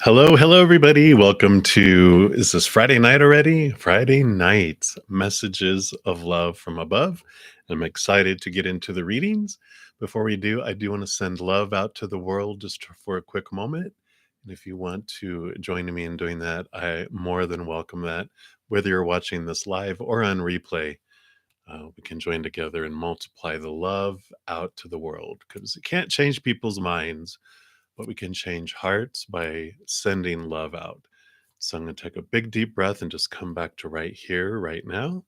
Hello, everybody. Welcome to, is this Friday night already? Friday night, Messages of Love from Above. I'm excited to get into the readings. Before we do, I do want to send love out to the world just for a quick moment. And if you want to join me in doing that, I more than welcome that. Whether you're watching this live or on replay, we can join together and multiply the love out to the world, because it can't change people's minds, but we can change hearts by sending love out. So I'm going to take a big deep breath and just come back to right here, right now.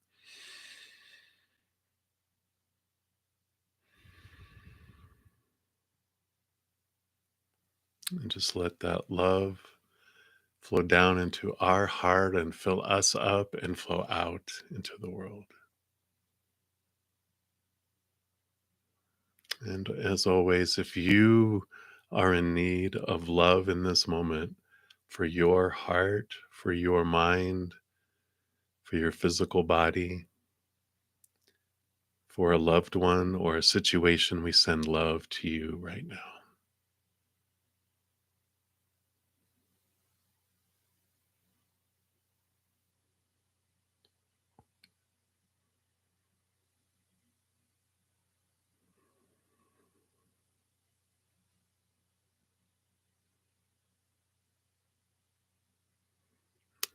And just let that love flow down into our heart and fill us up and flow out into the world. And as always, if you are in need of love in this moment, for your heart, for your mind, for your physical body, for a loved one or a situation, we send love to you right now.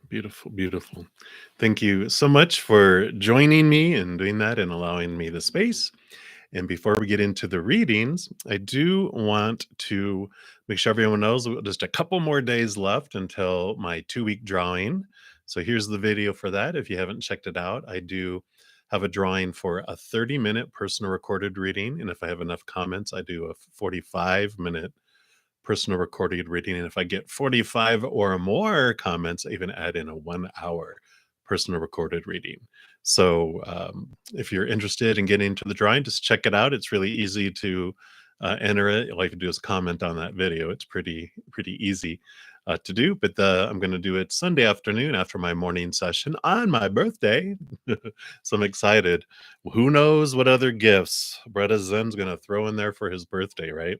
Beautiful, beautiful. Thank you so much for joining me and doing that and allowing me the space. And before we get into the readings, I do want to make sure everyone knows just a couple more days left until my 2-week drawing. So here's the video for that. If you haven't checked it out, I do have a drawing for a 30-minute personal recorded reading. And if I have enough comments, I do a 45-minute personal recorded reading. And if I get 45 or more comments, I even add in a 1-hour personal recorded reading. So if you're interested in getting into the drawing, just check it out. It's really easy to enter it. All you can do is comment on that video. It's pretty easy to do. But I'm going to do it Sunday afternoon after my morning session on my birthday. So I'm excited. Who knows what other gifts bruddaZEN's going to throw in there for his birthday, right?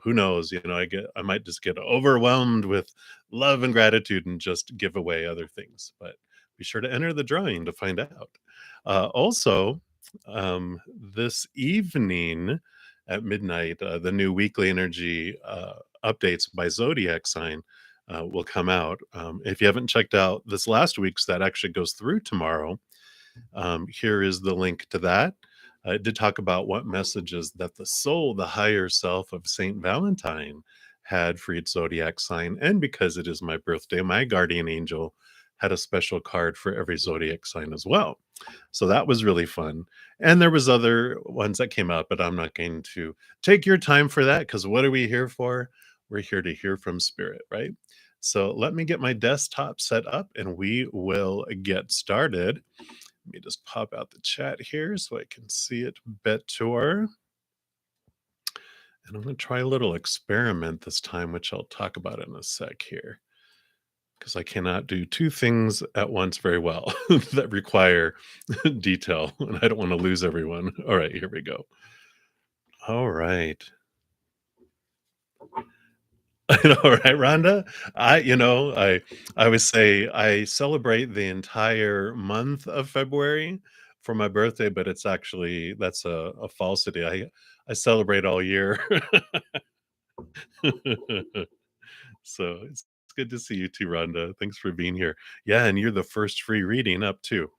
Who knows? I might just get overwhelmed with love and gratitude and just give away other things. But be sure to enter the drawing to find out. Also, this evening at midnight, the new weekly energy updates by zodiac sign will come out. If you haven't checked out this last week's, that actually goes through tomorrow. Here is the link to that. It did talk about what messages that the soul, the higher self of Saint Valentine had for each zodiac sign. And because it is my birthday, my guardian angel had a special card for every zodiac sign as well. So that was really fun. And there was other ones that came out, but I'm not going to take your time for that, because what are we here for? We're here to hear from spirit, right? So let me get my desktop set up and we will get started. Let me just pop out the chat here so I can see it better. And I'm going to try a little experiment this time, which I'll talk about in a sec here, because I cannot do two things at once very well that require detail, and I don't want to lose everyone. All right, here we go. All right. All right, Rhonda. I always say I celebrate the entire month of February for my birthday, but that's a falsity. I celebrate all year. So it's good to see you too, Rhonda. Thanks for being here. Yeah, and you're the first free reading up too.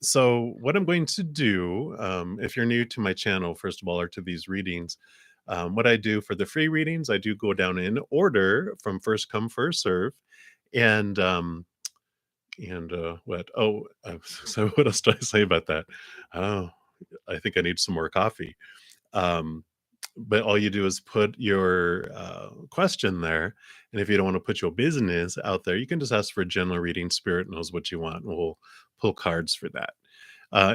So what I'm going to do, if you're new to my channel, first of all, or to these readings, what I do for the free readings, I do go down in order from first come, first serve. And what? Oh, so what else do I say about that? Oh, I think I need some more coffee. But all you do is put your question there. And if you don't want to put your business out there, you can just ask for a general reading. Spirit knows what you want, and we'll pull cards for that.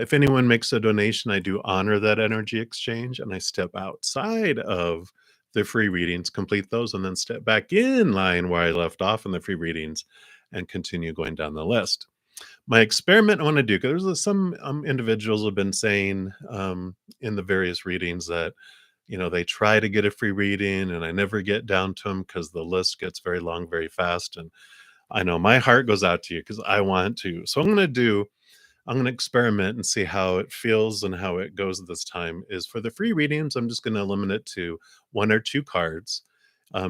If anyone makes a donation, I do honor that energy exchange, and I step outside of the free readings, complete those, and then step back in line where I left off in the free readings and continue going down the list. My experiment I want to do, because there's some individuals have been saying in the various readings that they try to get a free reading and I never get down to them because the list gets very long very fast. And I know my heart goes out to you because I want to. So I'm going to experiment and see how it feels and how it goes this time. Is for the free readings, I'm just going to limit it to one or two cards,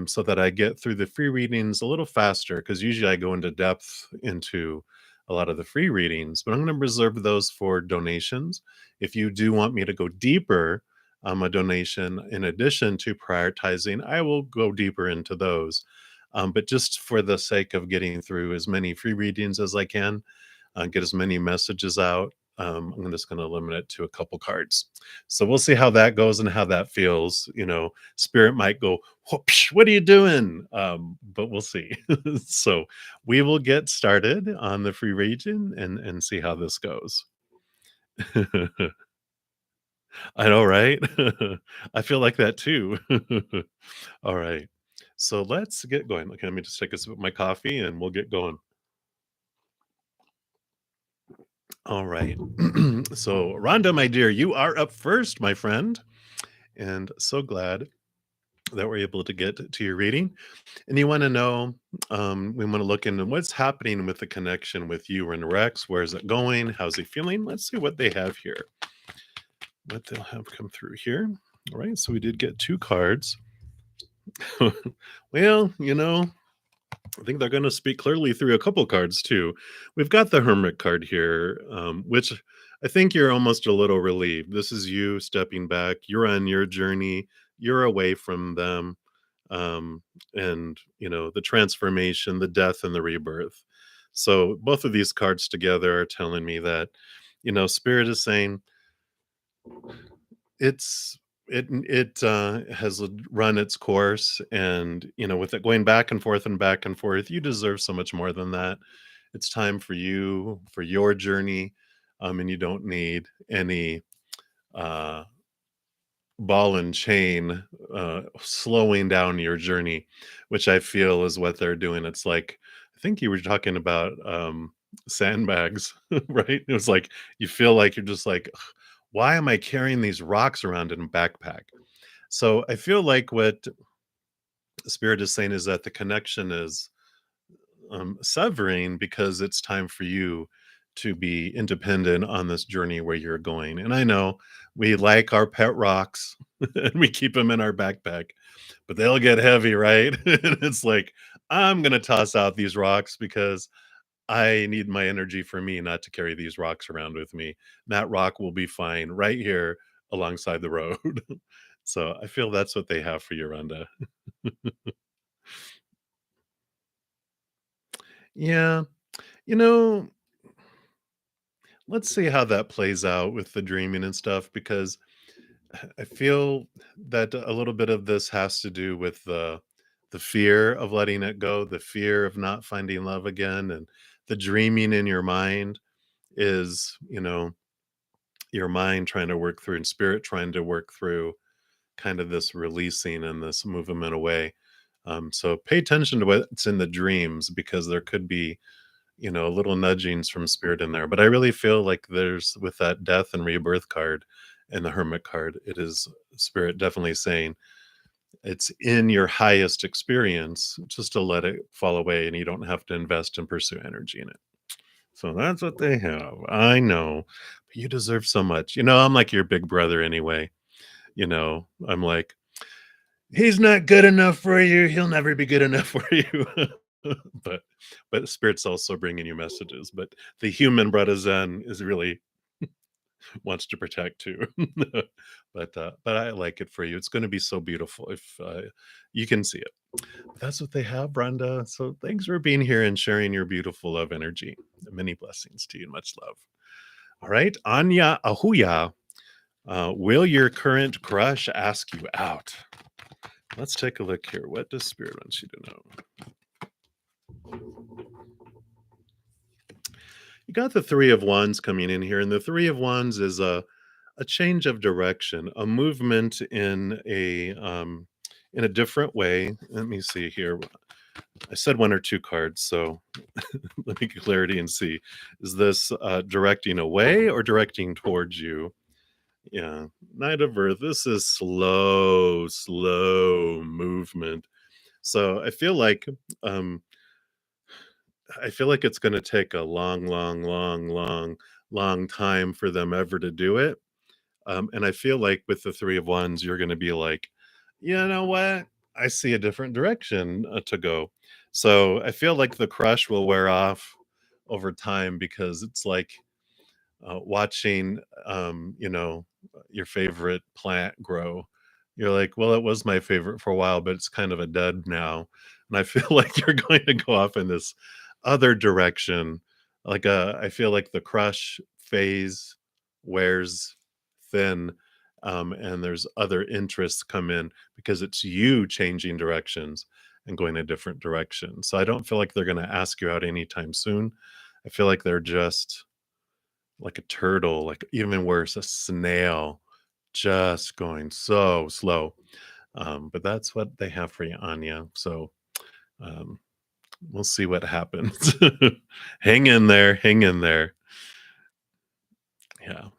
so that I get through the free readings a little faster, because usually I go into depth into a lot of the free readings, but I'm going to reserve those for donations. If you do want me to go deeper, a donation in addition to prioritizing, I will go deeper into those. But just for the sake of getting through as many free readings as I can, get as many messages out. I'm just going to limit it to a couple cards. So we'll see how that goes and how that feels. Spirit might go, "Whoopsh, what are you doing?" But we'll see. So we will get started on the free region and see how this goes. I know, right? I feel like that too. All right. So let's get going. Okay, let me just take a sip of my coffee and we'll get going. All right. So, Rhonda, my dear, you are up first, my friend. And so glad that we're able to get to your reading. And you want to know, we want to look into what's happening with the connection with you and Rex. Where's it going? How's he feeling? Let's see what they have here, what they'll have come through here. All right. So, we did get two cards. Well, I think they're going to speak clearly through a couple cards too. We've got the Hermit card here, which I think you're almost a little relieved. This is you stepping back. You're on your journey. You're away from them, and the transformation, the death, and the rebirth. So both of these cards together are telling me that Spirit is saying it has run its course, and with it going back and forth and back and forth, you deserve so much more than that. It's time for you, for your journey, and you don't need any uh ball and chain slowing down your journey, which I feel is what they're doing. It's like, I think you were talking about sandbags, right? It was like you feel like you're just like, "Ugh, why am I carrying these rocks around in a backpack?" So I feel like what Spirit is saying is that the connection is severing because it's time for you to be independent on this journey where you're going. And I know we like our pet rocks and we keep them in our backpack, but they'll get heavy, right? And it's like, I'm going to toss out these rocks because I need my energy for me, not to carry these rocks around with me. That rock will be fine right here alongside the road. So I feel that's what they have for you, Rhonda. Yeah. You know, let's see how that plays out with the dreaming and stuff, because I feel that a little bit of this has to do with the fear of letting it go, the fear of not finding love again, and the dreaming in your mind is, your mind trying to work through and spirit trying to work through kind of this releasing and this movement away. So pay attention to what's in the dreams, because there could be little nudgings from spirit in there. But I really feel like there's, with that death and rebirth card and the Hermit card, it is spirit definitely saying it's in your highest experience just to let it fall away, and you don't have to invest and pursue energy in it. So that's what they have. I know, but you deserve so much. I'm like your big brother anyway. I'm like, he's not good enough for you. He'll never be good enough for you. but spirit's also bringing you messages. But the human bruddaZEN is really wants to protect too. But I like it for you. It's going to be so beautiful if you can see it. But that's what they have, Brenda. So thanks for being here and sharing your beautiful love energy. Many blessings to you and much love. All right, Anya Ahuya. Will your current crush ask you out? Let's take a look here. What does Spirit want you to know? You got the Three of Wands coming in here, and the Three of Wands is a change of direction, a movement in a different way. Let me see here. I said one or two cards, so let me get clarity and see. Is this directing away or directing towards you? Yeah. Knight of Earth. This is slow, slow movement. So um I feel like it's gonna take a long, long, long, long, long time for them ever to do it. And I feel like with the 3 of Wands, you're gonna be like, "You know what? I see a different direction, to go." So, I feel like the crush will wear off over time because it's like, watching, your favorite plant grow. You're like, "Well, it was my favorite for a while, but it's kind of a dud now." And I feel like you're going to go off in this other direction. I feel like the crush phase wears thin, and there's other interests come in because it's you changing directions and going a different direction. So I don't feel like they're gonna ask you out anytime soon. I feel like they're just like a turtle, like even worse, a snail, just going so slow. But that's what they have for you, Anya. So um, we'll see what happens. Hang in there, hang in there. Yeah.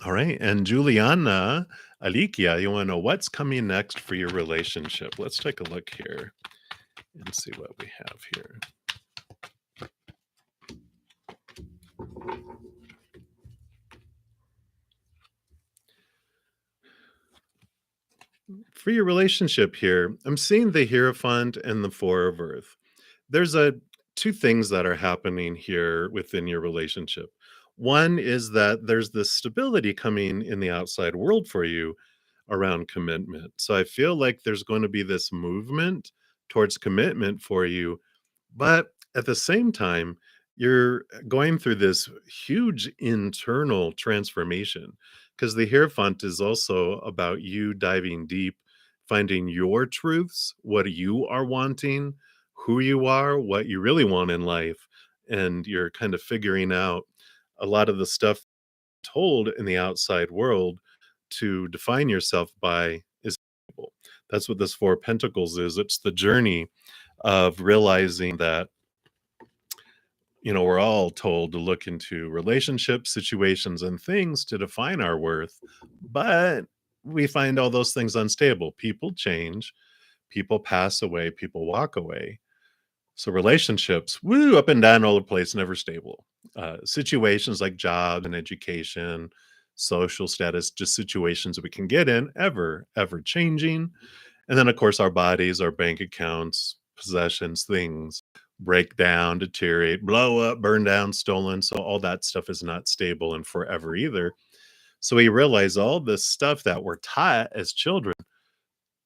All right. And Juliana Alikia, you want to know what's coming next for your relationship? Let's take a look here and see what we have here. For your relationship here, I'm seeing the Hierophant and the Four of Earth. There's a two things that are happening here within your relationship. One is that there's this stability coming in the outside world for you around commitment. So I feel like there's going to be this movement towards commitment for you, but at the same time, you're going through this huge internal transformation because the Hierophant is also about you diving deep, finding your truths, what you are wanting, who you are, what you really want in life. And you're kind of figuring out a lot of the stuff told in the outside world to define yourself by is people. That's what this Four of Pentacles is. It's the journey of realizing that we're all told to look into relationships, situations, and things to define our worth, but we find all those things unstable. People change, people pass away, people walk away. So relationships, woo, up and down all the place, never stable. Situations like job and education, social status, just situations we can get in, ever changing. And then, of course, our bodies, our bank accounts, possessions, things break down, deteriorate, blow up, burn down, stolen. So all that stuff is not stable and forever either. So we realize all this stuff that we're taught as children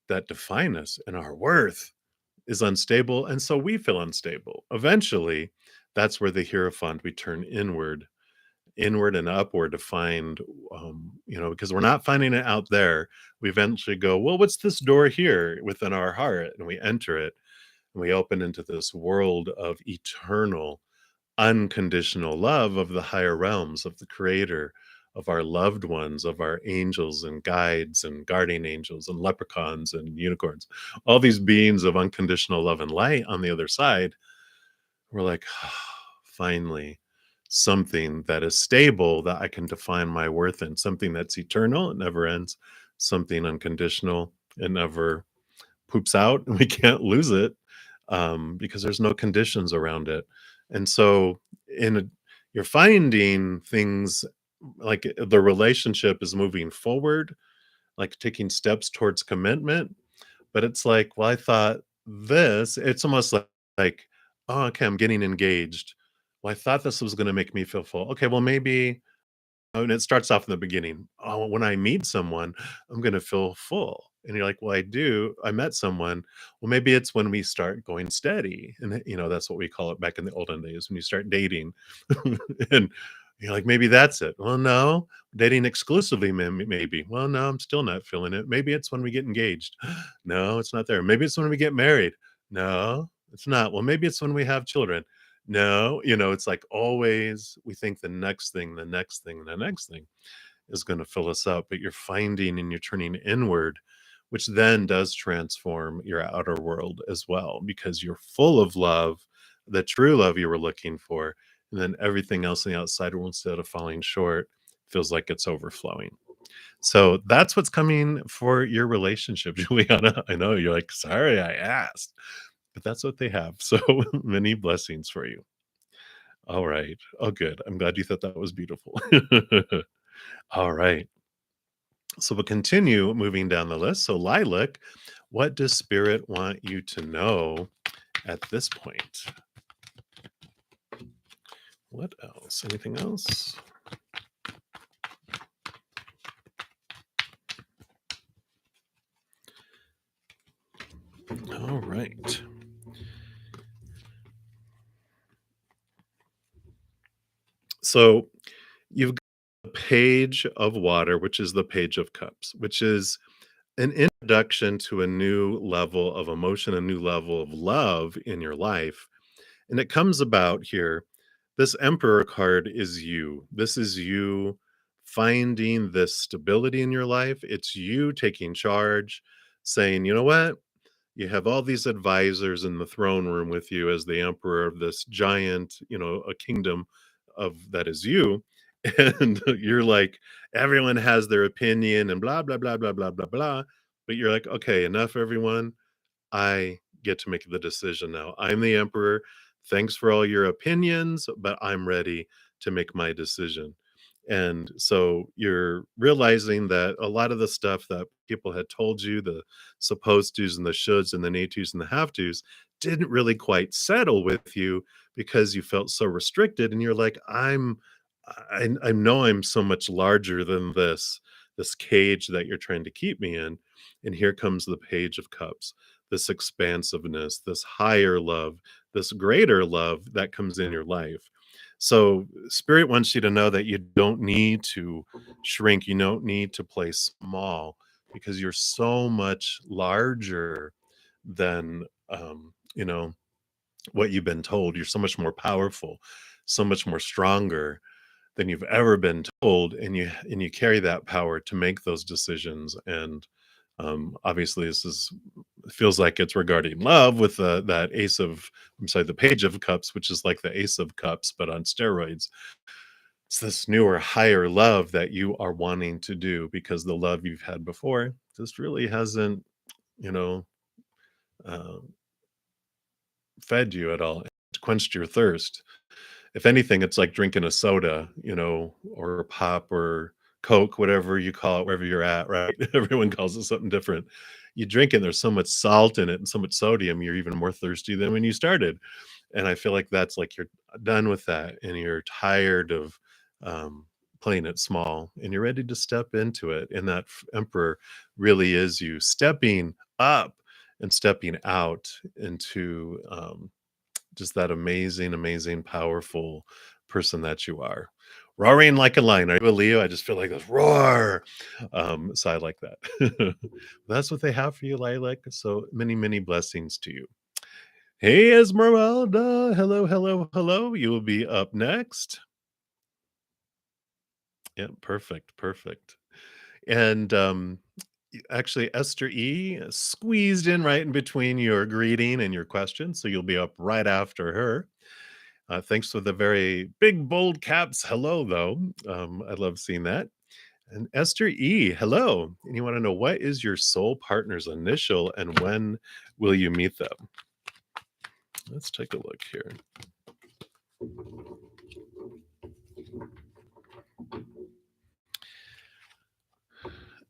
that define us and our worth is unstable. And so we feel unstable. Eventually, that's where the Hierophant, we turn inward and upward to find, because we're not finding it out there. We eventually go, well, what's this door here within our heart? And we enter it and we open into this world of eternal, unconditional love of the higher realms, of the creator, of our loved ones, of our angels and guides and guardian angels and leprechauns and unicorns, all these beings of unconditional love and light on the other side. We're like, finally, something that is stable that I can define my worth in, something that's eternal, it never ends, something unconditional, it never poops out, and we can't lose it because there's no conditions around it. And so, you're finding things like the relationship is moving forward, like taking steps towards commitment, but it's like, well, I thought it's almost like, oh, okay, I'm getting engaged. Well, I thought this was going to make me feel full. Okay, well, maybe, and it starts off in the beginning. Oh, when I meet someone, I'm going to feel full. And you're like, well, I do. I met someone. Well, maybe it's when we start going steady. And, that's what we call it back in the olden days when you start dating. And you're like, maybe that's it. Well, no, dating exclusively, maybe. Well, no, I'm still not feeling it. Maybe it's when we get engaged. No, it's not there. Maybe it's when we get married. No, it's not. Well, maybe it's when we have children. No, it's like always we think the next thing, the next thing, the next thing is going to fill us up, but you're finding and you're turning inward, which then does transform your outer world as well, because you're full of love, the true love you were looking for. And then everything else in the outside world, instead of falling short, feels like it's overflowing. So that's what's coming for your relationship, Juliana. I know you're like, sorry, I asked, but that's what they have. So many blessings for you. All right. Oh, good. I'm glad you thought that was beautiful. All right. So we'll continue moving down the list. So, Lilac, what does Spirit want you to know at this point? What else? Anything else? All right. So you've got a page of water, which is the page of cups, which is an introduction to a new level of emotion, a new level of love in your life. And it comes about here. This Emperor card is you. This is you finding this stability in your life. It's you taking charge, saying, you know what? You have all these advisors in the throne room with you as the emperor of this giant, a kingdom of that is you. And you're like, everyone has their opinion and blah, blah, blah, blah, blah, blah, blah. But you're like, okay, enough, everyone. I get to make the decision now. I'm the emperor. Thanks for all your opinions, but I'm ready to make my decision. And so you're realizing that a lot of the stuff that people had told you, the supposed to's and the shoulds and the need to's and the have to's, didn't really quite settle with you because you felt so restricted. And you're like, I know I'm so much larger than this cage that you're trying to keep me in. And here comes the page of cups, this expansiveness, this higher love, this greater love that comes in your life. So, Spirit wants you to know that you don't need to shrink, you don't need to play small because you're so much larger than, what you've been told. You're so much more powerful, so much more stronger than you've ever been told, and you carry that power to make those decisions. And obviously, this is feels like it's regarding love with that ace of I'm sorry, the page of cups, which is like the ace of cups, but on steroids. It's this newer, higher love that you are wanting to do because the love you've had before just really hasn't, you know, uh, fed you at all, quenched your thirst. If anything, it's like drinking a soda, or a pop or Coke, whatever you call it, wherever you're at, right? Everyone calls it something different. You drink it, and there's so much salt in it and so much sodium, you're even more thirsty than when you started. And I feel like that's like you're done with that and you're tired of um, playing it small and you're ready to step into it. And that emperor really is you stepping up and stepping out into just that amazing, amazing, powerful person that you are. Roaring like a lion. Are you a Leo? I just feel like this roar. So I like that. That's what they have for you, Lilac. So many, many blessings to you. Hey, Esmeralda. Hello, hello, hello. You will be up next. Yeah, perfect, perfect. And actually, Esther E squeezed in right in between your greeting and your question. So you'll be up right after her. Thanks for the very big, bold caps. Hello, though. I love seeing that. And Esther E, hello. And you want to know what is your soul partner's initial and when will you meet them? Let's take a look here.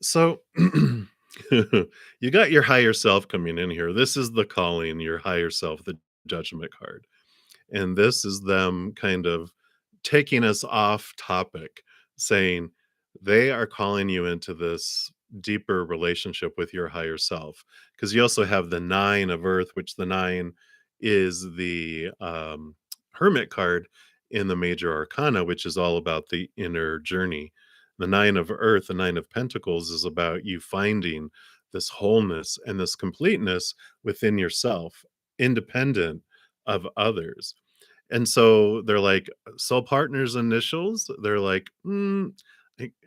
So you got your higher self coming in here. This is the calling, your higher self, the judgment card. And this is them kind of taking us off topic, saying they are calling you into this deeper relationship with your higher self. Because you also have the nine of earth, which the nine is the hermit card in the major arcana, which is all about the inner journey. The nine of earth, the nine of pentacles, is about you finding this wholeness and this completeness within yourself, independent of others. And so they're like soul partners initials. They're like,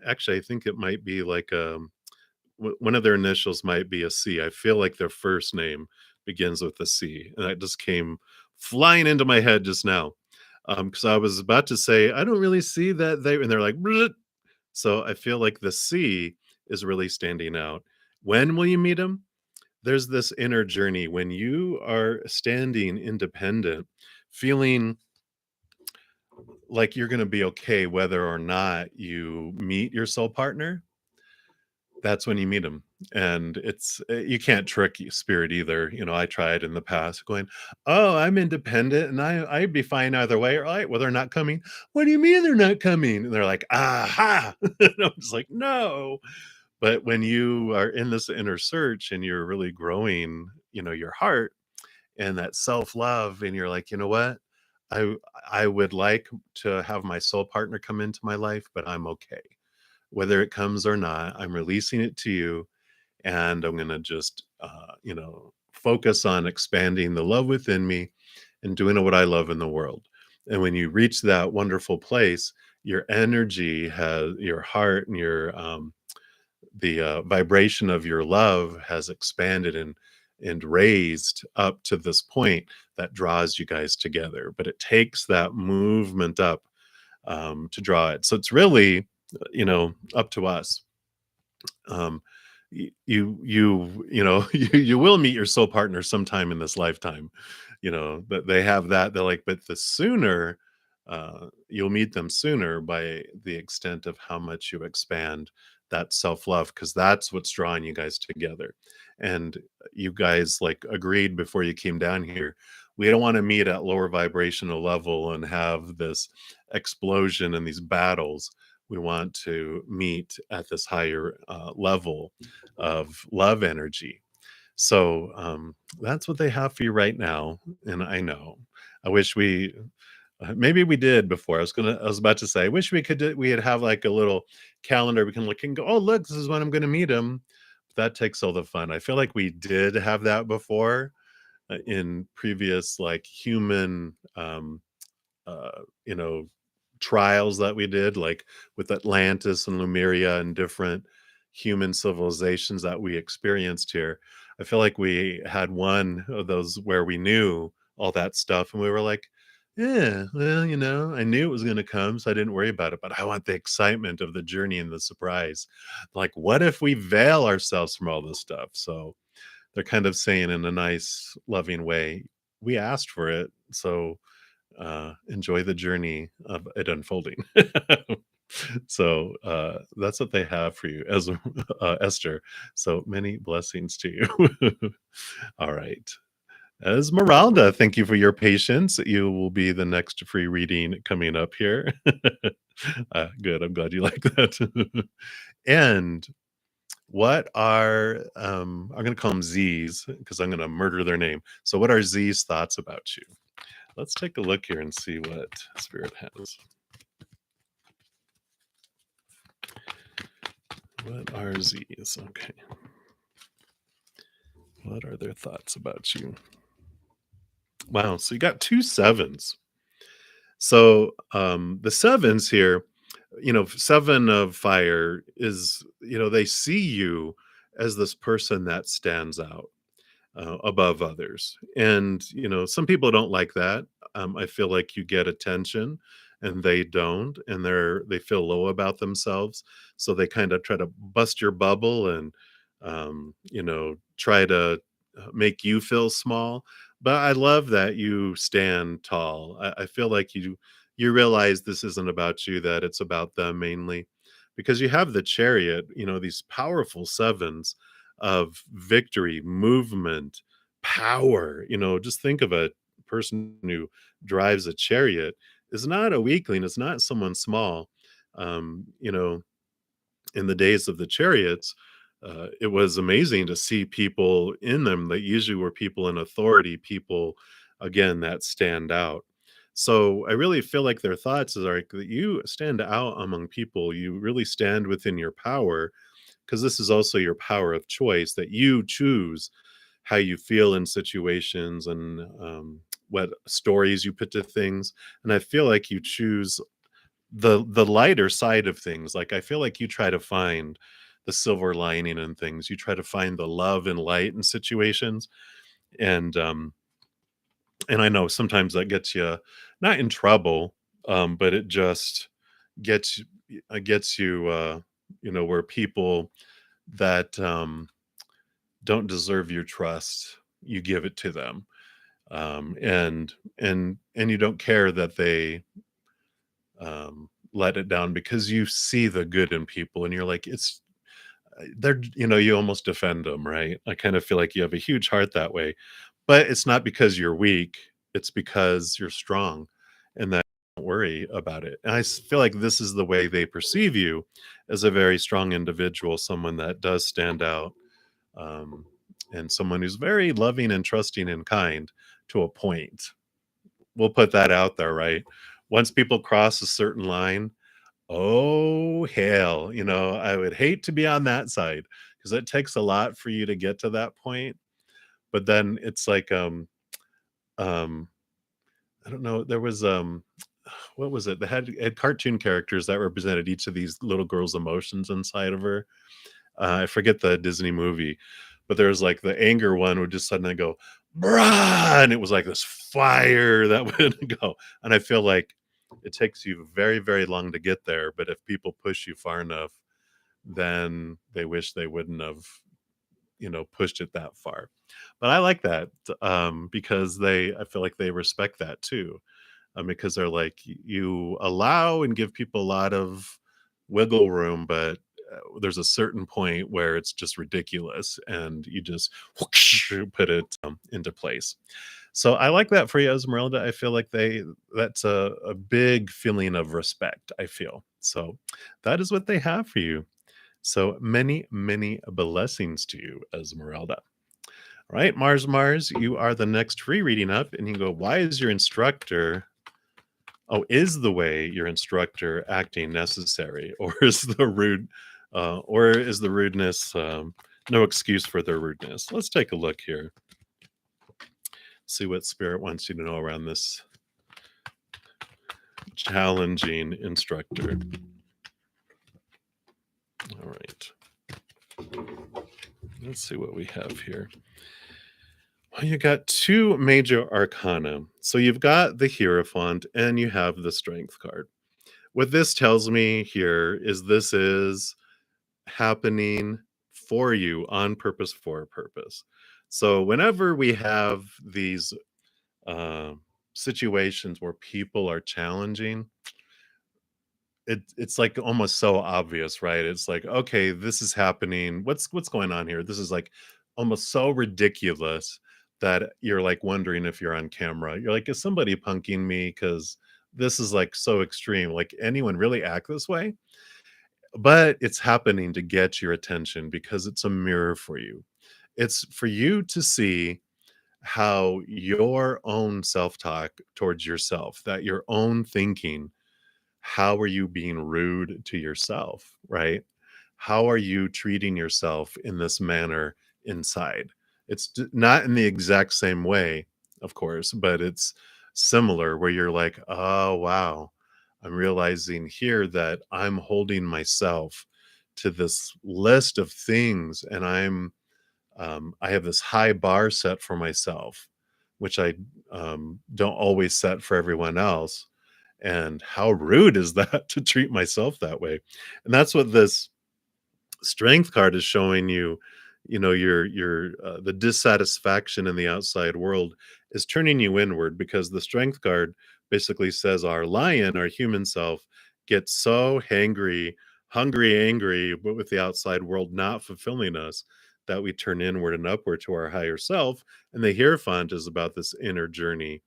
actually, I think it might be like one of their initials might be a C. I feel like their first name begins with a C, and that just came flying into my head just now. Because I was about to say I don't really see that they, and they're like, "Bleh," So I feel like the C is really standing out. When will you meet him? There's this inner journey when you are standing independent, feeling like you're going to be okay whether or not you meet your soul partner. That's when you meet them. And you can't trick spirit either. I tried in the past going, "Oh, I'm independent and I'd be fine either way." All right, well, they're not coming. What do you mean they're not coming? And they're like, "Aha." And I'm just like, "No." But when you are in this inner search and you're really growing, your heart and that self-love, and you're like, "You know what? I I would like to have my soul partner come into my life, but I'm okay. Whether it comes or not, I'm releasing it to you, and I'm gonna just, focus on expanding the love within me and doing what I love in the world." And when you reach that wonderful place, your energy has your heart and the vibration of your love has expanded and raised up to this point that draws you guys together. But it takes that movement up to draw it. So it's really, up to us. um you will meet your soul partner sometime in this lifetime, but they have that. They're like, but the sooner you'll meet them sooner by the extent of how much you expand that self-love, because that's what's drawing you guys together. And you guys like agreed before you came down here, we don't want to meet at lower vibrational level and have this explosion and these battles. We want to meet at this higher level of love energy. So that's what they have for you right now. And I know, I wish maybe we did before. I was about to say, I wish we'd have like a little calendar we can look and go, oh, look, this is when I'm going to meet him. That takes all the fun. I feel like we did have that before in previous like human uh, you know, trials that we did, like with Atlantis and Lemuria and different human civilizations that we experienced here. I feel like we had one of those where we knew all that stuff and we were like, yeah, well, I knew it was going to come, so I didn't worry about it. But I want the excitement of the journey and the surprise. Like, what if we veil ourselves from all this stuff? So they're kind of saying in a nice, loving way, we asked for it. So enjoy the journey of it unfolding. So that's what they have for you, as Esther. So many blessings to you. All right. Esmeralda, thank you for your patience. You will be the next free reading coming up here. Good. I'm glad you like that. And what are I'm going to call them Z's because I'm going to murder their name. So, what are Z's thoughts about you? Let's take a look here and see what Spirit has. What are Z's? Okay. What are their thoughts about you? Wow. So you got two sevens. So the sevens here, seven of fire is, they see you as this person that stands out above others. And, some people don't like that. I feel like you get attention and they don't, and they feel low about themselves. So they kind of try to bust your bubble and, try to make you feel small. But I love that you stand tall. I feel like you realize this isn't about you, that it's about them mainly, because you have the chariot, these powerful sevens of victory, movement, power. Just think of a person who drives a chariot is not a weakling, it's not someone small. Um, you know, in the days of the chariots, it was amazing to see people in them that usually were people in authority, people again that stand out. So I really feel like their thoughts is like that you stand out among people. You really stand within your power, because this is also your power of choice, that you choose how you feel in situations and what stories you put to things. And I feel like you choose the lighter side of things. Like I feel like you try to find the silver lining in things. You try to find the love and light in situations. And and I know sometimes that gets you not in trouble, but it just gets you, where people that don't deserve your trust, you give it to them, and you don't care that they let it down because you see the good in people, and you're like, it's they're you almost defend them, right? I kind of feel like you have a huge heart that way, but it's not because you're weak, it's because you're strong, and that don't worry about it. And feel like this is the way they perceive you, as a very strong individual, someone that does stand out, um, and someone who's very loving and trusting and kind to a point. We'll put that out there, right? Once people cross a certain line, oh, hell, I would hate to be on that side, because it takes a lot for you to get to that point. But then it's like, um, I don't know, there was, what was it? They had cartoon characters that represented each of these little girls' emotions inside of her. I forget the Disney movie, but there was like the anger one would just suddenly go, "Brah!" And it was like this fire that would go. And I feel like it takes you very, very long to get there, but if people push you far enough, then they wish they wouldn't have, pushed it that far. But I like that, because I feel like they respect that too, because they're like, you allow and give people a lot of wiggle room, but there's a certain point where it's just ridiculous, and you just whoosh, put it into place. So I like that for you, Esmeralda. I feel like that's a big feeling of respect, I feel. So that is what they have for you. So many, many blessings to you, Esmeralda. All right, Mars, you are the next free reading up, and you can go, why is your instructor is the way your instructor acting necessary, or is the rudeness no excuse for their rudeness? Let's take a look here. See what spirit wants you to know around this challenging instructor. All right. Let's see what we have here. Well, you got two major arcana. So you've got the Hierophant and you have the Strength card. What this tells me here is this is happening for you on purpose, for a purpose. So whenever we have these uh, situations where people are challenging, it's like almost so obvious, right? It's like, okay, this is happening. What's going on here? This is like almost so ridiculous that you're like wondering if you're on camera. You're like, is somebody punking me? Because this is like so extreme. Like, anyone really act this way? But it's happening to get your attention because it's a mirror for you. It's for you to see how your own self-talk towards yourself, that your own thinking, how are you being rude to yourself, right? How are you treating yourself in this manner inside? It's not in the exact same way, of course, but it's similar, where you're like, oh, wow, I'm realizing here that I'm holding myself to this list of things, and I have this high bar set for myself, which I don't always set for everyone else. And how rude is that to treat myself that way? And that's what this Strength card is showing you. Your the dissatisfaction in the outside world is turning you inward, because the Strength card basically says our lion, our human self, gets so hungry, angry, but with the outside world not fulfilling us, that we turn inward and upward to our higher self. And the Hierophant is about this inner journey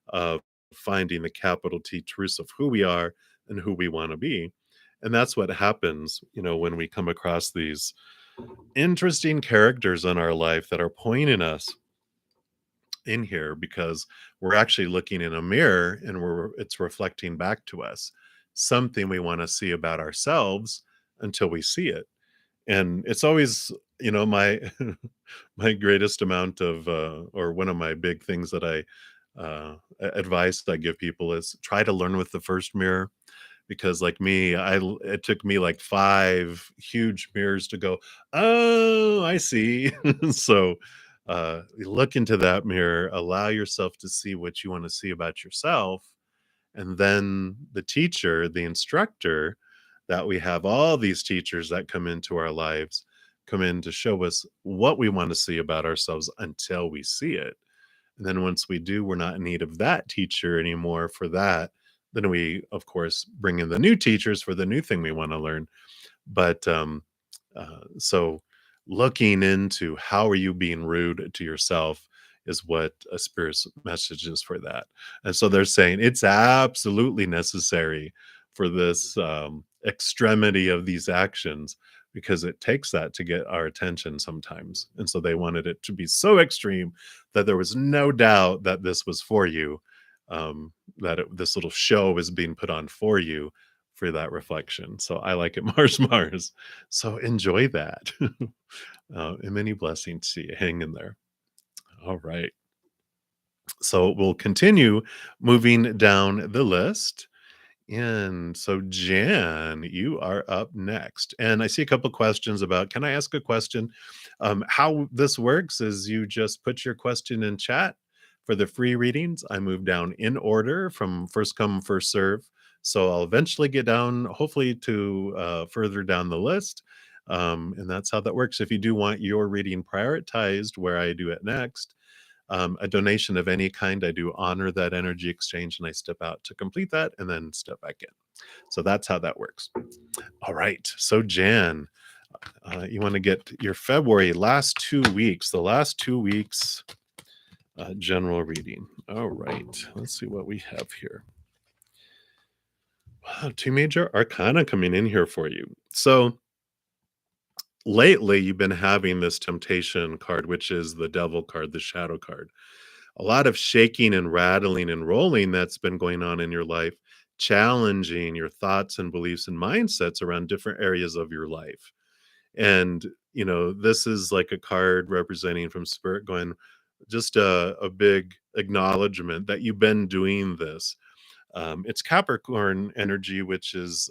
of finding the capital T truths of who we are and who we want to be. And that's what happens, when we come across these interesting characters in our life that are pointing us in here, because we're actually looking in a mirror, and it's reflecting back to us something we want to see about ourselves until we see it. And it's always, my my greatest amount of or one of my big things that I advice I give people is try to learn with the first mirror, because like me, it took me like 5 huge mirrors to go, "Oh, I see." So, look into that mirror, allow yourself to see what you wanna see about yourself, And then the teacher, the instructor, that we have all these teachers that come into our lives, come in to show us what we want to see about ourselves until we see it. And then once we do, we're not in need of that teacher anymore for that. Then we, of course, bring in the new teachers for the new thing we want to learn. But so looking into how are you being rude to yourself is what a spirit's message is for that. And so they're saying it's absolutely necessary for this extremity of these actions because it takes that to get our attention sometimes. And so they wanted it to be so extreme that there was no doubt that this was for you, this little show is being put on for you for that reflection. So I like it, Mars, Mars. So enjoy that. And many blessings to you. Hang in there. All right. So we'll continue moving down the list. And so, Jan, you are up next. And I see a couple questions about, can I ask a question? How this works is you just put your question in chat. For the free readings, I move down in order from first come, first serve. So I'll eventually get down, hopefully, to further down the list. And that's how that works. If you do want your reading prioritized where I do it next, a donation of any kind, I do honor that energy exchange and I step out to complete that and then step back in. So that's how that works. All right. So, Jan, you want to get your February last 2 weeks, the last 2 weeks general reading. All right. Let's see what we have here. Wow, 2 major arcana coming in here for you. So, lately you've been having this temptation card, which is the devil card, the shadow card. A lot of shaking and rattling and rolling that's been going on in your life, challenging your thoughts and beliefs and mindsets around different areas of your life. And, this is like a card representing from spirit going, just a big acknowledgement that you've been doing this. It's Capricorn energy, which is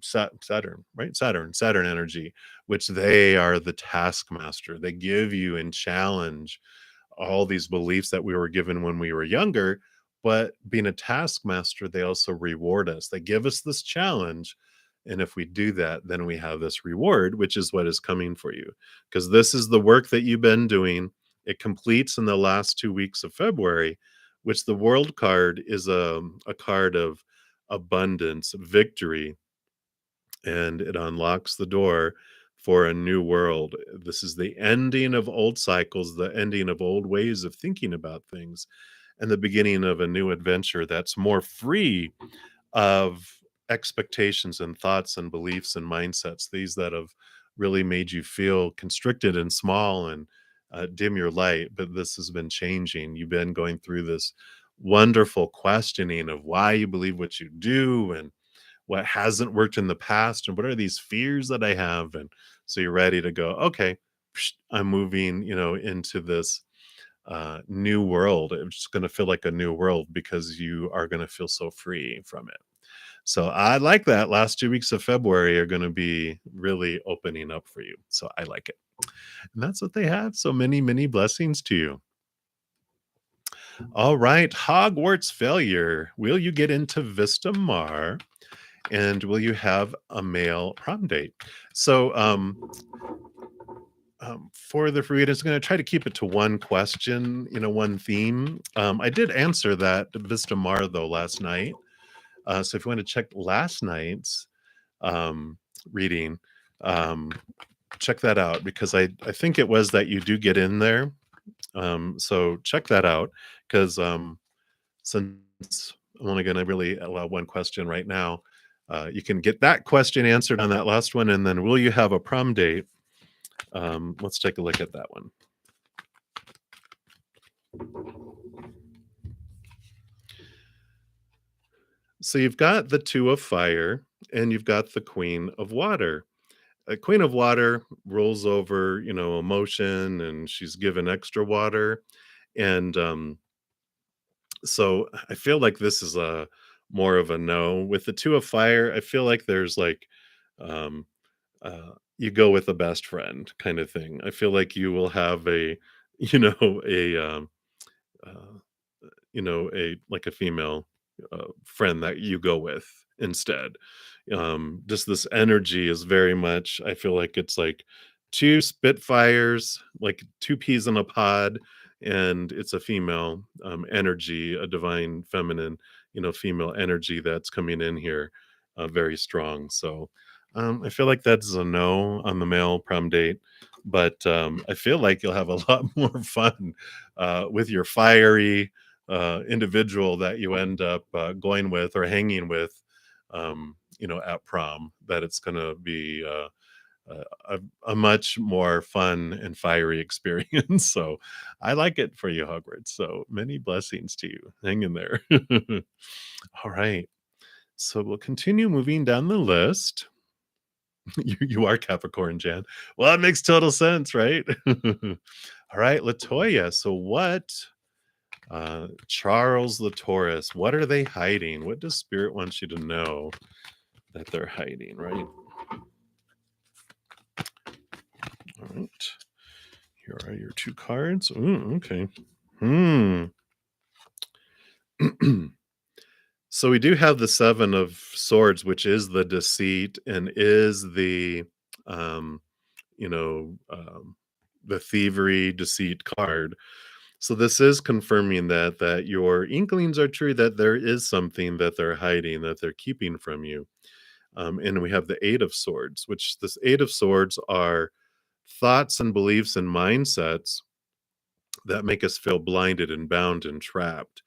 Saturn, right? Saturn energy, which they are the taskmaster. They give you and challenge all these beliefs that we were given when we were younger. But being a taskmaster, they also reward us. They give us this challenge. And if we do that, then we have this reward, which is what is coming for you. Because this is the work that you've been doing. It completes in the last 2 weeks of February, which the world card is a card of abundance, victory, and it unlocks the door for a new world. This is the ending of old cycles, the ending of old ways of thinking about things, and the beginning of a new adventure that's more free of expectations and thoughts and beliefs and mindsets, these that have really made you feel constricted and small and dim your light. But this has been changing. You've been going through this wonderful questioning of why you believe what you do and what hasn't worked in the past and what are these fears that I have. And so you're ready to go, okay, I'm moving, into this new world. It's just going to feel like a new world because you are going to feel so free from it. So I like that. Last 2 weeks of February are going to be really opening up for you. So I like it. And that's what they have. So many, many blessings to you. All right. Hogwarts failure. Will you get into Vista Mar? And will you have a male prom date? So for the free, it's going to try to keep it to one question, one theme. I did answer that Vista Mar, though, last night. So if you want to check last night's reading, check that out because I think it was that you do get in there. So check that out because since I'm only going to really allow one question right now, you can get that question answered on that last one. And then will you have a prom date? Let's take a look at that one. So you've got the Two of Fire and you've got the Queen of Water. A Queen of Water rolls over, emotion, and she's given extra water. And so I feel like this is a more of a no. With the Two of Fire, I feel like there's like um, you go with a best friend kind of thing. I feel like you will have a, you know, a like a female friend that you go with instead. Just this energy is very much, I feel like it's like two Spitfires, like two peas in a pod, and it's a female energy, a divine feminine, female energy that's coming in here very strong. So I feel like that's a no on the male prom date, but I feel like you'll have a lot more fun with your fiery individual that you end up going with or hanging with, at prom. That it's going to be a much more fun and fiery experience. So I like it for you, Hogwarts. So many blessings to you. Hang in there. All right. So we'll continue moving down the list. You are Capricorn, Jan. Well, it makes total sense, right? All right, Latoya. So what Charles the Taurus, what are they hiding? What does Spirit want you to know that they're hiding, right? All right. Here are your two cards. Ooh, okay. So we do have the Seven of Swords, which is the deceit and is um, you know, um, the thievery, deceit card. So this is confirming that your inklings are true, that there is something that they're hiding, that they're keeping from you. And we have the Eight of Swords, which this Eight of Swords are thoughts and beliefs and mindsets that make us feel blinded and bound and trapped.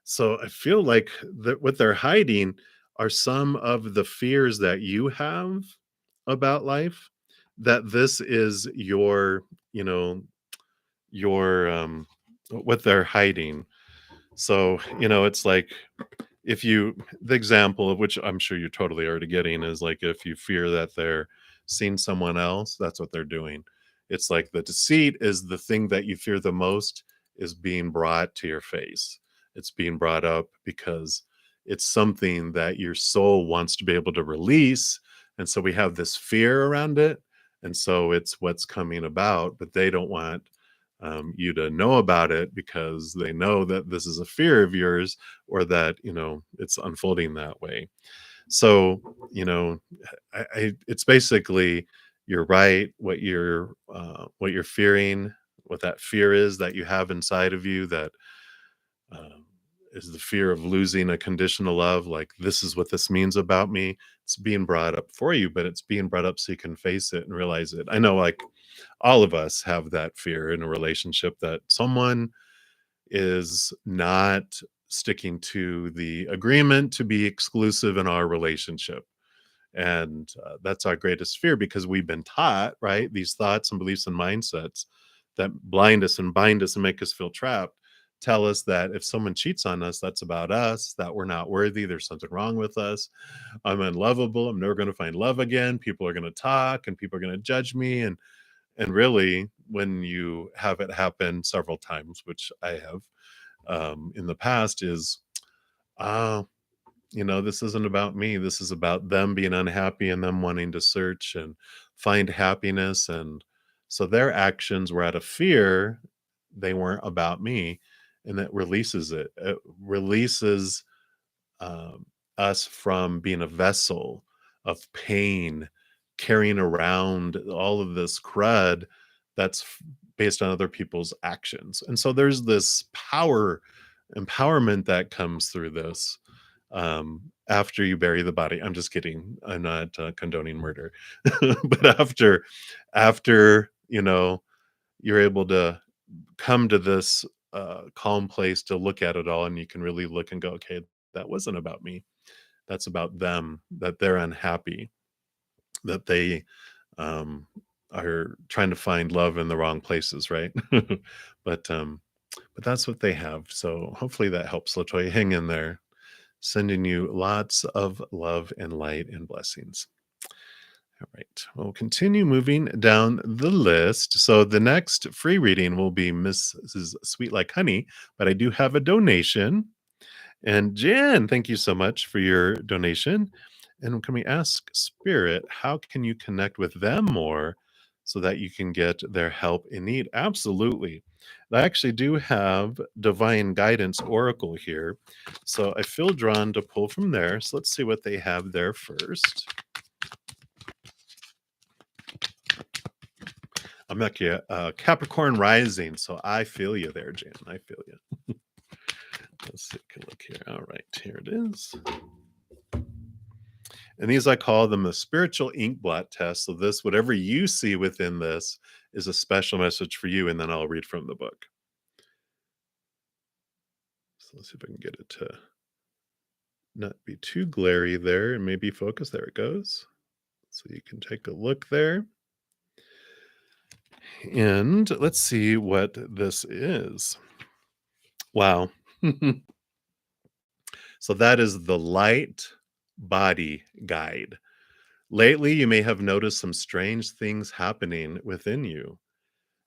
So I feel like that what they're hiding are some of the fears that you have about life, that this is you know, your what they're hiding. So, it's like if you the example of which I'm sure you're totally already getting is like if you fear that they're seeing someone else, that's what they're doing. It's like the deceit is the thing that you fear the most is being brought to your face. It's being brought up because it's something that your soul wants to be able to release. And so we have this fear around it. And so it's what's coming about, but they don't want you to know about it because they know that this is a fear of yours or that it's unfolding that way. So it's basically you're right. What you're fearing, what that fear is that you have inside of you, that um, is the fear of losing a conditional love. Like, this is what this means about me. It's being brought up for you, but it's being brought up so you can face it and realize it. I know, like, all of us have that fear in a relationship that someone is not sticking to the agreement to be exclusive in our relationship. And that's our greatest fear because we've been taught, right? These thoughts and beliefs and mindsets that blind us and bind us and make us feel trapped tell us that if someone cheats on us, that's about us, that we're not worthy, there's something wrong with us. I'm unlovable. I'm never going to find love again. People are going to talk and people are going to judge me. And really, when you have it happen several times, which I have in the past, is ah, this isn't about me. This is about them being unhappy and them wanting to search and find happiness. And so their actions were out of fear. They weren't about me. And that releases it. It releases um, us from being a vessel of pain, carrying around all of this crud that's based on other people's actions. And so there's this empowerment that comes through this after you bury the body. I'm just kidding. I'm not condoning murder, but after you're able to come to this calm place to look at it all, and you can really look and go, okay, that wasn't about me. That's about them, that they're unhappy, that they um, are trying to find love in the wrong places, right? but um, but that's what they have. So hopefully that helps, Latoya. Hang in there. Sending you lots of love and light and blessings. All right. We'll continue moving down the list. So the next free reading will be Mrs. Sweet Like Honey, but I do have a donation. And Jan, thank you so much for your donation. And can we ask Spirit, how can you connect with them more so that you can get their help in need. Absolutely. I actually do have Divine Guidance Oracle here. So I feel drawn to pull from there. So let's see what they have there first. I'm like Capricorn rising, so I feel you there, Jan. I feel you. Let's take a look here. All right, here it is. And these, I call them the spiritual ink blot test. So this, whatever you see within this, is a special message for you, and then I'll read from the book. So let's see if I can get it to not be too glary there and maybe focus. There it goes. So you can take a look there. And let's see what this is. Wow. So that is the light body guide. Lately, you may have noticed some strange things happening within you.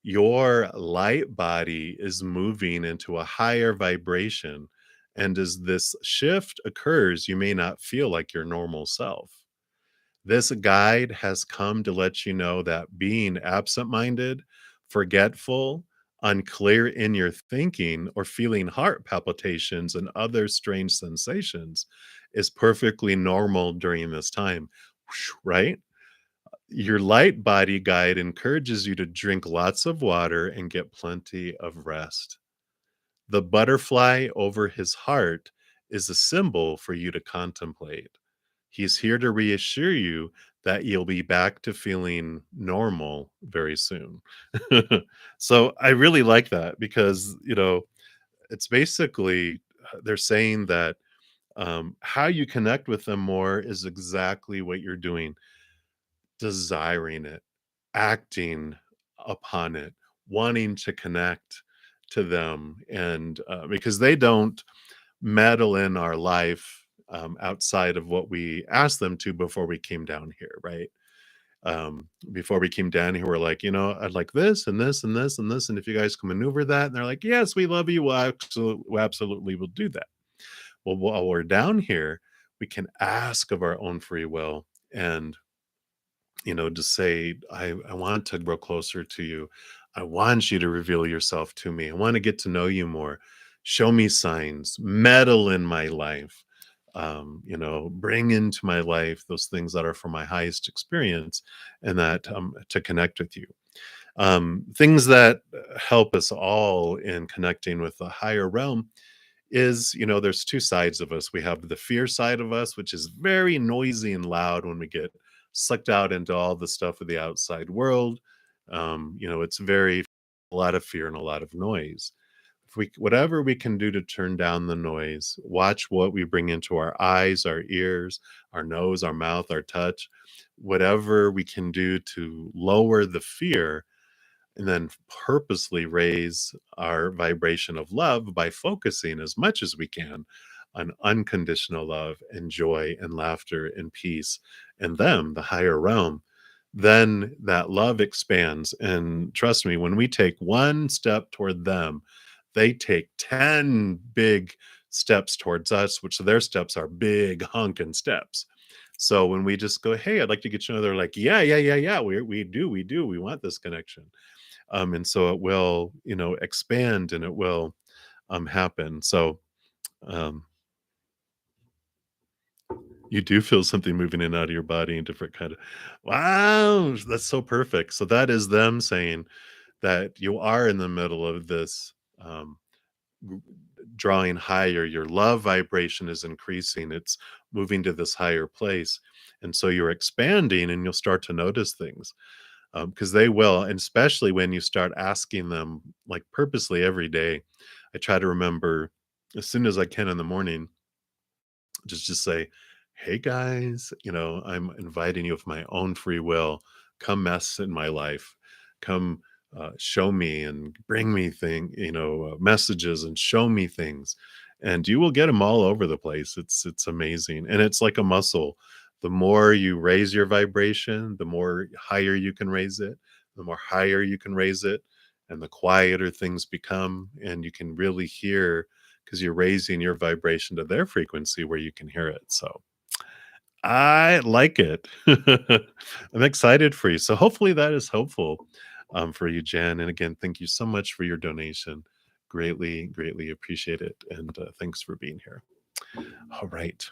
Your light body is moving into a higher vibration. And as this shift occurs, you may not feel like your normal self. This guide has come to let you know that being absent minded, forgetful, unclear in your thinking, or feeling heart palpitations and other strange sensations is perfectly normal during this time, right? Your light body guide encourages you to drink lots of water and get plenty of rest. The butterfly over his heart is a symbol for you to contemplate. He's here to reassure you that you'll be back to feeling normal very soon. So I really like that because, it's basically they're saying that how you connect with them more is exactly what you're doing, desiring it, acting upon it, wanting to connect to them. And because they don't meddle in our life outside of what we asked them to before we came down here, right? Before we came down here, we're like, I'd like this and this and this and this. And if you guys can maneuver that, and they're like, yes, we love you. We absolutely will do that. Well, while we're down here, we can ask of our own free will and to say, I want to grow closer to you. I want you to reveal yourself to me. I want to get to know you more. Show me signs, meddle in my life, bring into my life those things that are for my highest experience and that to connect with you. Things that help us all in connecting with the higher realm is, there's two sides of us. We have the fear side of us, which is very noisy and loud when we get sucked out into all the stuff of the outside world. It's very a lot of fear and a lot of noise. If we whatever we can do to turn down the noise, watch what we bring into our eyes, our ears, our nose, our mouth, our touch, whatever we can do to lower the fear and then purposely raise our vibration of love by focusing as much as we can on unconditional love and joy and laughter and peace and them, the higher realm, then that love expands. And trust me, when we take one step toward them, they take 10 big steps towards us, which their steps are big honking steps. So when we just go, hey, I'd like to get you, they're like, yeah, yeah, yeah, yeah, we do, we want this connection. And so it will, expand and it will happen. So um, you do feel something moving in and out of your body in different kind of, wow, that's so perfect. So that is them saying that you are in the middle of this g- drawing higher. Your love vibration is increasing. It's moving to this higher place. And so you're expanding and you'll start to notice things because they will, and especially when you start asking them like purposely every day. I try to remember as soon as I can in the morning, just say, "Hey guys, I'm inviting you of my own free will. Come mess in my life. Come show me and bring me messages and show me things." And you will get them all over the place. It's amazing, and it's like a muscle. The more you raise your vibration, the more higher you can raise it. The more higher you can raise it, and the quieter things become, and you can really hear because you're raising your vibration to their frequency where you can hear it. So I like it. I'm excited for you. So hopefully that is helpful for you, Jan. And again, thank you so much for your donation. Greatly, greatly appreciate it. And thanks for being here. All right.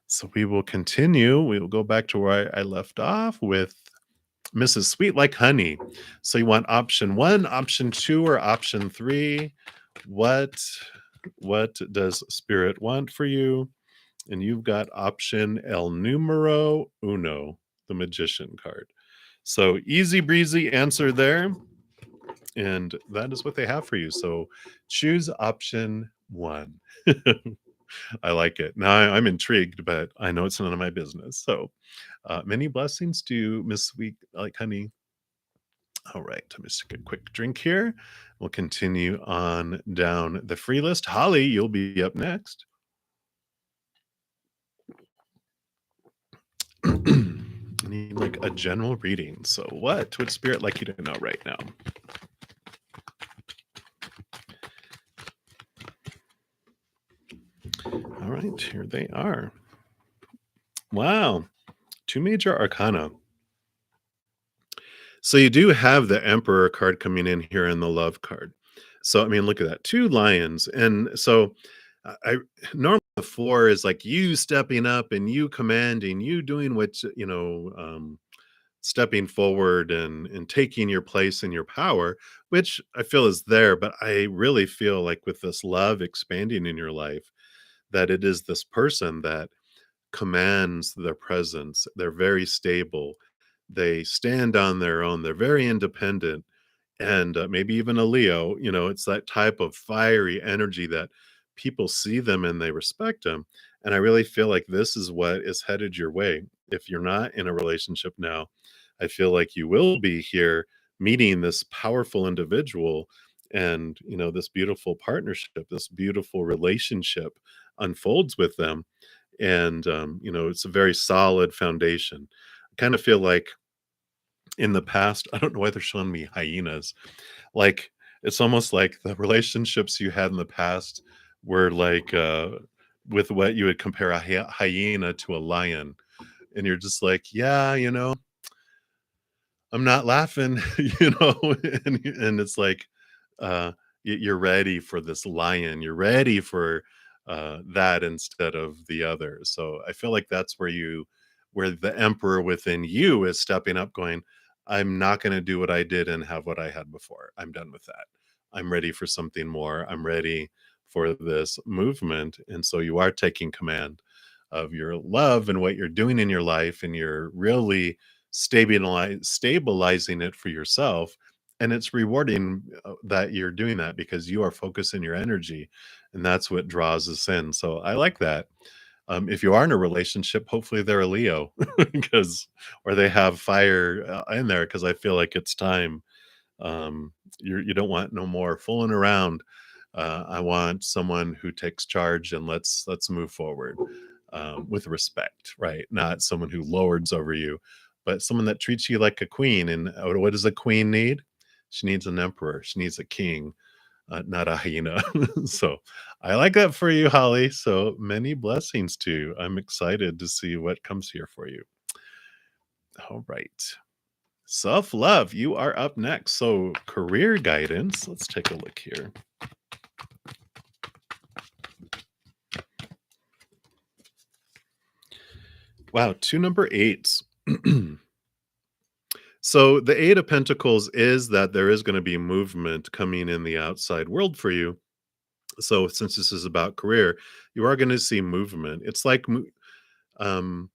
So we will continue. We will go back to where I left off with Mrs. Sweet Like Honey. So you want option one, option two, or option three? What what does spirit want for you? And you've got option El Numero Uno, the magician card. So easy breezy answer there. And that is what they have for you. So choose option one. I like it. Now I'm intrigued, but I know it's none of my business. So many blessings to Miss Sweet Like Honey. All right, let me just take a quick drink here. We'll continue on down the free list. Holly, you'll be up next. I need like a general reading. So, what would Spirit like you to know right now? All right, here they are. Wow, two major arcana. So you do have the Emperor card coming in here in the Love card. So I mean, look at that, two lions, and so I normally the four is like you stepping up and you commanding, you doing what stepping forward and taking your place and your power, which I feel is there. But I really feel like with this love expanding in your life, that it is this person that commands their presence. They're very stable. They stand on their own. They're very independent. And maybe even a Leo, it's that type of fiery energy that people see them and they respect them. And I really feel like this is what is headed your way. If you're not in a relationship now, I feel like you will be here meeting this powerful individual and, this beautiful partnership, this beautiful relationship unfolds with them and it's a very solid foundation. I kind of feel like in the past, I don't know why they're showing me hyenas. Like it's almost like the relationships you had in the past were like with what you would compare a hyena to a lion, and you're just like, yeah, I'm not laughing, and it's like, you're ready for this lion, you're ready for, that instead of the other, so I feel like that's where the emperor within you is stepping up going, "I'm not gonna do what I did and have what I had before. I'm done with that. I'm ready for something more. I'm ready for this movement," and so you are taking command of your love and what you're doing in your life, and you're really stabilizing it for yourself, and it's rewarding that you're doing that because you are focusing your energy, and that's what draws us in. So I like that. If you are in a relationship, hopefully they're a Leo because or they have fire in there because I feel like it's time. You don't want no more fooling around. I want someone who takes charge and let's move forward with respect, right? Not someone who lords over you, but someone that treats you like a queen. And what does a queen need? She needs an emperor. She needs a king, not a hyena. So I like that for you, Holly. So many blessings to you. I'm excited to see what comes here for you. All right. Self love, you are up next. So, career guidance. Let's take a look here. Wow, two number eights. So, the Eight of Pentacles is that there is going to be movement coming in the outside world for you. So, since this is about career, you are going to see movement. It's like, um,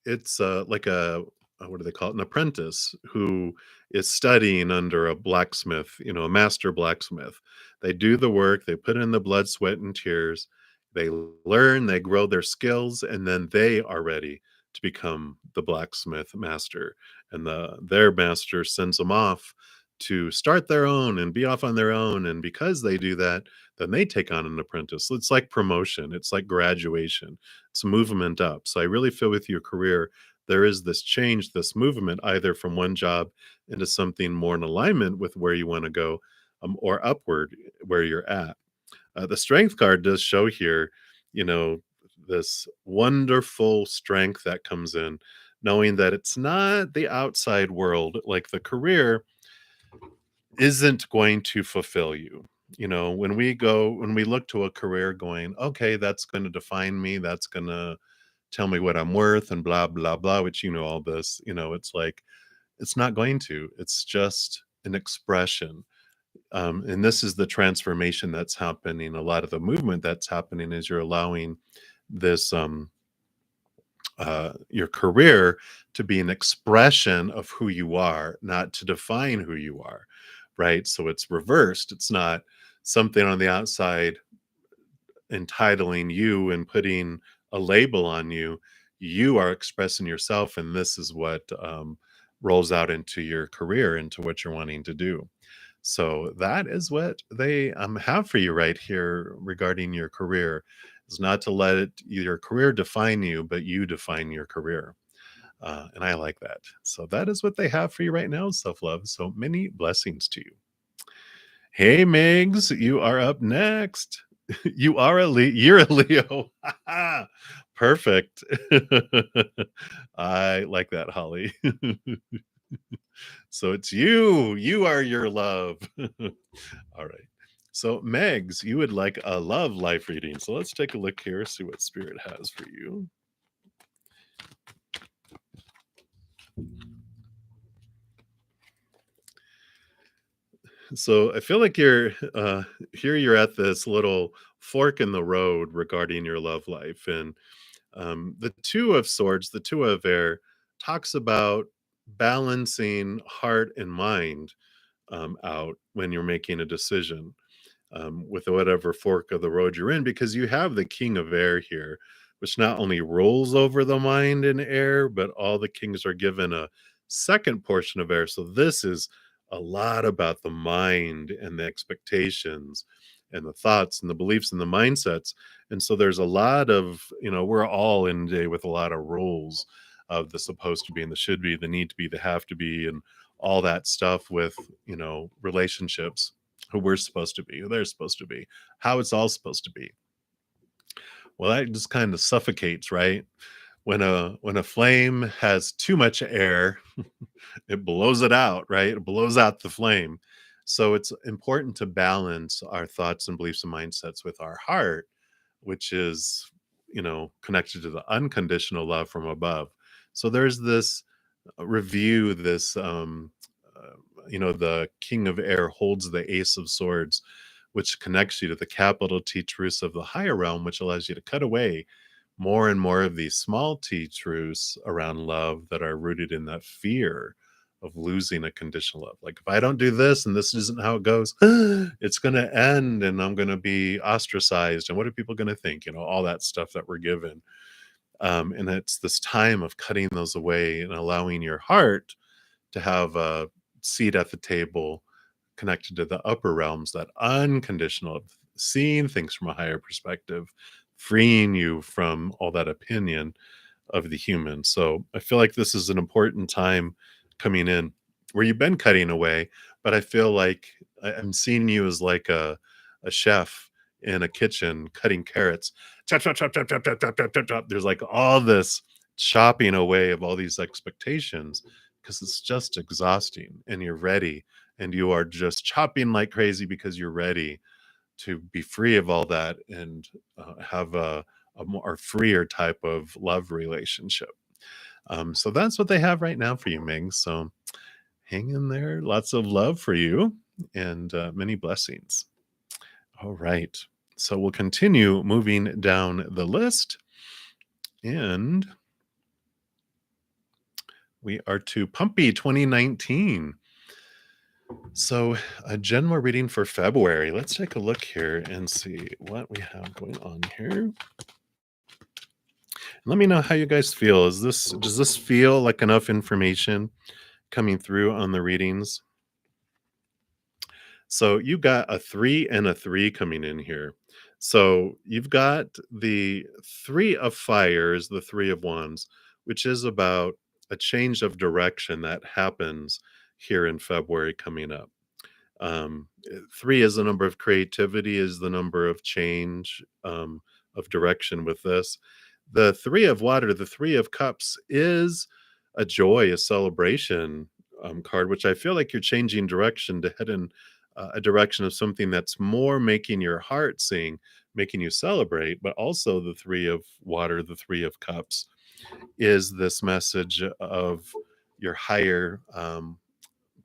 it's like what do they call it? An apprentice who is studying under a blacksmith, a master blacksmith. They do the work, they put in the blood, sweat, and tears. They learn, they grow their skills, and then they are ready to become the blacksmith master. And their master sends them off to start their own and be off on their own. And because they do that, then they take on an apprentice. So it's like promotion, it's like graduation, it's movement up. So I really feel with your career, there is this change, this movement, either from one job into something more in alignment with where you want to go, or upward where you're at. The strength card does show here, you know, this wonderful strength that comes in, knowing that it's not the outside world, like the career isn't going to fulfill you. When we look to a career going, okay, that's going to define me, that's going to tell me what I'm worth and blah, blah, blah, which all this, it's like, it's not going to. It's just an expression. And this is the transformation that's happening. A lot of the movement that's happening is you're allowing this your career to be an expression of who you are, not to define who you are, right? So it's reversed. It's not something on the outside entitling you and putting a label on you. You are expressing yourself, and this is what rolls out into your career, into what you're wanting to do. So that is what they have for you right here regarding your career, is not to let your career define you, but you define your career. And I like that. So that is what they have for you right now, self-love. So many blessings to you. Hey, Megs, you are up next. You're a Leo. Perfect. I like that, Holly. So it's you. You are your love. All right. So, Megs, you would like a love life reading. So let's take a look here, see what Spirit has for you. So I feel like you're here. You're at this little fork in the road regarding your love life, and the Two of Swords, the Two of Air, talks about balancing heart and mind out when you're making a decision with whatever fork of the road you're in, because you have the King of Air here, which not only rules over the mind and air, but all the kings are given a second portion of air. So this is a lot about the mind and the expectations and the thoughts and the beliefs and the mindsets. And so there's a lot of, we're all in today with a lot of rules of the supposed to be and the should be, the need to be, the have to be, and all that stuff with, relationships, who we're supposed to be, who they're supposed to be, how it's all supposed to be. Well, that just kind of suffocates, right? When a flame has too much air, it blows it out, right? It blows out the flame. So it's important to balance our thoughts and beliefs and mindsets with our heart, which is, connected to the unconditional love from above. So there's this review, this the King of Air holds the Ace of Swords, which connects you to the capital T truths of the higher realm, which allows you to cut away more and more of these small T truths around love that are rooted in that fear of losing a conditional love. Like, if I don't do this and this isn't how it goes, it's going to end and I'm going to be ostracized. And what are people going to think? All that stuff that we're given. And it's this time of cutting those away and allowing your heart to have a seat at the table connected to the upper realms, that unconditional, seeing things from a higher perspective, freeing you from all that opinion of the human. So I feel like this is an important time coming in where you've been cutting away, but I feel like I'm seeing you as like a chef in a kitchen cutting carrots. Chop, chop, chop, chop, chop, chop, chop, chop, chop, chop. There's like all this chopping away of all these expectations, because it's just exhausting, and you're ready, and you are just chopping like crazy because you're ready to be free of all that and have a more freer type of love relationship. So that's what they have right now for you, Ming. So hang in there. Lots of love for you, and many blessings. All right. So we'll continue moving down the list, and we are to Pumpy 2019. So a general reading for February. Let's take a look here and see what we have going on here. Let me know how you guys feel. Does this feel like enough information coming through on the readings? So you got a 3 and a 3 coming in here. So you've got the 3 of Fires, the 3 of Wands, which is about a change of direction that happens here in February coming up. 3 is the number of creativity, is the number of change, of of direction with this. The Three of Water, the Three of Cups is a joy, a celebration card, which I feel like you're changing direction to head in a direction of something that's more making your heart sing, making you celebrate. But also, the Three of Water, the Three of Cups is this message of your higher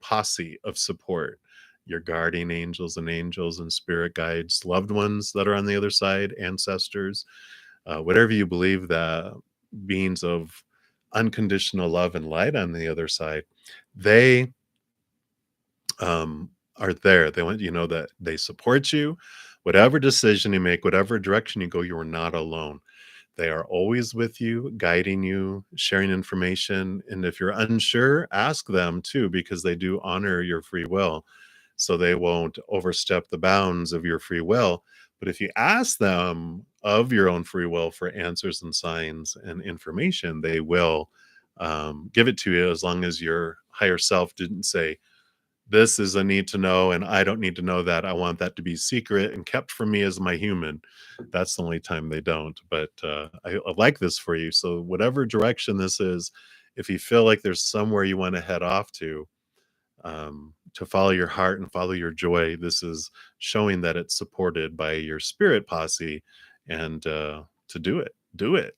posse of support, your guardian angels and spirit guides, loved ones that are on the other side, ancestors, whatever you believe, the beings of unconditional love and light on the other side, they are there. They want you to know that they support you. Whatever decision you make, whatever direction you go, you are not alone. They are always with you, guiding you, sharing information. And if you're unsure, ask them too, because they do honor your free will. So they won't overstep the bounds of your free will. But if you ask them of your own free will for answers and signs and information, they will give it to you, as long as your higher self didn't say, this is a need to know, and I don't need to know that. I want that to be secret and kept from me as my human. That's the only time they don't. But I like this for you. So whatever direction this is, if you feel like there's somewhere you want to head off to follow your heart and follow your joy, this is showing that it's supported by your spirit posse, and to do it.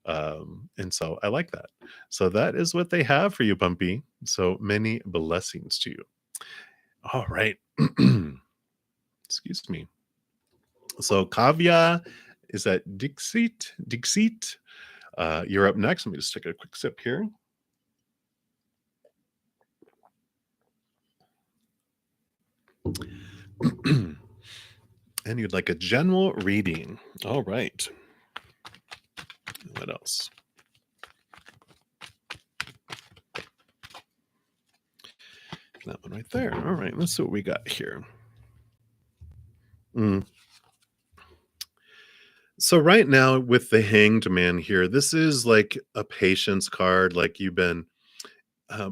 And so I like that. So that is what they have for you, Bumpy. So many blessings to you. All right. Excuse me. So Kavya is at Dixit. Dixit. You're up next. Let me just take a quick sip here. And you'd like a general reading. All right. What else? That one right there. All right. Let's see what we got here. So right now with the Hanged Man here, this is like a patience card, like you've been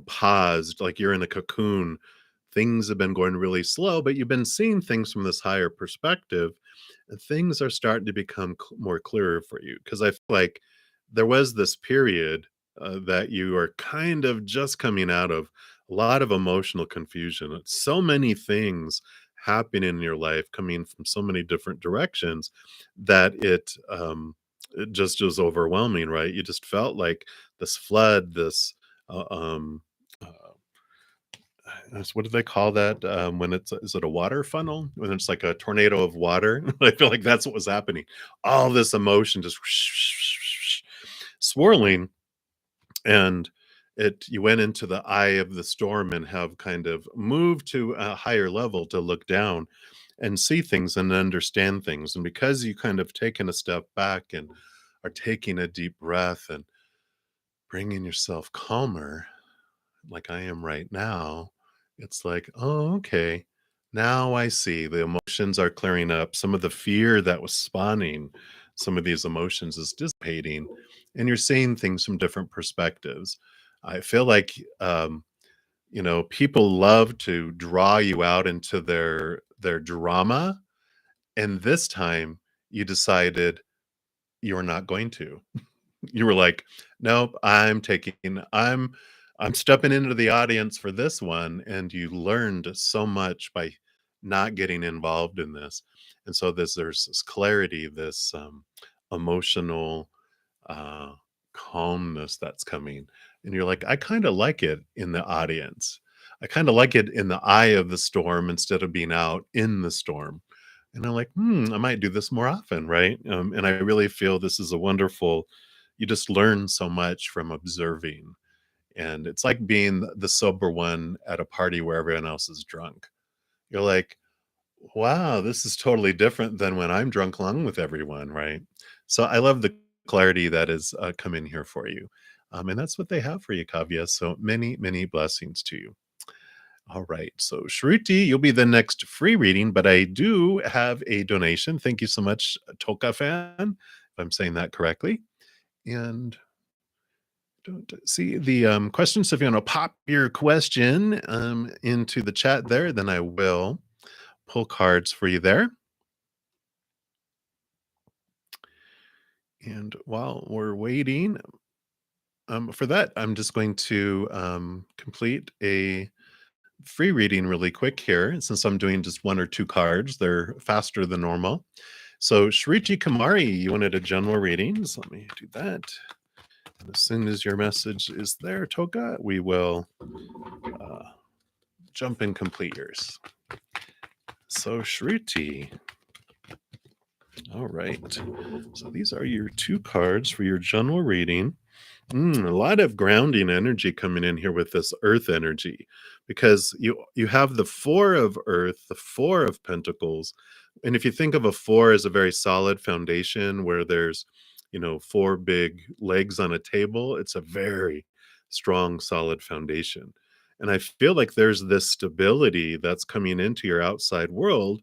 paused, like you're in a cocoon. Things have been going really slow, but you've been seeing things from this higher perspective, and things are starting to become more clearer for you. Because I feel like there was this period that you are kind of just coming out of, a lot of emotional confusion, so many things happening in your life, coming from so many different directions, that it just was overwhelming, right? You just felt like this flood, this uh, um, uh, what do they call that? When it's, is it a water funnel? When it's like a tornado of water? I feel like that's what was happening. All this emotion just swirling, and you went into the eye of the storm and have kind of moved to a higher level to look down and see things and understand things. And because you kind of taken a step back and are taking a deep breath and bringing yourself calmer, like I am right now, it's like, oh, okay. Now I see the emotions are clearing up. Some of the fear that was spawning some of these emotions is dissipating, and you're seeing things from different perspectives. I feel like, people love to draw you out into their drama, and this time you decided you're not going to. You were like, "Nope, I'm stepping into the audience for this one," and you learned so much by not getting involved in this. And so there's this clarity, this emotional uh, calmness that's coming, and you're like, "I kinda like it in the audience. I kinda like it in the eye of the storm instead of being out in the storm." And I'm like, I might do this more often, right? And I really feel this is a wonderful, you just learn so much from observing. And it's like being the sober one at a party where everyone else is drunk. You're like, wow, this is totally different than when I'm drunk along with everyone, right? So I love the clarity that has come in here for you. And that's what they have for you, Kavya. So many, many blessings to you. All right. So, Shruti, you'll be the next free reading, but I do have a donation. Thank you so much, Toka fan, if I'm saying that correctly. And don't see the question. So, if you want to pop your question into the chat there, then I will pull cards for you there. And while we're waiting for that, I'm just going to complete a free reading really quick here. Since I'm doing just one or two cards, they're faster than normal. So, Shriti Kumari, you wanted a general reading. So let me do that. And as soon as your message is there, Toka, we will uh, jump and complete yours. So, Shruti. All right. So, these are your two cards for your general reading. A lot of grounding energy coming in here with this earth energy, because you have the four of earth, the four of pentacles. And if you think of a four as a very solid foundation where there's, four big legs on a table, it's a very strong, solid foundation. And I feel like there's this stability that's coming into your outside world.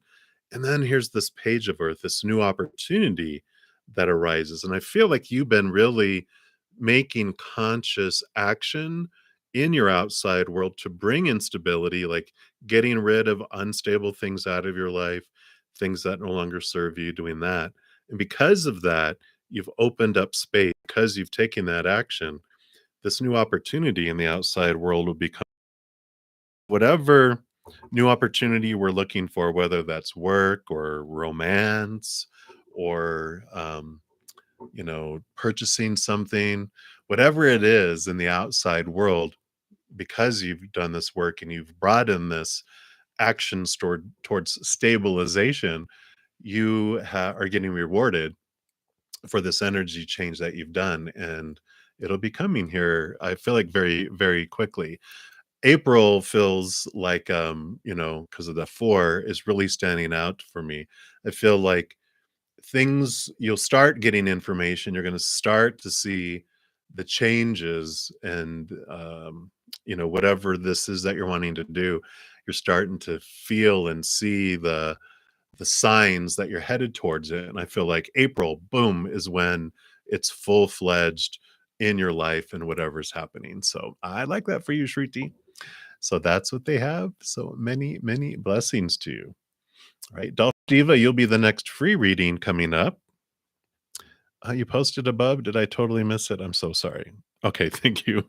And then here's this page of earth, this new opportunity that arises. And I feel like you've been really making conscious action in your outside world to bring instability, like getting rid of unstable things out of your life, things that no longer serve you, doing that. And because of that, you've opened up space. Because you've taken that action, this new opportunity in the outside world will become whatever new opportunity we're looking for, whether that's work or romance or purchasing something, whatever it is in the outside world. Because you've done this work and you've brought in this actions towards stabilization, you are getting rewarded for this energy change that you've done, and it'll be coming here, I feel like, very, very quickly. April feels like, because of the four, is really standing out for me. I feel like things, you'll start getting information, you're going to start to see the changes, and whatever this is that you're wanting to do, you're starting to feel and see the signs that you're headed towards it. And I feel like April, boom, is when it's full-fledged in your life and whatever's happening. So I like that for you, Shriti. So that's what they have. So many, many blessings to you. All right, Dolph Diva, you'll be the next free reading coming up. You posted above. Did I totally miss it? I'm so sorry. Okay, thank you.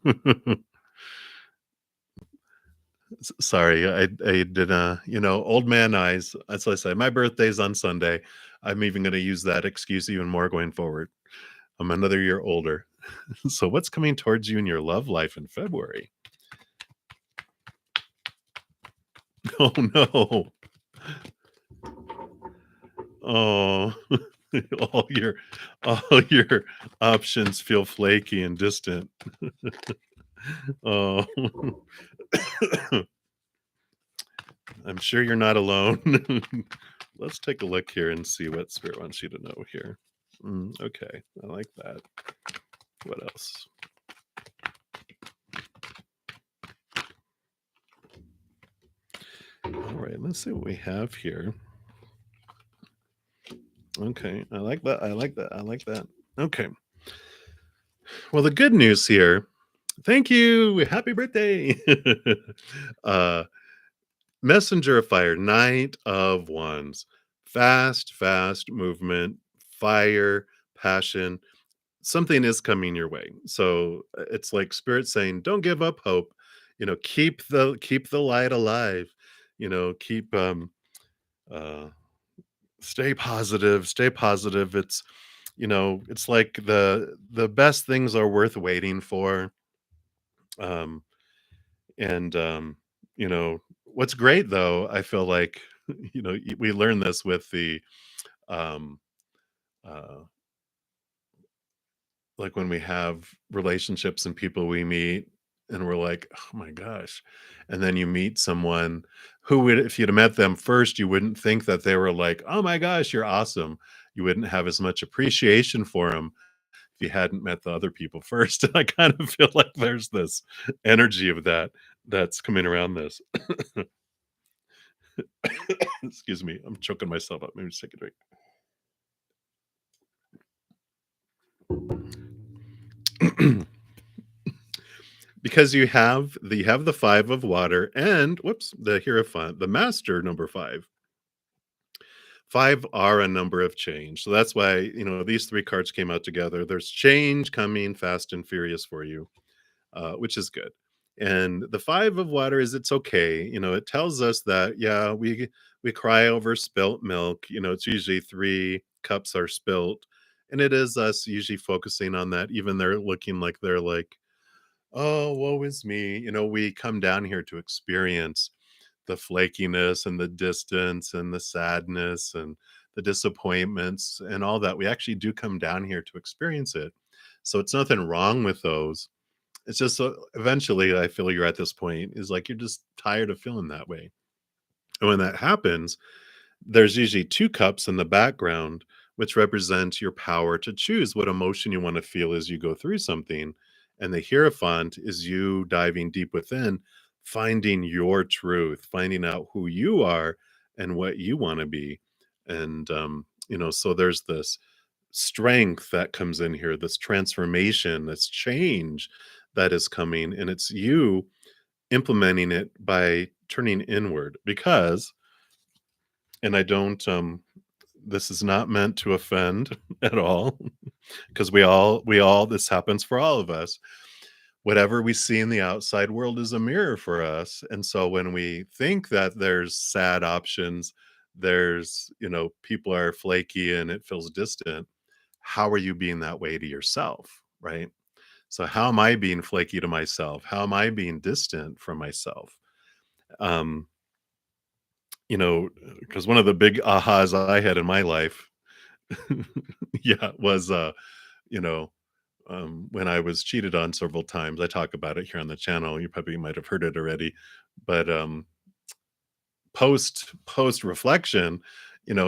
Sorry, I did. Old man eyes. That's what I say. My birthday's on Sunday. I'm even going to use that excuse even more going forward. I'm another year older. So, what's coming towards you in your love life in February? Oh no! Oh, all your all your options feel flaky and distant. Oh, I'm sure you're not alone. Let's take a look here and see what Spirit wants you to know here. Okay, I like that. What else? All right, let's see what we have here. Okay, I like that. I like that. I like that. Okay. Well, the good news here. Thank you. Happy birthday. uh Messenger of Fire, Knight of Wands. Fast, fast movement, fire, passion. Something is coming your way. So it's like Spirit saying, don't give up hope. Keep the light alive. Keep uh stay positive, stay positive. It's like the best things are worth waiting for. Um and what's great, though, I feel like, we learn this with the um uh like when we have relationships and people we meet, and we're like, oh my gosh. And then you meet someone who would, if you'd have met them first, you wouldn't think that they were like, oh my gosh, you're awesome. You wouldn't have as much appreciation for them if you hadn't met the other people first. And I kind of feel like there's this energy of that that's coming around this. Excuse me, I'm choking myself up. Maybe just take a drink. Because you have the five of water and, whoops, the Hierophant, the master, number five. 5 are a number of change. So that's why, these 3 cards came out together. There's change coming fast and furious for you, which is good. And the 5 of water is it's okay. It tells us that, yeah, we cry over spilt milk. It's usually 3 cups are spilt. And it is us usually focusing on that, even they're looking like they're like, oh, woe is me. We come down here to experience the flakiness and the distance and the sadness and the disappointments and all that. We actually do come down here to experience it. So it's nothing wrong with those. It's just eventually, I feel you're at this point is like you're just tired of feeling that way. And when that happens, there's usually 2 cups in the background, which represent your power to choose what emotion you want to feel as you go through something. And the Hierophant is you diving deep within, finding your truth, finding out who you are and what you want to be. And, so there's this strength that comes in here, this transformation, this change that is coming. And it's you implementing it by turning inward because, and I don't, this is not meant to offend at all because we all this happens for all of us. Whatever we see in the outside world is a mirror for us, and so when we think that there's sad options, there's, people are flaky and it feels distant, how are you being that way to yourself, right? So how am I being flaky to myself? How am I being distant from myself? um you know because one of the big ahas I had in my life yeah, was you know, when I was cheated on several times. I talk about it here on the channel. You probably might have heard it already, but post reflection,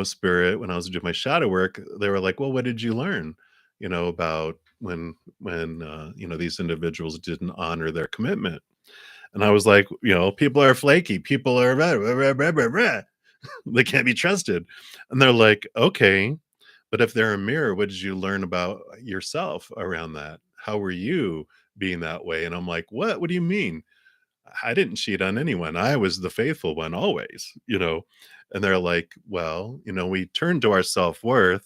spirit, when I was doing my shadow work, they were like, "Well, what did you learn? About when these individuals didn't honor their commitment." And I was like, people are flaky. People are blah, blah, blah, blah, blah, blah. They can't be trusted. And they're like, okay, but if they're a mirror, what did you learn about yourself around that? How were you being that way? And I'm like, what? What do you mean? I didn't cheat on anyone. I was the faithful one always. And they're like, well, we turn to our self-worth.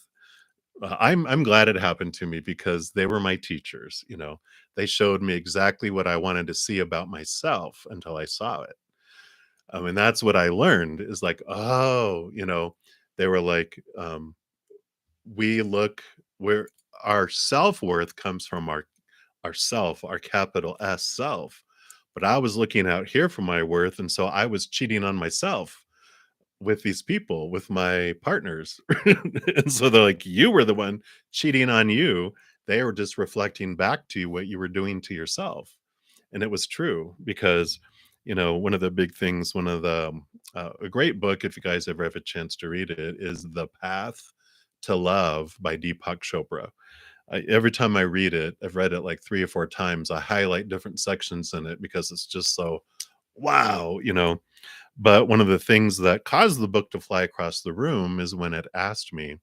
I'm glad it happened to me because they were my teachers. They showed me exactly what I wanted to see about myself until I saw it. And that's what I learned is like, oh, they were like, we look where our self-worth comes from our self, our capital S self. But I was looking out here for my worth, and so I was cheating on myself with these people, with my partners. And so they're like, you were the one cheating on you. They were just reflecting back to you what you were doing to yourself. And it was true because, one of the big things, one of the, a great book, if you guys ever have a chance to read it, is The Path to Love by Deepak Chopra. Every time I read it, I've read it like 3 or 4 times. I highlight different sections in it because it's just so wow. But one of the things that caused the book to fly across the room is when it asked me,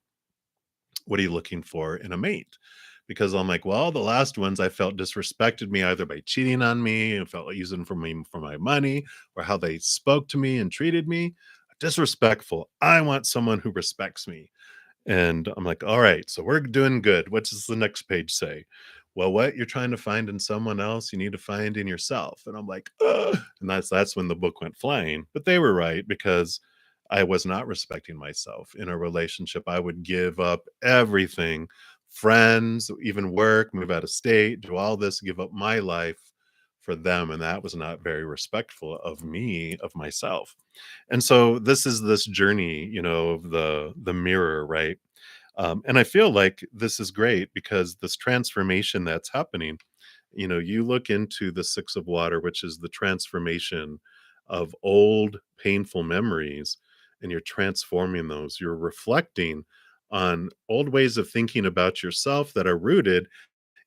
"What are you looking for in a mate?" Because I'm like, well, the last ones I felt disrespected me either by cheating on me and felt like using for me for my money or how they spoke to me and treated me. Disrespectful. I want someone who respects me. And I'm like, all right, so we're doing good. What does the next page say? Well, what you're trying to find in someone else, you need to find in yourself. And I'm like, ugh. And that's when the book went flying. But they were right because I was not respecting myself in a relationship. I would give up everything, friends, even work, move out of state, do all this, give up my life for them. And that was not very respectful of me, of myself. And so this is this journey, of the mirror, right? And I feel like this is great because this transformation that's happening, you look into the 6 of water, which is the transformation of old painful memories, and you're transforming those. You're reflecting on old ways of thinking about yourself that are rooted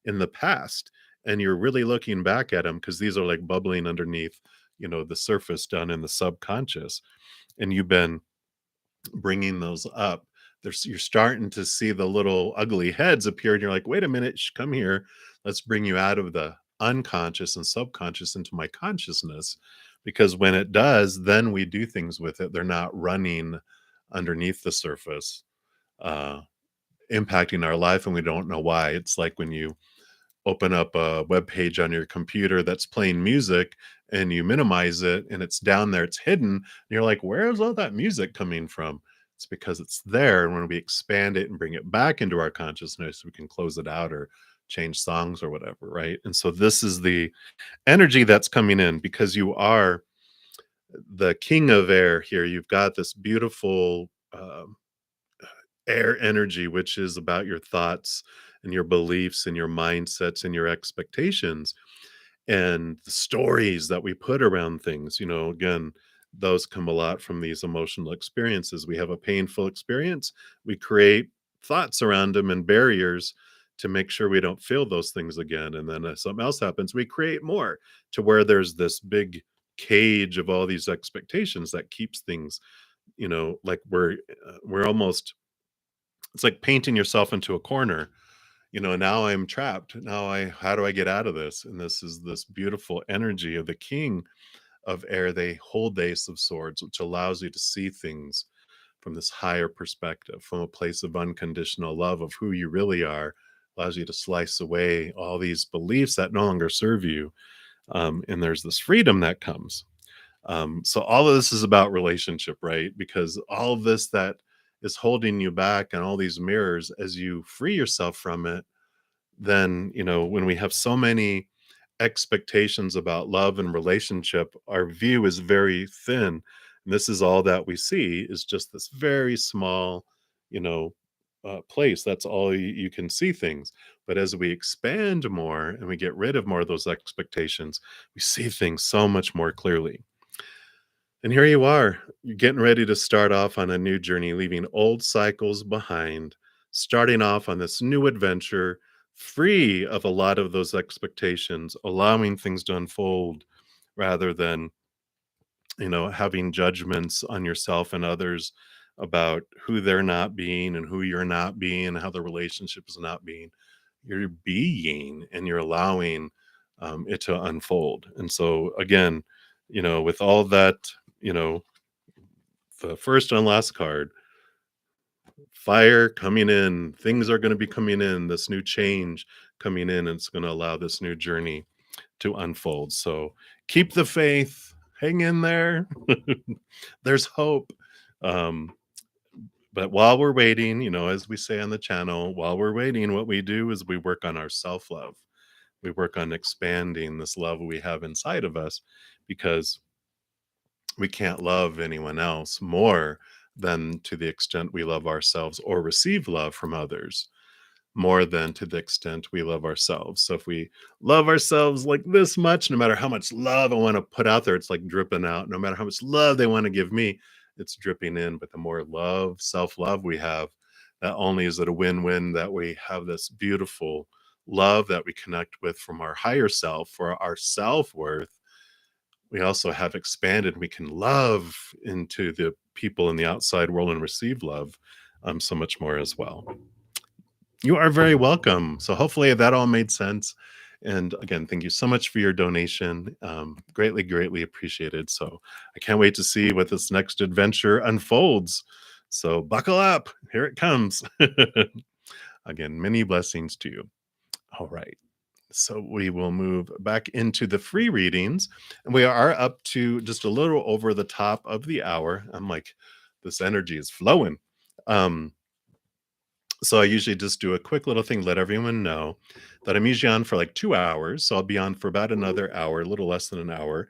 in the past. And you're really looking back at them because these are like bubbling underneath, the surface down in the subconscious. And you've been bringing those up. You're starting to see the little ugly heads appear, and you're like, wait a minute, come here. Let's bring you out of the unconscious and subconscious into my consciousness. Because when it does, then we do things with it. They're not running underneath the surface, uh, impacting our life, and we don't know why. It's like when you open up a web page on your computer that's playing music and you minimize it and it's down there, it's hidden. And you're like, where is all that music coming from? It's because it's there. And when we expand it and bring it back into our consciousness, we can close it out or change songs or whatever. Right. And so this is the energy that's coming in because you are the king of air here. You've got this beautiful air energy, which is about your thoughts and your beliefs and your mindsets and your expectations and the stories that we put around things. Again, those come a lot from these emotional experiences. We have a painful experience, we create thoughts around them and barriers to make sure we don't feel those things again. And then if something else happens, we create more to where there's this big cage of all these expectations that keeps things, like we're almost, it's like painting yourself into a corner. Now I'm trapped. How do I get out of this? And this is this beautiful energy of the king of air. They hold the ace of swords, which allows you to see things from this higher perspective, from a place of unconditional love of who you really are, allows you to slice away all these beliefs that no longer serve you. And there's this freedom that comes. So all of this is about relationship, right? Because all of this that is holding you back and all these mirrors, as you free yourself from it, then, when we have so many expectations about love and relationship, our view is very thin. And this is all that we see is just this very small, you know, place. That's all you can see things. But as we expand more and we get rid of more of those expectations, we see things so much more clearly. And here you are, you're getting ready to start off on a new journey, leaving old cycles behind, starting off on this new adventure, free of a lot of those expectations, allowing things to unfold rather than, having judgments on yourself and others about who they're not being and who you're not being and how the relationship is not being. You're being and you're allowing it to unfold. And so, again, with all that, you know, the first and last card, fire coming in, things are going to be coming in, this new change coming in, and it's going to allow this new journey to unfold. So keep the faith, hang in there. There's hope. Um, but while we're waiting, as we say on the channel, while we're waiting, what we do is we work on our self love. We work on expanding this love we have inside of us because we can't love anyone else more than to the extent we love ourselves or receive love from others more than to the extent we love ourselves. So if we love ourselves like this much, no matter how much love I want to put out there, it's like dripping out. No matter how much love they want to give me, it's dripping in. But the more love, self-love we have, not only is it a win-win that we have this beautiful love that we connect with from our higher self for our self-worth, we also have expanded. We can love into the people in the outside world and receive love so much more as well. You are very welcome. So hopefully that all made sense. And again, thank you so much for your donation. Greatly, greatly appreciated. So I can't wait to see what this next adventure unfolds. So buckle up. Here it comes. Again, many blessings to you. All right. So we will move back into the free readings. And we are up to just a little over the top of the hour. I'm like, this energy is flowing. So I usually just do a quick little thing, let everyone know that I'm usually on for like 2 hours. So I'll be on for about another hour, a little less than an hour.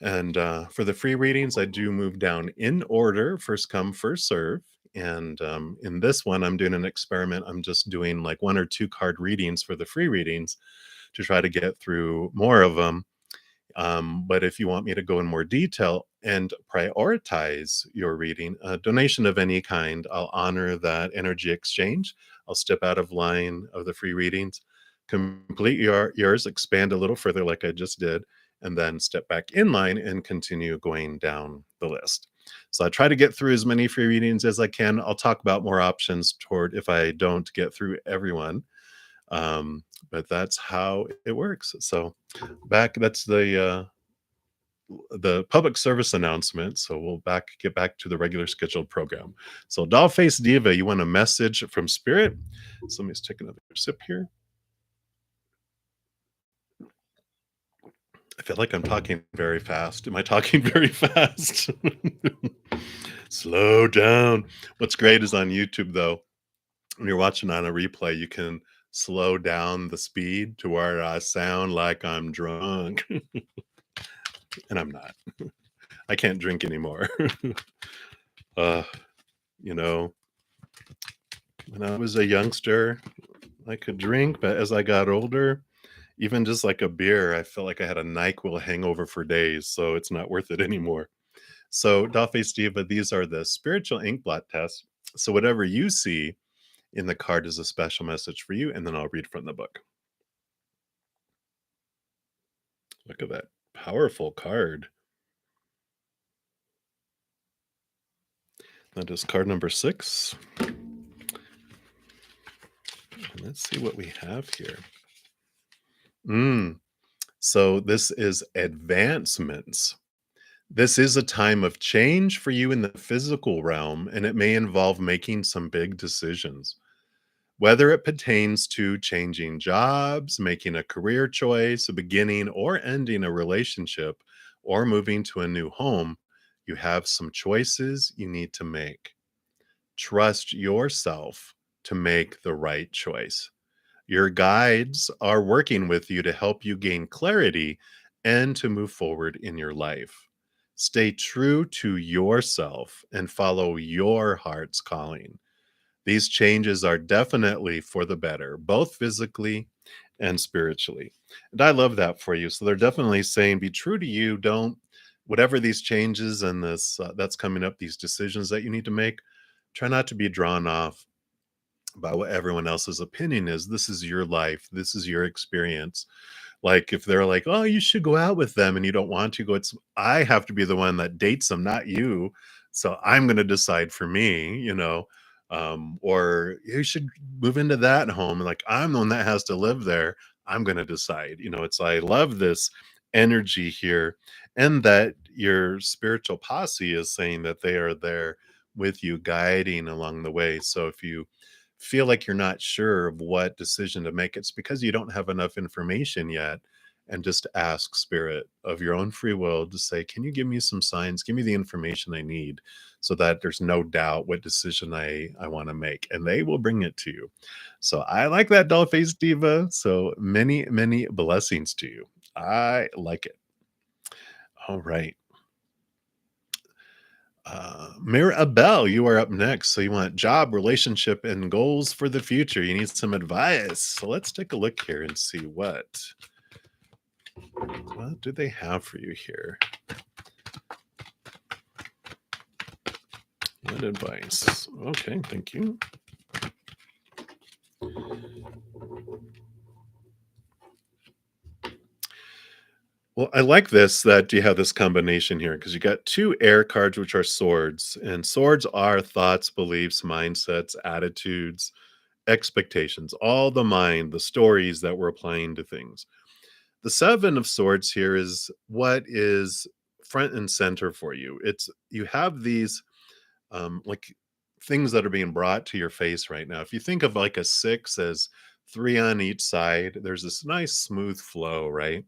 And for the free readings, I do move down in order, first come, first serve. And in this one, I'm doing an experiment. I'm just doing like 1 or 2 card readings for the free readings to try to get through more of them. But if you want me to go in more detail and prioritize your reading, a donation of any kind, I'll honor that energy exchange. I'll step out of line of the free readings, complete yours, expand a little further like I just did, and then step back in line and continue going down the list. So I try to get through as many free readings as I can. I'll talk about more options toward if I don't get through everyone. But that's how it works. So that's the the public service announcement. So we'll get back to the regular scheduled program. So Dollface Diva, you want a message from Spirit? So let me just take another sip here. I feel like I'm talking very fast. Am I talking very fast? Slow down. What's great is on YouTube, though, when you're watching on a replay, you can slow down the speed to where I sound like I'm drunk. And I'm not. I can't drink anymore. uh, you know, when I was a youngster, I could drink, but as I got older, even just like a beer, I felt like I had a NyQuil hangover for days, so it's not worth it anymore. So, Dollface Diva, these are the spiritual ink blot tests. So, whatever you see in the card is a special message for you, and then I'll read from the book. Look at that powerful card. That is card number 6. And let's see what we have here. So, this is advancements. This is a time of change for you in the physical realm, and it may involve making some big decisions. Whether it pertains to changing jobs, making a career choice, beginning or ending a relationship, or moving to a new home, you have some choices you need to make. Trust yourself to make the right choice. Your guides are working with you to help you gain clarity and to move forward in your life. Stay true to yourself and follow your heart's calling. These changes are definitely for the better, both physically and spiritually. And I love that for you. So they're definitely saying be true to you. Don't, whatever these changes and this that's coming up, these decisions that you need to make, try not to be drawn off by what everyone else's opinion is. This is your life. This is your experience. Like if they're like, "Oh, you should go out with them," and you don't want to go, it's I have to be the one that dates them, not you. So I'm going to decide for me. Or you should move into that home. Like I'm the one that has to live there. I'm going to decide. It's I love this energy here, and that your spiritual posse is saying that they are there with you, guiding along the way. So if you feel like you're not sure of what decision to make, it's because you don't have enough information yet. And just ask spirit of your own free will to say, can you give me some signs? Give me the information I need so that there's no doubt what decision I want to make. And they will bring it to you. So I like that, Dollface Diva. So many, many blessings to you. I like it. All right. Mirabelle, you are up next. So you want job, relationship, and goals for the future. You need some advice. So let's take a look here and see what do they have for you here. What advice? Okay, thank you. Well, I like this that you have this combination here because you got 2 air cards, which are swords, and swords are thoughts, beliefs, mindsets, attitudes, expectations, all the mind, the stories that we're applying to things. The 7 of swords here is what is front and center for you. It's you have these like things that are being brought to your face right now. If you think of like a 6 as 3 on each side, there's this nice smooth flow, right?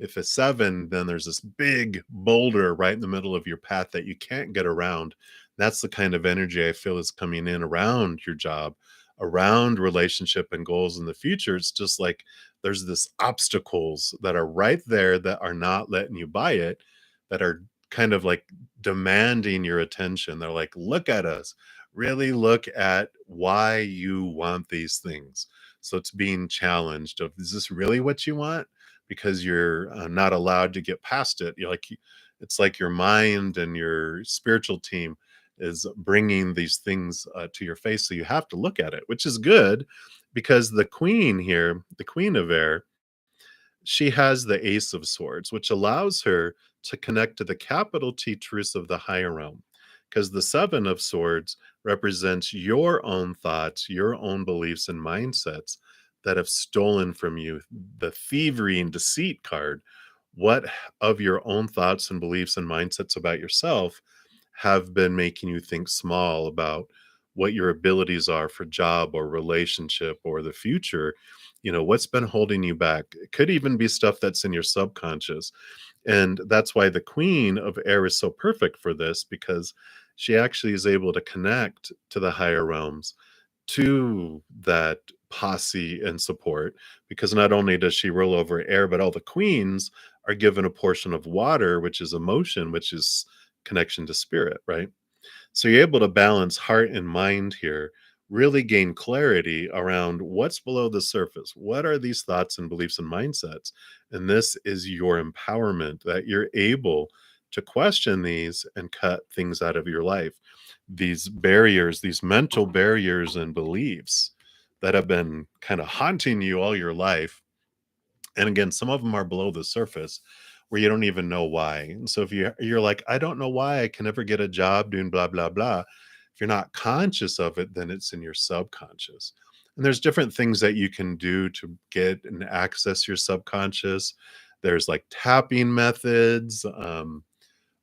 If a 7, then there's this big boulder right in the middle of your path that you can't get around. That's the kind of energy I feel is coming in around your job, around relationship and goals in the future. It's just like there's this obstacles that are right there that are not letting you buy it, that are kind of like demanding your attention. They're like, look at us, really look at why you want these things. So it's being challenged of, is this really what you want? Because you're not allowed to get past it. It's like your mind and your spiritual team is bringing these things to your face. So you have to look at it, which is good because the queen here, the queen of air, she has the ace of swords, which allows her to connect to the capital T truths of the higher realm. Because the 7 of swords represents your own thoughts, your own beliefs and mindsets that have stolen from you. The thievery and deceit card what of your own thoughts and beliefs and mindsets about yourself have been making you think small about what your abilities are for job or relationship or the future. What's been holding you back? It could even be stuff that's in your subconscious. And that's why the queen of air is so perfect for this, because she actually is able to connect to the higher realms, to that posse and support, because not only does she rule over air, but all the queens are given a portion of water, which is emotion, which is connection to spirit, right? So you're able to balance heart and mind here, really gain clarity around what's below the surface. What are these thoughts and beliefs and mindsets? And this is your empowerment, that you're able to question these and cut things out of your life. These barriers, these mental barriers and beliefs that have been kind of haunting you all your life. And again, some of them are below the surface where you don't even know why. And so if you're like, I don't know why I can never get a job doing blah blah blah. If you're not conscious of it, then it's in your subconscious. And there's different things that you can do to get and access your subconscious. There's like tapping methods,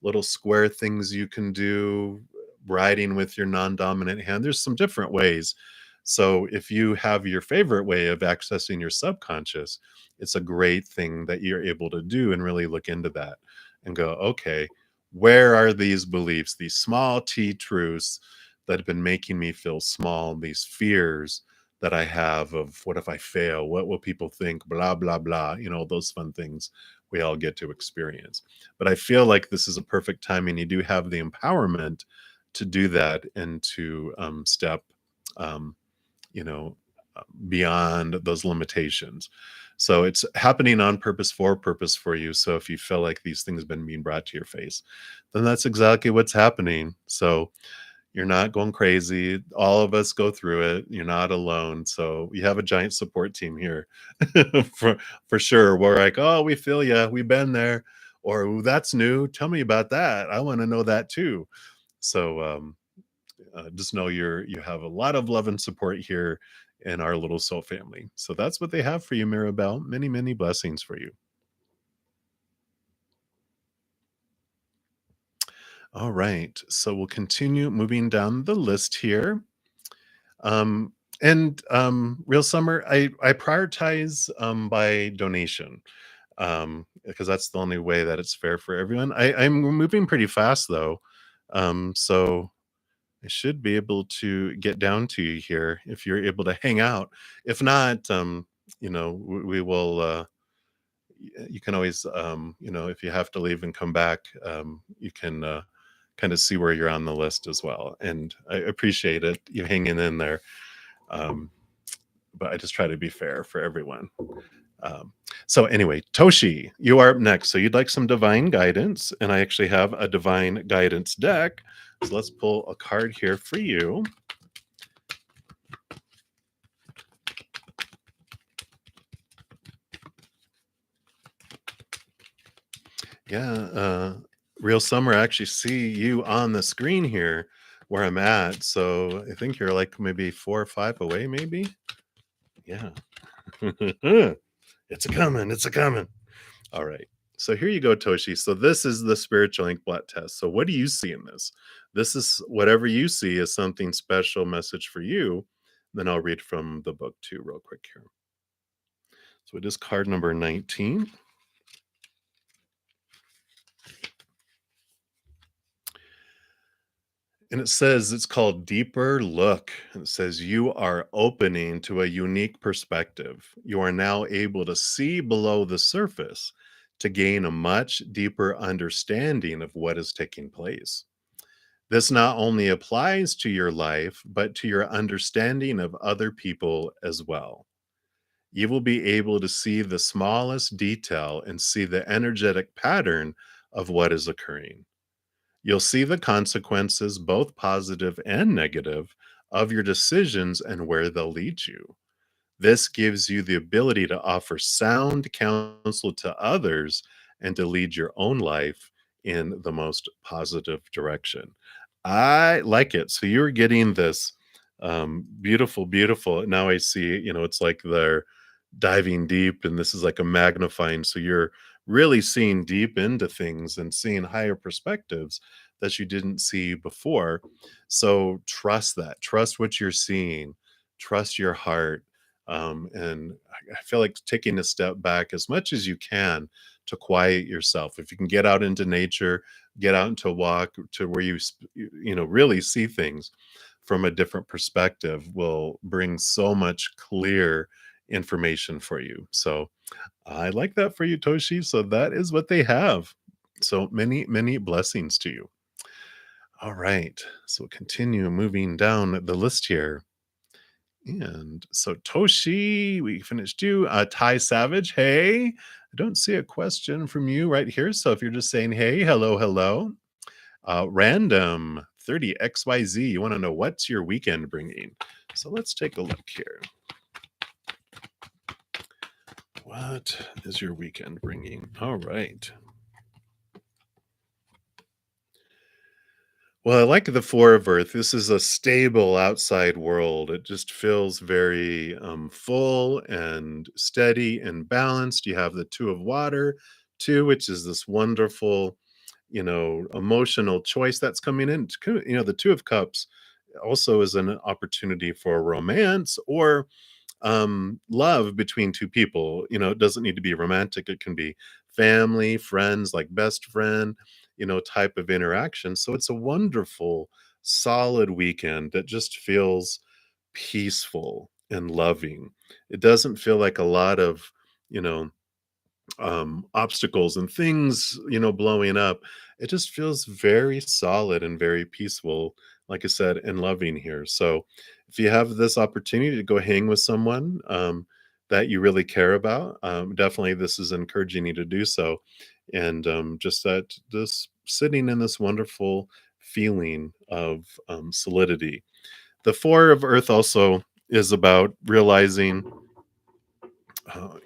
little square things you can do, writing with your non-dominant hand. There's some different ways. So if you have your favorite way of accessing your subconscious, it's a great thing that you're able to do and really look into that and go, okay, where are these beliefs, these small t truths that have been making me feel small, these fears that I have of what if I fail? What will people think? Blah, blah, blah. Those fun things we all get to experience. But I feel like this is a perfect time, and you do have the empowerment to do that and to step, um, you know, beyond those limitations. So it's happening on purpose for you. So if you feel like these things have been being brought to your face, then that's exactly what's happening. So you're not going crazy. All of us go through it. You're not alone. So you have a giant support team here for sure. We're like, oh, we feel you. We've been there. Or "Ooh, that's new. Tell me about that. I want to know that too." So just know you have a lot of love and support here in our little soul family. So that's what they have for you, Mirabelle. Many, many blessings for you. All right. So we'll continue moving down the list here. Um, and real summer, I prioritize by donation, because that's the only way that it's fair for everyone. I'm moving pretty fast though, so I should be able to get down to you here if you're able to hang out. If not, we will. You can always, if you have to leave and come back, you can kind of see where you're on the list as well. And I appreciate it, you hanging in there. Um, but I just try to be fair for everyone. So anyway, Toshi, you are up next. So you'd like some divine guidance, and I actually have a divine guidance deck. So let's pull a card here for you. Yeah, real summer, I actually see you on the screen here where I'm at. So I think you're like maybe 4 or 5 away, maybe. Yeah. It's a coming. It's a coming. All right. So here you go, Toshi. So this is the spiritual ink blot test. So what do you see in this? This is whatever you see is something special message for you. Then I'll read from the book too, real quick here. So it is card number 19. And it says it's called Deeper Look. And it says you are opening to a unique perspective. You are now able to see below the surface to gain a much deeper understanding of what is taking place. This not only applies to your life, but to your understanding of other people as well. You will be able to see the smallest detail and see the energetic pattern of what is occurring. You'll see the consequences, both positive and negative, of your decisions and where they'll lead you. This gives you the ability to offer sound counsel to others and to lead your own life in the most positive direction. I like it. So you're getting this beautiful, beautiful. Now I see, it's like they're diving deep, and this is like a magnifying. So you're really seeing deep into things and seeing higher perspectives that you didn't see before. So trust that, trust what you're seeing, trust your heart. And I feel like taking a step back as much as you can to quiet yourself. If you can get out into nature, get out into a walk to where you know, really see things from a different perspective will bring so much clear information for you. So I like that for you, Toshi. So that is what they have. So many, many blessings to you. All right. So continue moving down the list here. And so Toshi, we finished you. Ty Savage, hey. I don't see a question from you right here. So if you're just saying, hey, hello, hello. Random 30XYZ, you want to know what's your weekend bringing? So let's take a look here. What is your weekend bringing? All right. Well, I like the Four of Earth. This is a stable outside world. It just feels very full and steady and balanced. You have the Two of Water, too, which is this wonderful, you know, emotional choice that's coming in. You know, the Two of Cups also is an opportunity for romance or love between two people. You know, it doesn't need to be romantic, it can be family, friends, like best friend, you know, type of interaction. So it's a wonderful solid weekend that just feels peaceful and loving. It doesn't feel like a lot of, you know, obstacles and things, you know, blowing up. It just feels very solid and very peaceful, like I said, and loving here. So if you have this opportunity to go hang with someone that you really care about, definitely this is encouraging you to do so. And just that this sitting in this wonderful feeling of solidity. The Four of Earth also is about realizing,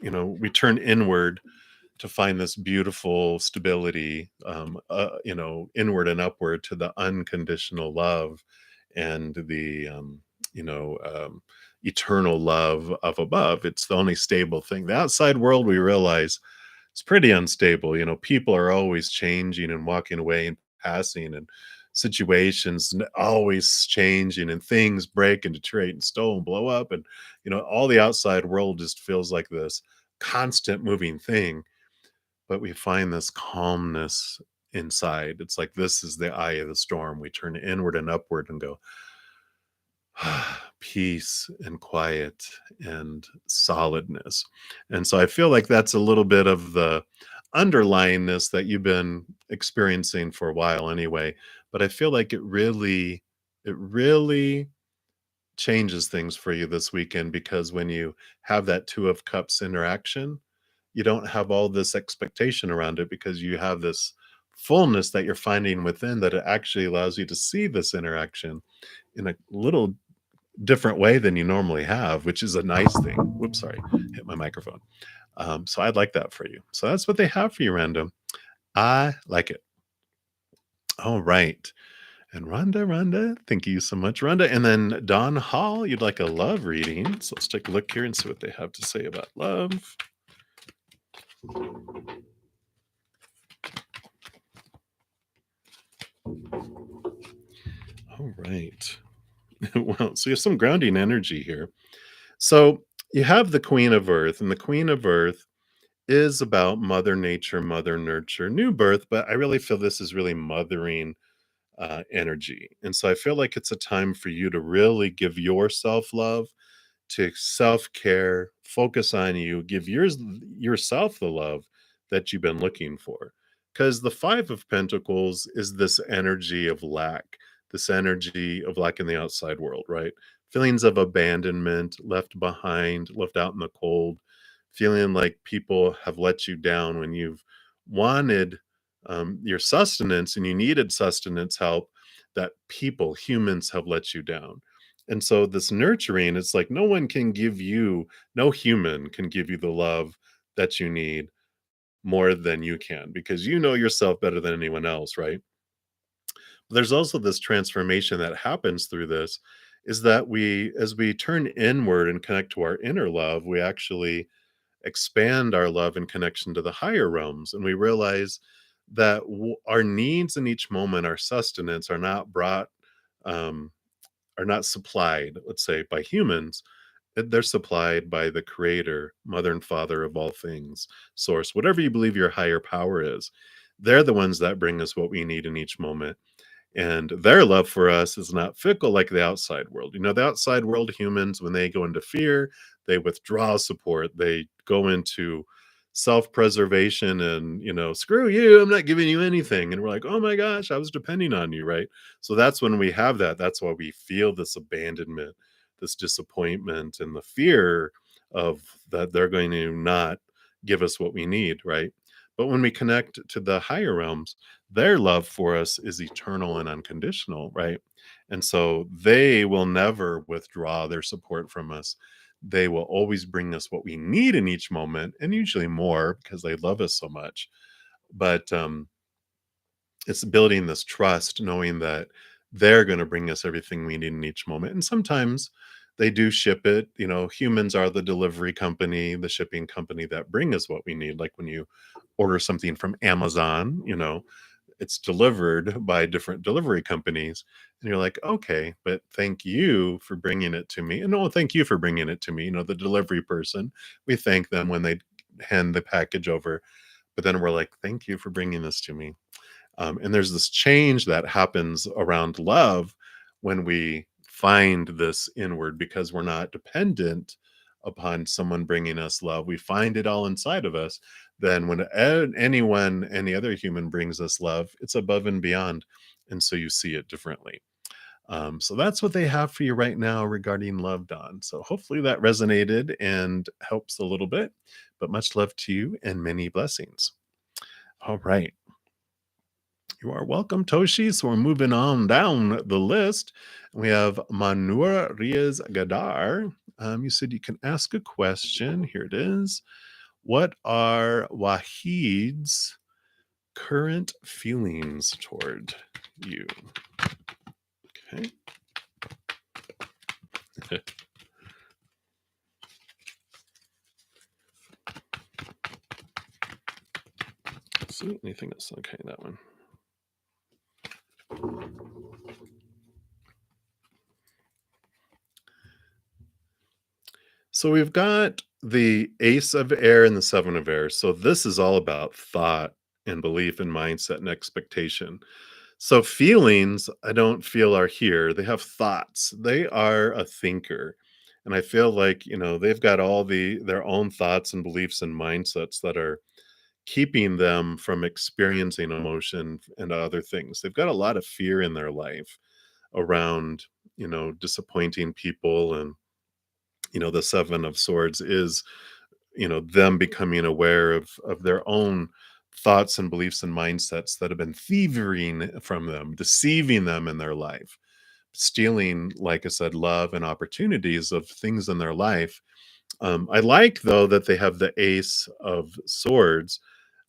you know, we turn inward to find this beautiful stability, you know, inward and upward to the unconditional love and the, you know, eternal love of above. It's the only stable thing. The outside world, we realize, it's pretty unstable. You know, people are always changing and walking away and passing, and situations always changing, and things break and deteriorate and steal and blow up. And, you know, all the outside world just feels like this constant moving thing, but we find this calmness inside. It's like this is the eye of the storm. We turn inward and upward and go, peace and quiet and solidness. And so I feel like that's a little bit of the underlyingness that you've been experiencing for a while anyway. But I feel like it really changes things for you this weekend, because when you have that Two of Cups interaction, you don't have all this expectation around it, because you have this fullness that you're finding within, that it actually allows you to see this interaction in a little different way than you normally have, which is a nice thing. Whoops, sorry, hit my microphone. So I'd like that for you. So that's what they have for you, random. I like it. All right. And Rhonda, thank you so much, Rhonda. And then Don Hall, you'd like a love reading. So let's take a look here and see what they have to say about love. All right. Well, so you have some grounding energy here. So you have the Queen of Earth, and the Queen of Earth is about Mother Nature, Mother Nurture, new birth, but I really feel this is really mothering energy. And so I feel like it's a time for you to really give yourself love, to self-care, focus on you, give yourself the love that you've been looking for. Because the Five of Pentacles is this energy of lack, this energy of lack in the outside world, right? Feelings of abandonment, left behind, left out in the cold, feeling like people have let you down when you've wanted your sustenance and you needed sustenance help, that people, humans have let you down. And so this nurturing, it's like no one can give you, no human can give you the love that you need more than you can, because you know yourself better than anyone else, right? But there's also this transformation that happens through this, is that we, as we turn inward and connect to our inner love, we actually expand our love and connection to the higher realms. And we realize that our needs in each moment, our sustenance, um, are not supplied, let's say, by humans. They're supplied by the creator, mother and father of all things, source, whatever you believe your higher power is. They're the ones that bring us what we need in each moment. And their love for us is not fickle like the outside world. You know, the outside world, humans, when they go into fear, they withdraw support, they go into self-preservation and, screw you, I'm not giving you anything. And we're like, oh my gosh, I was depending on you, right? So that's when we have that. That's why we feel this abandonment, this disappointment, and the fear of that they're going to not give us what we need, right? But when we connect to the higher realms, their love for us is eternal and unconditional, right? And so they will never withdraw their support from us. They will always bring us what we need in each moment, and usually more because they love us so much. But it's building this trust, knowing that they're going to bring us everything we need in each moment. And sometimes they do ship it. You know, humans are the delivery company, the shipping company that bring us what we need. Like when you order something from Amazon, it's delivered by different delivery companies, and you're like, okay, but thank you for bringing it to me. And no, thank you for bringing it to me. The delivery person, we thank them when they hand the package over, but then we're like, thank you for bringing this to me. And there's this change that happens around love when we find this inward, because we're not dependent upon someone bringing us love. We find it all inside of us. Then when anyone, any other human brings us love, it's above and beyond. And so you see it differently. So that's what they have for you right now regarding love, Don. So hopefully that resonated and helps a little bit. But much love to you and many blessings. All right. You are welcome, Toshi. So we're moving on down the list. We have Manur Riaz Gadar. You said you can ask a question. Here it is. What are Wahid's current feelings toward you? Okay. See anything else? Okay, that one. So we've got the Ace of Air and the Seven of Air. So this is all about thought and belief and mindset and expectation. So feelings, I don't feel are here. They have thoughts. They are a thinker. And I feel like, they've got all their own thoughts and beliefs and mindsets that are keeping them from experiencing emotion and other things. They've got a lot of fear in their life around, disappointing people. And the Seven of Swords is, them becoming aware of their own thoughts and beliefs and mindsets that have been thieving from them, deceiving them in their life, stealing, like I said, love and opportunities of things in their life. I like, though, that they have the Ace of Swords,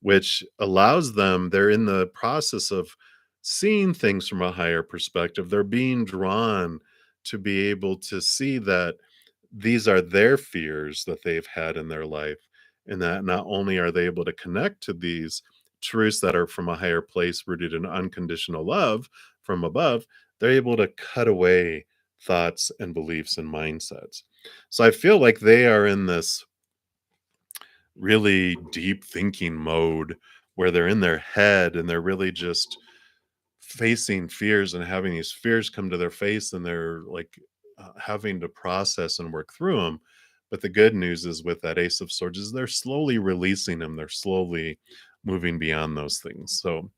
which allows them, they're in the process of seeing things from a higher perspective. They're being drawn to be able to see that these are their fears that they've had in their life, and that not only are they able to connect to these truths that are from a higher place rooted in unconditional love from above, they're able to cut away thoughts and beliefs and mindsets. So I feel like they are in this really deep thinking mode where they're in their head and they're really just facing fears and having these fears come to their face, and they're like having to process and work through them. But the good news is, with that Ace of Swords, is they're slowly releasing them. They're slowly moving beyond those things. So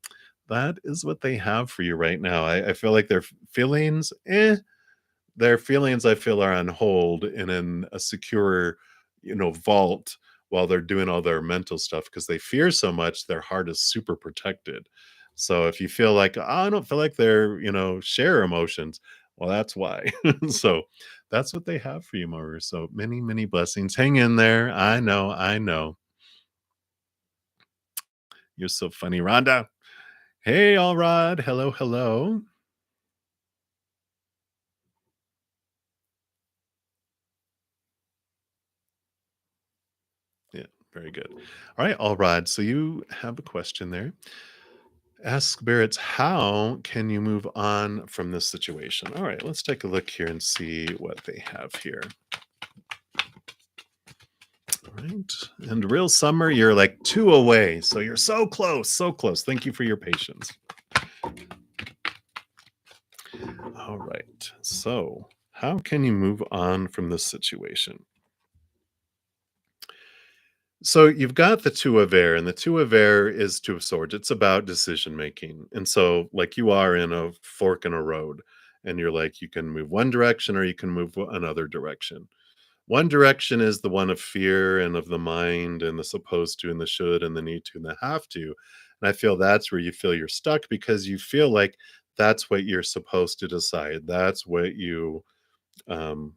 that is what they have for you right now. I feel like their feelings, their feelings, I feel, are on hold and in a secure, vault while they're doing all their mental stuff, because they fear so much. Their heart is super protected. So if you feel like, "Oh, I don't feel like they're, share emotions," well, that's why. So that's what they have for you, Maru. So many, many blessings. Hang in there. I know. I know. You're so funny, Rhonda. Hey, all Rod. Hello, hello. Yeah. Very good. All right, Alrod. So you have a question there. Ask spirits, how can you move on from this situation? All right, let's take a look here and see what they have here. All right. And real summer, you're like 2 away. So you're so close, so close. Thank you for your patience. All right. So, how can you move on from this situation? So you've got the two of air, and the two of air is two of swords. It's about decision making. And so, like, you are in a fork in a road, and you're like, you can move one direction or you can move another direction. One direction is the one of fear and of the mind and the supposed to and the should and the need to and the have to. And I feel that's where you feel you're stuck because you feel like that's what you're supposed to decide. That's what um,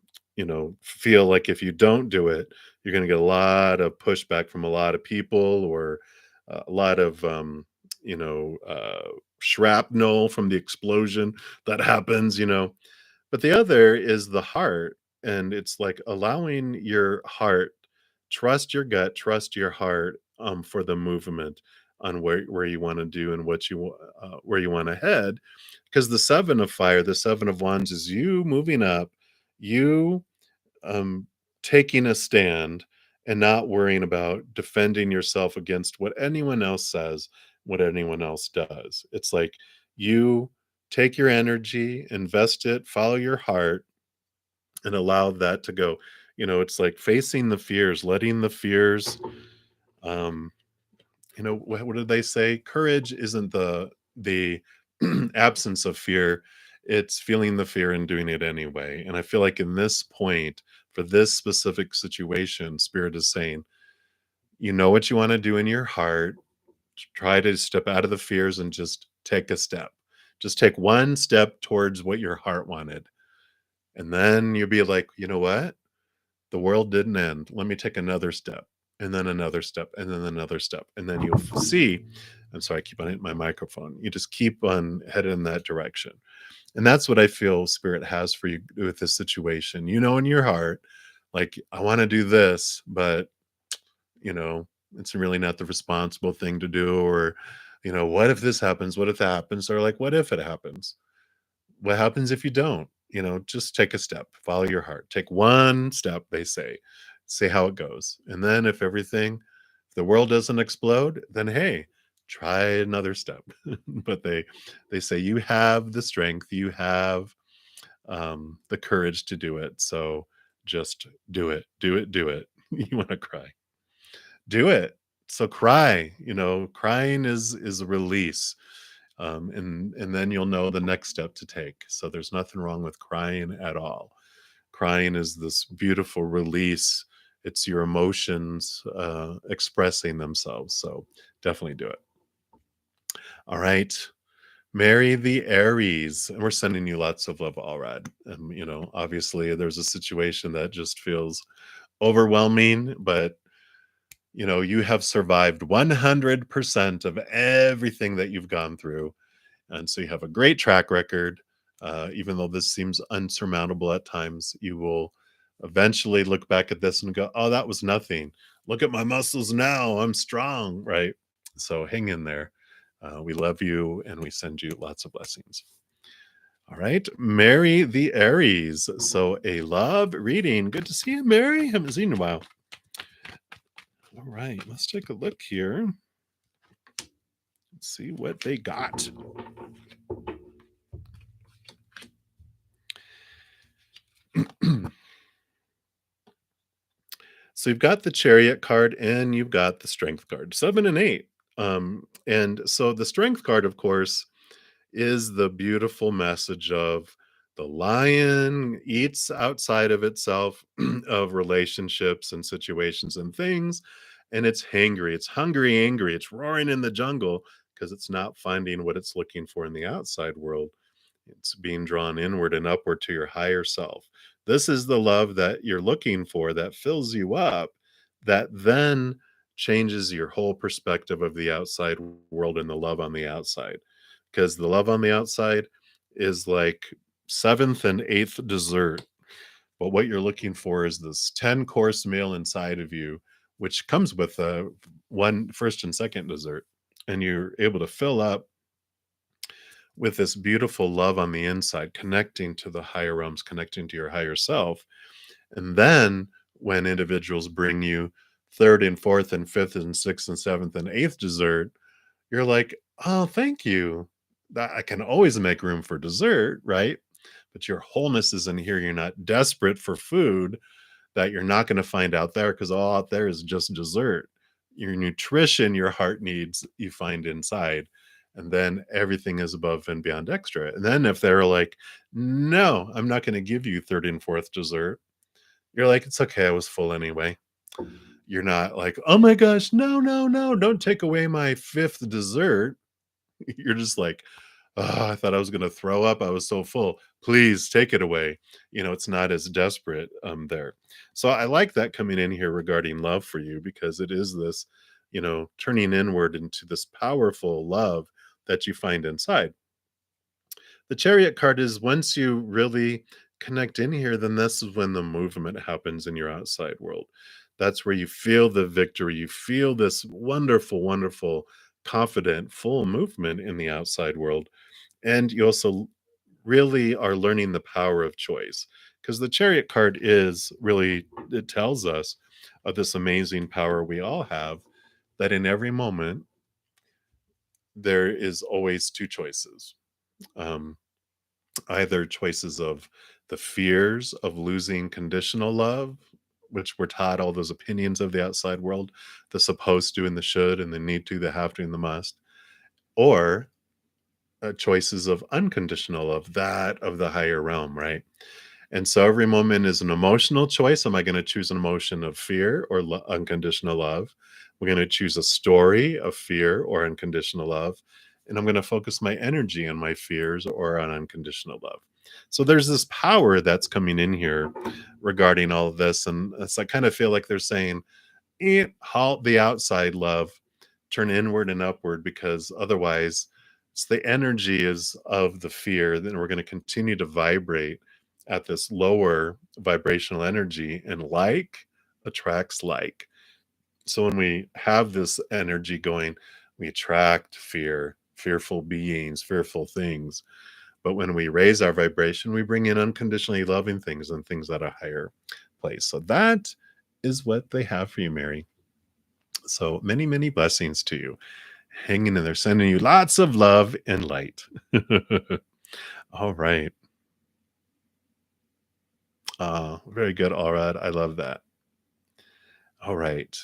feel like if you don't do it, you're going to get a lot of pushback from a lot of people or a lot of, shrapnel from the explosion that happens. But the other is the heart. And it's like allowing your heart, trust your gut, trust your heart for the movement on where you want to do and where you want to head. Because the seven of fire, the seven of wands is you moving up, you um, taking a stand and not worrying about defending yourself against what anyone else says, what anyone else does. It's like you take your energy, invest it, follow your heart, and allow that to go. It's like facing the fears, letting the fears, um, what did they say? Courage isn't the absence of fear, it's feeling the fear and doing it anyway. And I feel like in this point, for this specific situation, spirit is saying, you know what you want to do in your heart, try to step out of the fears and just take a step. Just take one step towards what your heart wanted. And then you'll be like, you know what? The world didn't end. Let me take another step, and then another step, and then another step. And then you'll see. I'm sorry, I keep on hitting my microphone. You just keep on headed in that direction. And that's what I feel spirit has for you with this situation. In your heart, like, I want to do this, but, you know, it's really not the responsible thing to do. Or, what if this happens? What if that happens? Or like, what if it happens? What happens if you don't? Just take a step, follow your heart. Take one step, they say. See how it goes. And then if the world doesn't explode, then hey, try another step. But they say you have the strength, you have the courage to do it. So just do it, do it, do it. You want to cry. Do it. So cry. Crying is a release. And then you'll know the next step to take. So there's nothing wrong with crying at all. Crying is this beautiful release. It's your emotions expressing themselves. So definitely do it. All right. Marry the Aries. And we're sending you lots of love, Allrad. Obviously there's a situation that just feels overwhelming, but you have survived 100% of everything that you've gone through. And so you have a great track record. Even though this seems unsurmountable at times, you will eventually look back at this and go, oh, that was nothing. Look at my muscles now. I'm strong, right? So hang in there. We love you and we send you lots of blessings. All right. Mary the Aries. So a love reading. Good to see you, Mary. Haven't seen you in a while. All right. Let's take a look here. Let's see what they got. So you've got the Chariot card and you've got the Strength card, 7 and 8. And so the Strength card, of course, is the beautiful message of the lion eats outside of itself, of relationships and situations and things, and it's hangry, it's hungry, angry, it's roaring in the jungle because it's not finding what it's looking for in the outside world. It's being drawn inward and upward to your higher self. This is the love that you're looking for that fills you up, that then changes your whole perspective of the outside world and the love on the outside. Because the love on the outside is like seventh and eighth dessert. But what you're looking for is this 10-course meal inside of you which comes with one first and second dessert. And you're able to fill up with this beautiful love on the inside, connecting to the higher realms, connecting to your higher self. And then when individuals bring you third and fourth and fifth and sixth and seventh and eighth dessert, you're like, oh, thank you. That I can always make room for dessert, right? But your wholeness is in here. You're not desperate for food that you're not going to find out there, because all out there is just dessert. Your nutrition, your heart needs, you find inside. And then everything is above and beyond extra. And then if they're like, no, I'm not going to give you third and fourth dessert, you're like, it's okay. I was full anyway. You're not like, oh my gosh, no, no, no, don't take away my fifth dessert. You're just like, oh, I thought I was going to throw up. I was so full. Please take it away. It's not as desperate there. So I like that coming in here regarding love for you, because it is this, turning inward into this powerful love that you find inside. The Chariot card is, once you really connect in here, then this is when the movement happens in your outside world. That's where you feel the victory. You feel this wonderful, wonderful, confident, full movement in the outside world. And you also really are learning the power of choice, because the Chariot card is really, it tells us of this amazing power we all have, that in every moment, there is always two choices. Um, Either choices of the fears of losing conditional love, which we're taught all those opinions of the outside world, the supposed to and the should and the need to, the have to and the must, or choices of unconditional love, that of the higher realm, right? And so every moment is an emotional choice. Am I going to choose an emotion of fear or unconditional love? We're going to choose a story of fear or unconditional love. And I'm going to focus my energy on my fears or on unconditional love. So there's this power that's coming in here regarding all of this. And it's, I kind of feel like they're saying, halt the outside love, turn inward and upward, because otherwise it's the energy is of the fear. Then we're going to continue to vibrate at this lower vibrational energy, and like attracts like. So when we have this energy going, we attract fear, fearful beings, fearful things. But when we raise our vibration, we bring in unconditionally loving things and things at a higher place. So that is what they have for you, Mary. So many, many blessings to you. Hanging in there, sending you lots of love and light. All right. Very good, Alrad. I love that. All right.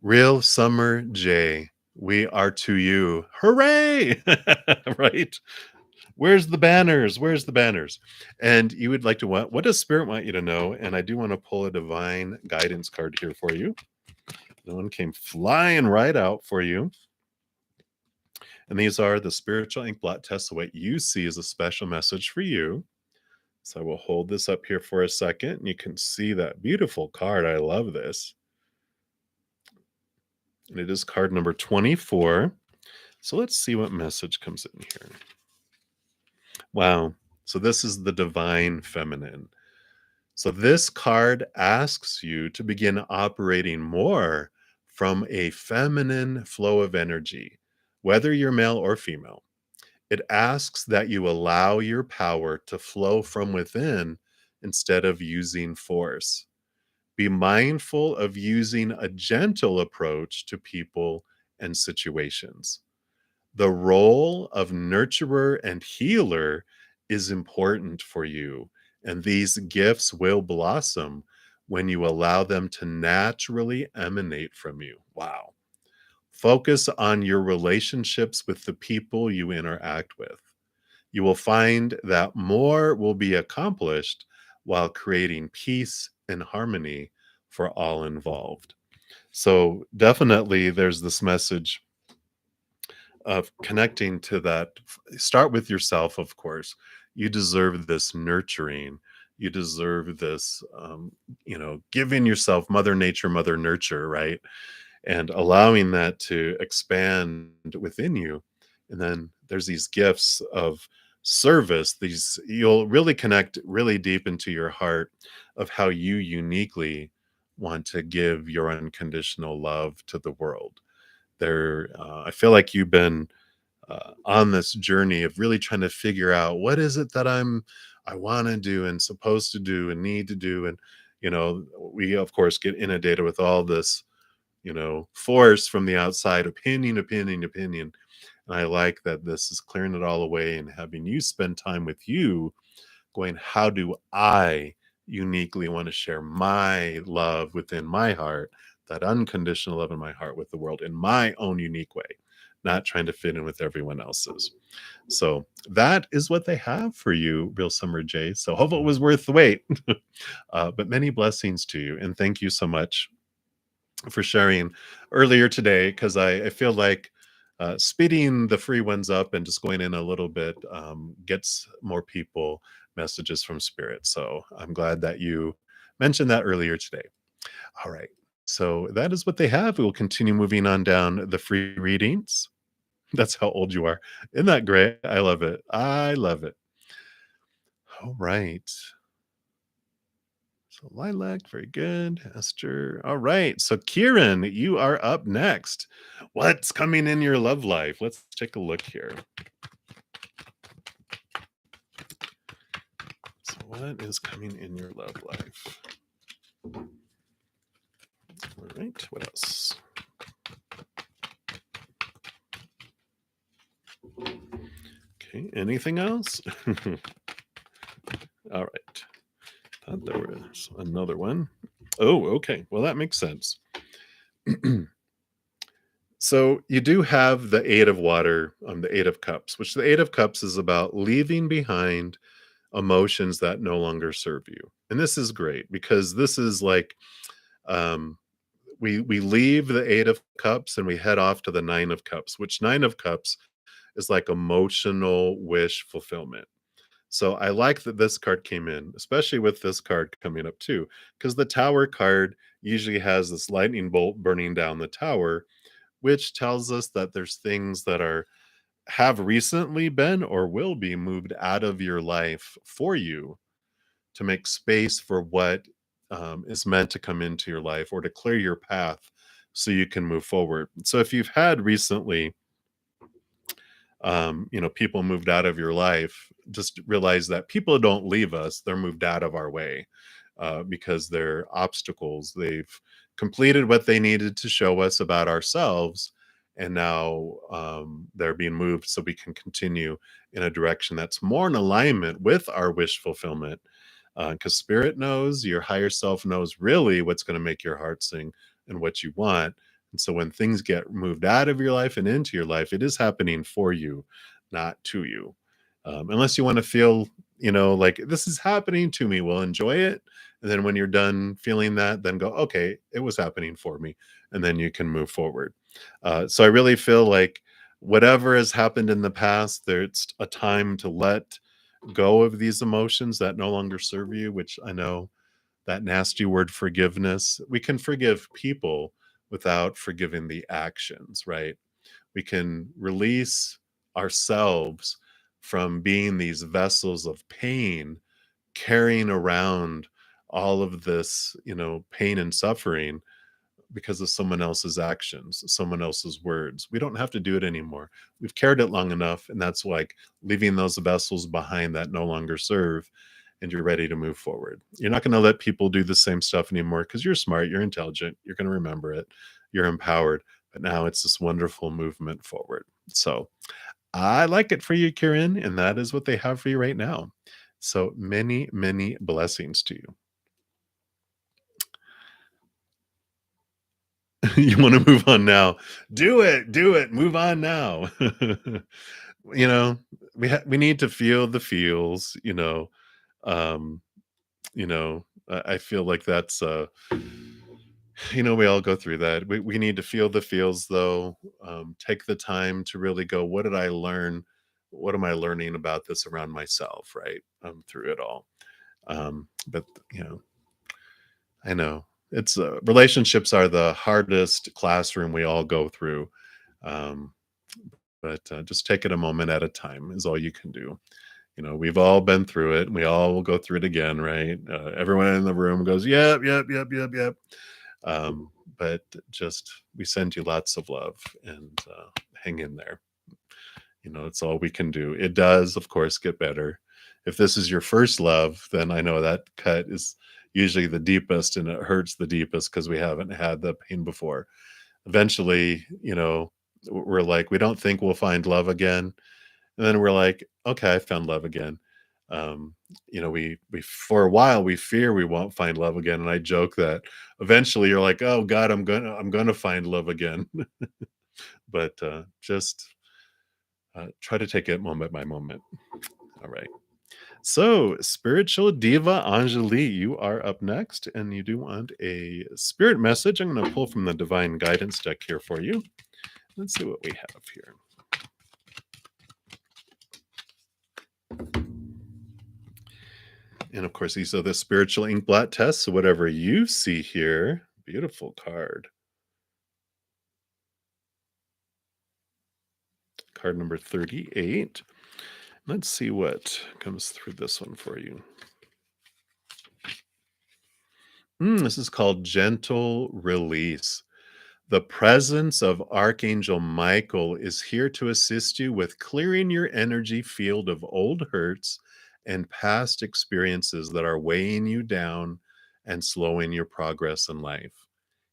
Real Summer J, we are to you. Hooray! Right? Where's the banners? Where's the banners? And you would like to what does Spirit want you to know? And I do want to pull a divine guidance card here for you. The one came flying right out for you. And these are the spiritual ink blot tests. What you see is a special message for you. So I will hold this up here for a second. And you can see that beautiful card. I love this. And it is card number 24. So let's see what message comes in here. Wow. So this is the divine feminine. So this card asks you to begin operating more from a feminine flow of energy, whether you're male or female. It asks that you allow your power to flow from within instead of using force. Be mindful of using a gentle approach to people and situations. The role of nurturer and healer is important for you, and these gifts will blossom when you allow them to naturally emanate from you. Wow. Focus on your relationships with the people you interact with. You will find that more will be accomplished while creating peace and harmony for all involved. So definitely there's this message of connecting to that. Start with yourself, of course. You deserve this nurturing. You deserve this, giving yourself Mother Nature, Mother Nurture, right? And allowing that to expand within you. And then there's these gifts of service. You'll really connect really deep into your heart of how you uniquely want to give your unconditional love to the world. I feel like you've been on this journey of really trying to figure out what is it that I want to do and supposed to do and need to do. And we of course get inundated with all this force from the outside, opinion. And I like that this is clearing it all away and having you spend time with you, going, how do I uniquely want to share my love within my heart, that unconditional love in my heart with the world in my own unique way, not trying to fit in with everyone else's. So that is what they have for you, Real Summer J. So hope it was worth the wait. But many blessings to you. And thank you so much for sharing earlier today, because I feel like speeding the free ones up and just going in a little bit gets more people messages from spirit. So I'm glad that you mentioned that earlier today. All right. So that is what they have. We will continue moving on down the free readings. That's how old you are. Isn't that great? I love it. I love it. All right. So Lilac, very good. Esther. All right. So Kieran, you are up next. What's coming in your love life? Let's take a look here. So what is coming in your love life? All right. What else? Okay. Anything else? All right. Thought there was another one. Oh, okay. Well, that makes sense. So you do have the Eight of Water, the Eight of Cups, which the Eight of Cups is about leaving behind emotions that no longer serve you. And this is great because this is like um, we leave the Eight of Cups and we head off to the Nine of Cups, which Nine of Cups is like emotional wish fulfillment. So I like that this card came in, especially with this card coming up too, because the Tower card usually has this lightning bolt burning down the tower, which tells us that there's things that have recently been or will be moved out of your life for you to make space for what is meant to come into your life, or to clear your path so you can move forward. So if you've had recently people moved out of your life, just realize that people don't leave us, they're moved out of our way because they're obstacles. They've completed what they needed to show us about ourselves, and now they're being moved so we can continue in a direction that's more in alignment with our wish fulfillment, because spirit knows, your higher self knows really what's going to make your heart sing and what you want. And so when things get moved out of your life and into your life, it is happening for you, not to you. Unless you want to feel, like this is happening to me, well, enjoy it. And then when you're done feeling that, then go, okay, it was happening for me. And then you can move forward. So I really feel like whatever has happened in the past, there's a time to let go of these emotions that no longer serve you, which I know that nasty word forgiveness. We can forgive people without forgiving the actions, right? We can release ourselves from being these vessels of pain, carrying around all of this, pain and suffering because of someone else's actions, someone else's words. We don't have to do it anymore. We've carried it long enough, and that's like leaving those vessels behind that no longer serve, and you're ready to move forward. You're not going to let people do the same stuff anymore because you're smart, you're intelligent, you're going to remember it, you're empowered. But now it's this wonderful movement forward. So I like it for you, Kieran, and that is what they have for you right now. So many, many blessings to you. You want to move on now? Do it, move on now. you know, we need to feel the feels. Um, I feel like that's we all go through that. We need to feel the feels though. Take the time to really go, what did I learn? What am I learning about this around myself, right? Through it all. But I know it's relationships are the hardest classroom we all go through. Um, but just take it a moment at a time is all you can do. We've all been through it, and we all will go through it again, right? Everyone in the room goes, "Yep, yep, yep, yep, yep." But just we send you lots of love, and hang in there. It's all we can do. It does, of course, get better. If this is your first love, then I know that cut is usually the deepest and it hurts the deepest because we haven't had the pain before. Eventually, we're like, we don't think we'll find love again. And then we're like, okay, I found love again. We for a while we fear we won't find love again. And I joke that eventually you're like, oh God, I'm gonna find love again. But just try to take it moment by moment. All right. So, spiritual diva Anjali, you are up next, and you do want a spirit message. I'm going to pull from the divine guidance deck here for you. Let's see what we have here. And of course, these are the spiritual ink blot tests. So, whatever you see here, beautiful card. Card number 38. Let's see what comes through this one for you. This is called Gentle Release. The presence of Archangel Michael is here to assist you with clearing your energy field of old hurts and past experiences that are weighing you down and slowing your progress in life.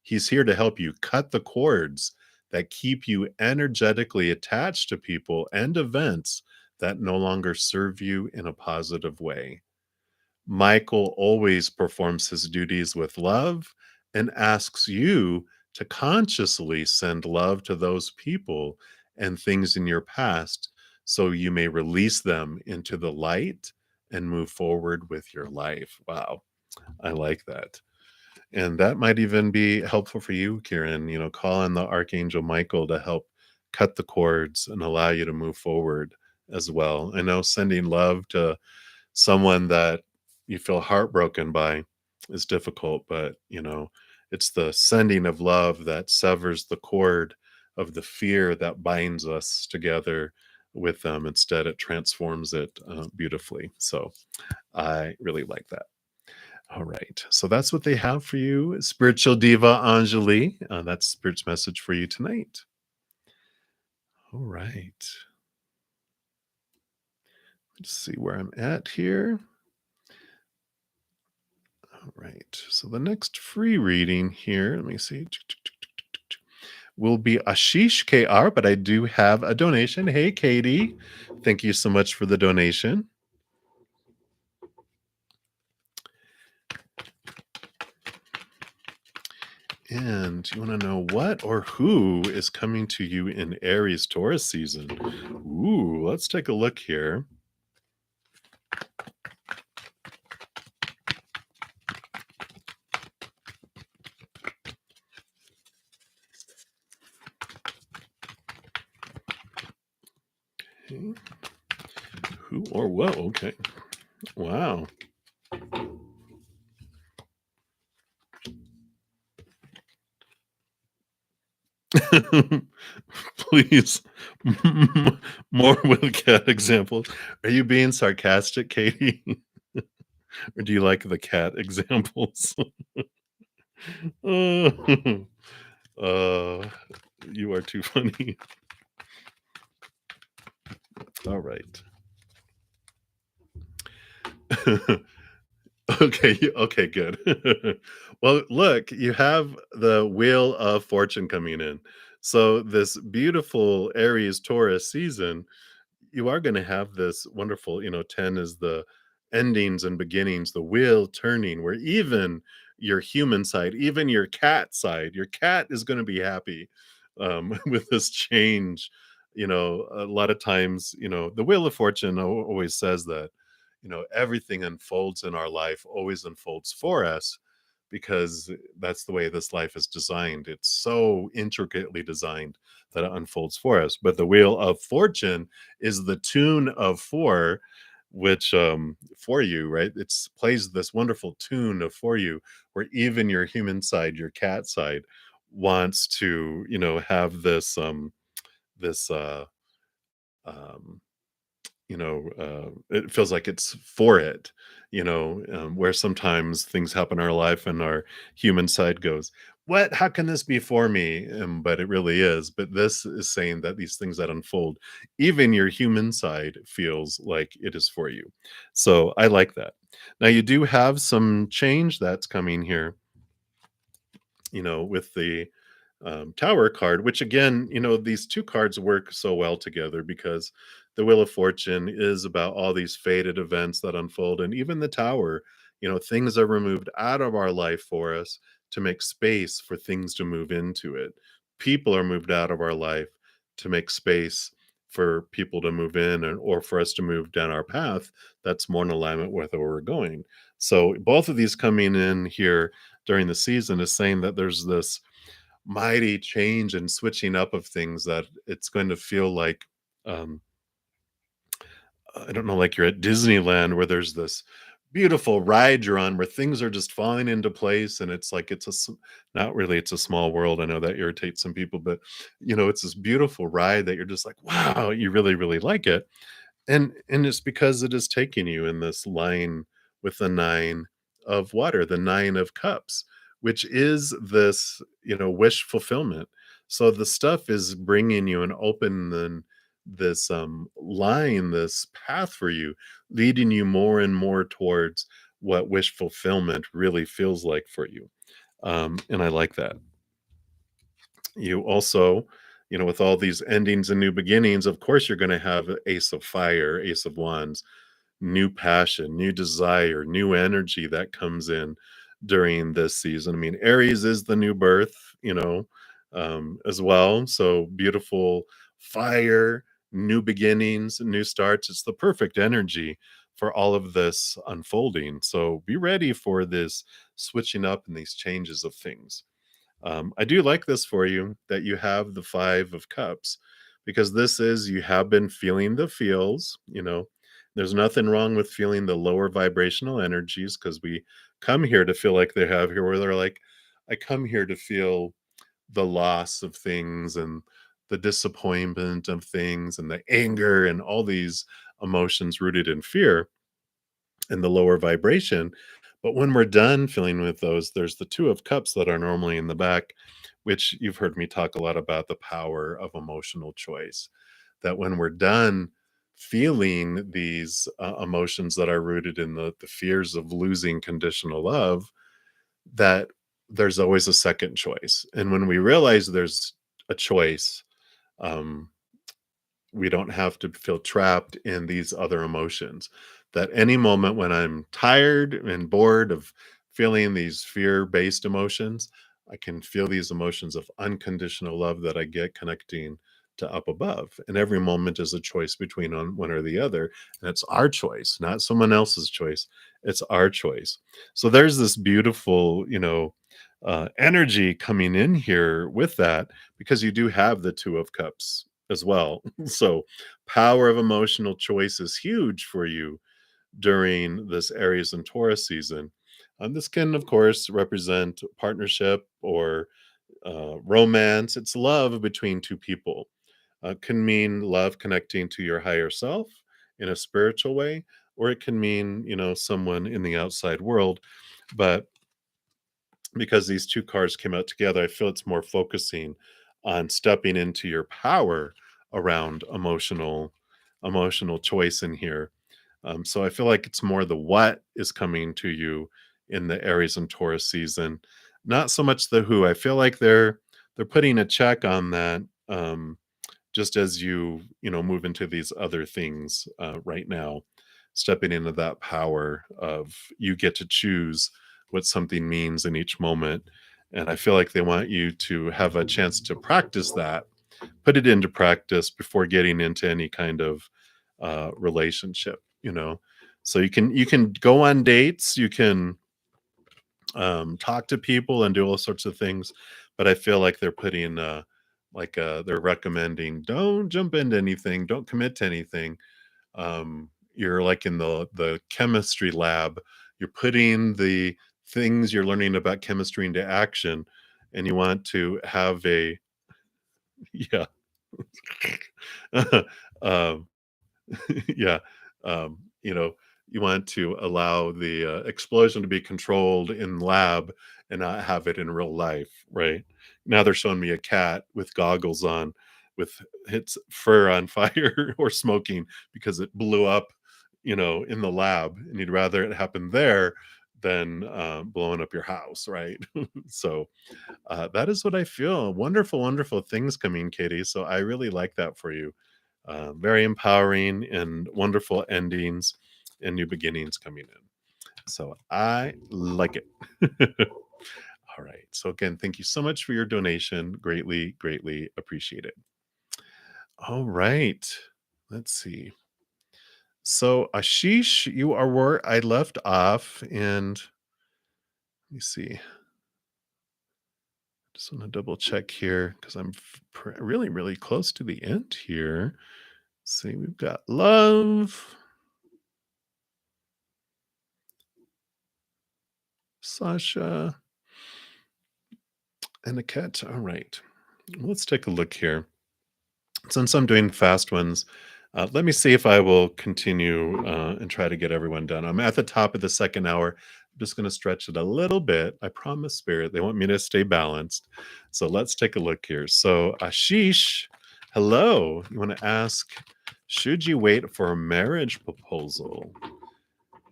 He's here to help you cut the cords that keep you energetically attached to people and events that no longer serve you in a positive way. Michael always performs his duties with love and asks you to consciously send love to those people and things in your past so you may release them into the light and move forward with your life. Wow, I like that. And that might even be helpful for you, Kieran. Call on the Archangel Michael to help cut the cords and allow you to move forward as well. I know sending love to someone that you feel heartbroken by is difficult, but it's the sending of love that severs the cord of the fear that binds us together with them. Instead, it transforms it beautifully. So I really like that. All right. So that's what they have for you, Spiritual Diva Anjali. That's Spirit's message for you tonight. All right. Let's see where I'm at here. All right. So the next free reading here, let me see, will be Ashish KR, but I do have a donation. Hey, Katie. Thank you so much for the donation. And you want to know what or who is coming to you in Aries Taurus season? Ooh, let's take a look here. Okay. Who or what? Okay. Wow. Please, more with cat examples. Are you being sarcastic, Katie? Or do you like the cat examples? uh, you are too funny. All right. Okay, good. Well, look, you have the Wheel of Fortune coming in. So this beautiful Aries Taurus season, you are going to have this wonderful, 10 is the endings and beginnings, the wheel turning, where even your human side, even your cat side, your cat is going to be happy with this change. A lot of times, the Wheel of Fortune always says that, everything unfolds in our life, always unfolds for us because that's the way this life is designed. It's so intricately designed that it unfolds for us. But the Wheel of Fortune is the tune of four, which for you, right? It's plays this wonderful tune of for you, where even your human side, your cat side, wants to, have this um it feels like it's for it, where sometimes things happen in our life and our human side goes, what, how can this be for me? But it really is. But this is saying that these things that unfold, even your human side feels like it is for you. So I like that. Now you do have some change that's coming here, with the Tower card, which again, these two cards work so well together because the Wheel of Fortune is about all these fated events that unfold. And even the Tower, things are removed out of our life for us to make space for things to move into it. People are moved out of our life to make space for people to move in, or for us to move down our path that's more in alignment with where we're going. So both of these coming in here during the season is saying that there's this mighty change and switching up of things that it's going to feel like, um, I don't know, like you're at Disneyland where there's this beautiful ride you're on where things are just falling into place, and it's like not really, it's a small world. I know that irritates some people, but it's this beautiful ride that you're just like, wow, you really, really like it. And it's because it is taking you in this line with the 9 of water, the 9 of cups, which is this, wish fulfillment. So the stuff is bringing you and opening this line, this path for you, leading you more and more towards what wish fulfillment really feels like for you. And I like that. You also, with all these endings and new beginnings, of course, you're going to have Ace of Fire, Ace of Wands, new passion, new desire, new energy that comes in during this season. I mean, Aries is the new birth, as well. So beautiful fire, new beginnings, new starts. It's the perfect energy for all of this unfolding. So be ready for this switching up and these changes of things. I do like this for you that you have the 5 of Cups, because this is, you have been feeling the feels, there's nothing wrong with feeling the lower vibrational energies, because we come here to feel like they have here, where they're like, I come here to feel the loss of things and the disappointment of things and the anger and all these emotions rooted in fear and the lower vibration. But when we're done feeling with those, there's the 2 of Cups that are normally in the back, which you've heard me talk a lot about, the power of emotional choice. That when we're done feeling these emotions that are rooted in the fears of losing conditional love, that there's always a second choice. And when we realize there's a choice, um, we don't have to feel trapped in these other emotions. That any moment when I'm tired and bored of feeling these fear-based emotions, I can feel these emotions of unconditional love that I get connecting to up above. And every moment is a choice between one or the other. And it's our choice, not someone else's choice. It's our choice. So there's this beautiful, energy coming in here with that, because you do have the 2 of Cups as well. So power of emotional choice is huge for you during this Aries and Taurus season. This can, of course, represent partnership or romance. It's love between two people. Can mean love connecting to your higher self in a spiritual way, or it can mean, someone in the outside world. But because these two cards came out together, I feel it's more focusing on stepping into your power around emotional choice in here. So I feel like it's more the what is coming to you in the Aries and Taurus season, not so much the who. I feel like they're putting a check on that, just as you move into these other things right now, stepping into that power of you get to choose what something means in each moment. And I feel like they want you to have a chance to practice that, put it into practice before getting into any kind of relationship, so you can go on dates, you can talk to people and do all sorts of things. But I feel like they're putting they're recommending, don't jump into anything, don't commit to anything. You're like in the chemistry lab, you're putting the things you're learning about chemistry into action, and you want to have a yeah. um Yeah. You know, you want to allow the explosion to be controlled in lab and not have it in real life, right? Now they're showing me a cat with goggles on, with its fur on fire or smoking because it blew up, in the lab, and you'd rather it happen there than blowing up your house, right? So that is what I feel. Wonderful, wonderful things coming, Katie. So I really like that for you. Very empowering and wonderful endings and new beginnings coming in. So I like it. All right. So again, thank you so much for your donation. Greatly, greatly appreciate it. All right. Let's see. So Ashish, you are where I left off, and let me see. Just want to double check here because I'm really, really close to the end here. See, we've got love, Sasha, and a cat. All right. Let's take a look here. Since I'm doing fast ones, let me see if I will continue and try to get everyone done. I'm at the top of the second hour. I'm just going to stretch it a little bit. I promise, Spirit. They want me to stay balanced. So let's take a look here. So, Ashish, hello. You want to ask, should you wait for a marriage proposal?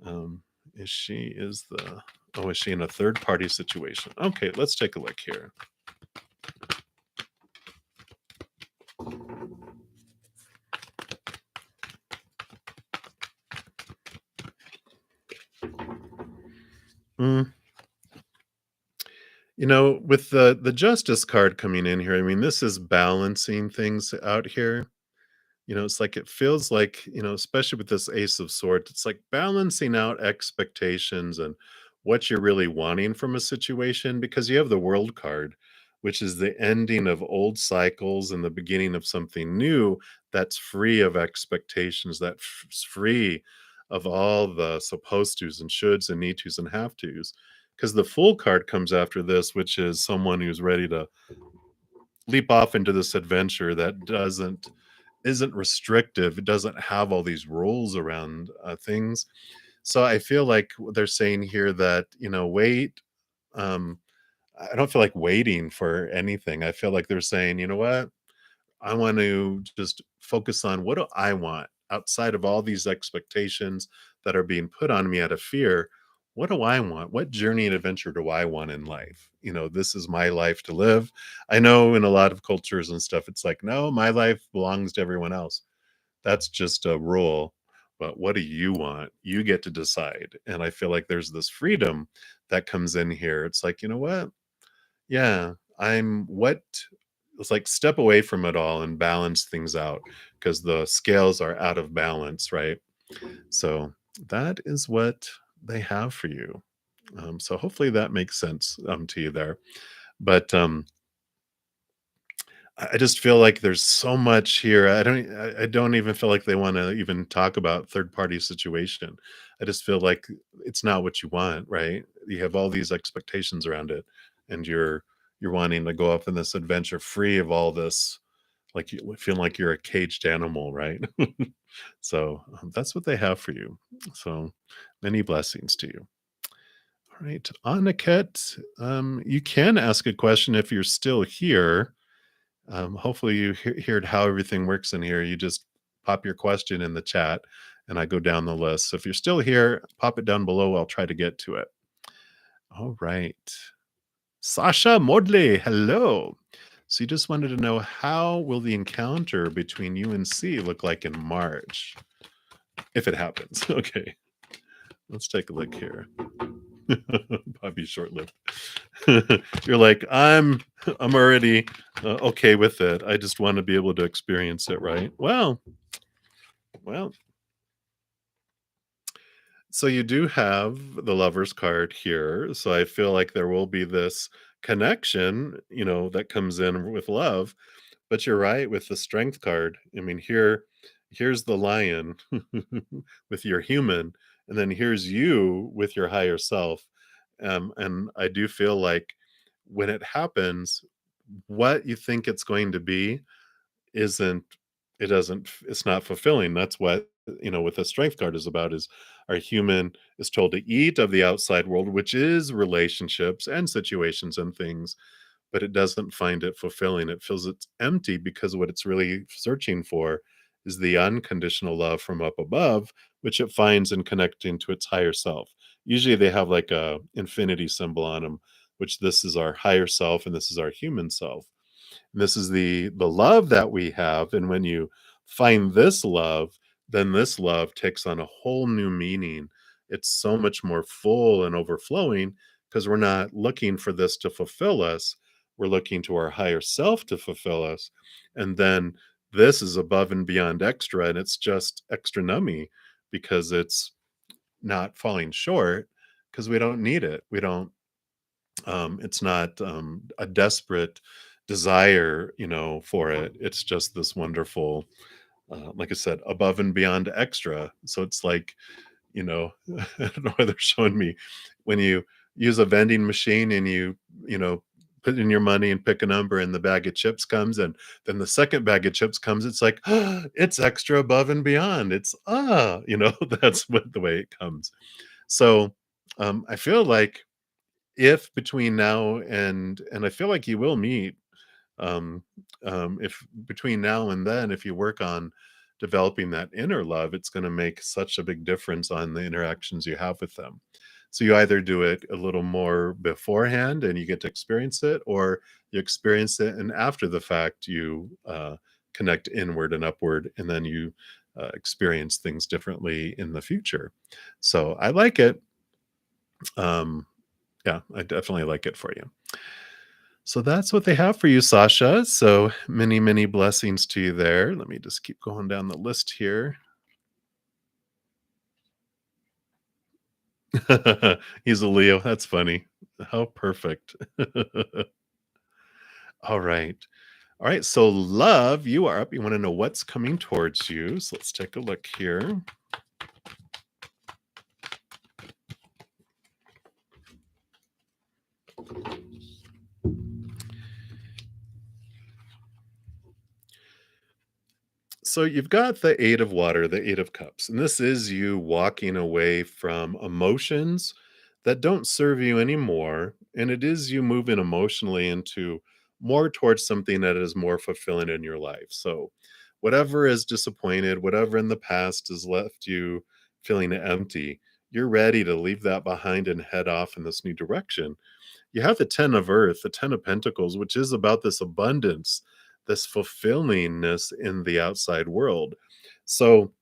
Um, is she in a third party situation? Okay, let's take a look here. Mm, with the justice card coming in here, I mean, this is balancing things out here. It's like it feels like, especially with this Ace of Swords, it's like balancing out expectations and what you're really wanting from a situation, because you have the World card, which is the ending of old cycles and the beginning of something new that's free of expectations, that's free of all the supposed tos and shoulds and need tos and have tos. Because the Fool card comes after this, which is someone who's ready to leap off into this adventure that isn't restrictive. It doesn't have all these rules around things. So I feel like they're saying here that, wait. Um, I don't feel like waiting for anything. I feel like they're saying, you know what? I want to just focus on what do I want outside of all these expectations that are being put on me out of fear. What do I want? What journey and adventure do I want in life? This is my life to live. I know in a lot of cultures and stuff, it's like, no, my life belongs to everyone else. That's just a rule. But what do you want? You get to decide. And I feel like there's this freedom that comes in here. It's like, you know what? Yeah, it's like step away from it all and balance things out because the scales are out of balance, right? So that is what they have for you. So hopefully that makes sense to you there. But I just feel like there's so much here. I don't even feel like they want to even talk about third party situation. I just feel like it's not what you want, right? You have all these expectations around it, and you're wanting to go off in this adventure free of all this, like you feel like you're a caged animal, right? So that's what they have for you. So many blessings to you. All right, Aniket, you can ask a question if you're still here. Hopefully, you heard how everything works in here. You just pop your question in the chat, and I go down the list. So if you're still here, pop it down below. I'll try to get to it. All right. Sasha Modley, hello. So you just wanted to know, how will the encounter between you and C look like in March, if it happens? Okay, let's take a look here. Probably short-lived. You're like, I'm already okay with it. I just want to be able to experience it, right? Well, so you do have the Lover's card here. So I feel like there will be this connection, that comes in with love. But you're right with the Strength card. I mean, here's the lion with your human, and then here's you with your higher self. And I do feel like when it happens, what you think it's going to be isn't it's not fulfilling. That's what, what the strength card is about, is our human is told to eat of the outside world, which is relationships and situations and things, but it doesn't find it fulfilling. It feels it's empty because what it's really searching for is the unconditional love from up above, which it finds in connecting to its higher self. Usually they have like a infinity symbol on them, which this is our higher self and this is our human self. And this is the love that we have. And when you find this love, then this love takes on a whole new meaning. It's so much more full and overflowing because we're not looking for this to fulfill us. We're looking to our higher self to fulfill us. And then this is above and beyond extra, and it's just extra nummy because it's not falling short because we don't need it. We don't, it's not a desperate desire, for it. It's just this wonderful, like I said, above and beyond extra. So it's like, I don't know why they're showing me when you use a vending machine and you put in your money and pick a number and the bag of chips comes and then the second bag of chips comes. It's like, it's extra above and beyond. It's, that's what the way it comes. So I feel like if between now and I feel like you will meet, um if between now and then, if you work on developing that inner love, it's going to make such a big difference on the interactions you have with them. So you either do it a little more beforehand and you get to experience it, or you experience it and after the fact you connect inward and upward, and then you experience things differently in the future. So I like it. um yeah, I definitely like it for you. So that's what they have for you, Sasha. So many, many blessings to you there. Let me just keep going down the list here. He's a Leo. That's funny. How perfect. All right. All right. So, love, you are up. You want to know what's coming towards you. So, let's take a look here. So you've got the Eight of Water, the Eight of Cups, and this is you walking away from emotions that don't serve you anymore. And it is you moving emotionally into more towards something that is more fulfilling in your life. So whatever is disappointed, whatever in the past has left you feeling empty, you're ready to leave that behind and head off in this new direction. You have the 10 of Earth, the 10 of Pentacles, which is about this abundance, this fulfillingness in the outside world. So,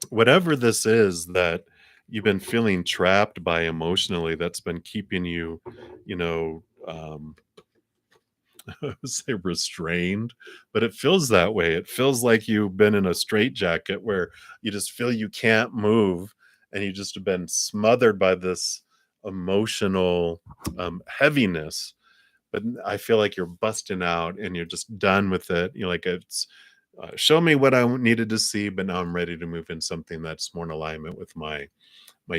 whatever this is that you've been feeling trapped by emotionally, that's been keeping you, you know, I would say restrained, but it feels that way. It feels like you've been in a straitjacket where you just feel you can't move and you just have been smothered by this emotional heaviness. But I feel like you're busting out and you're just done with it. You're like, it's show me what I needed to see, but now I'm ready to move in something that's more in alignment with my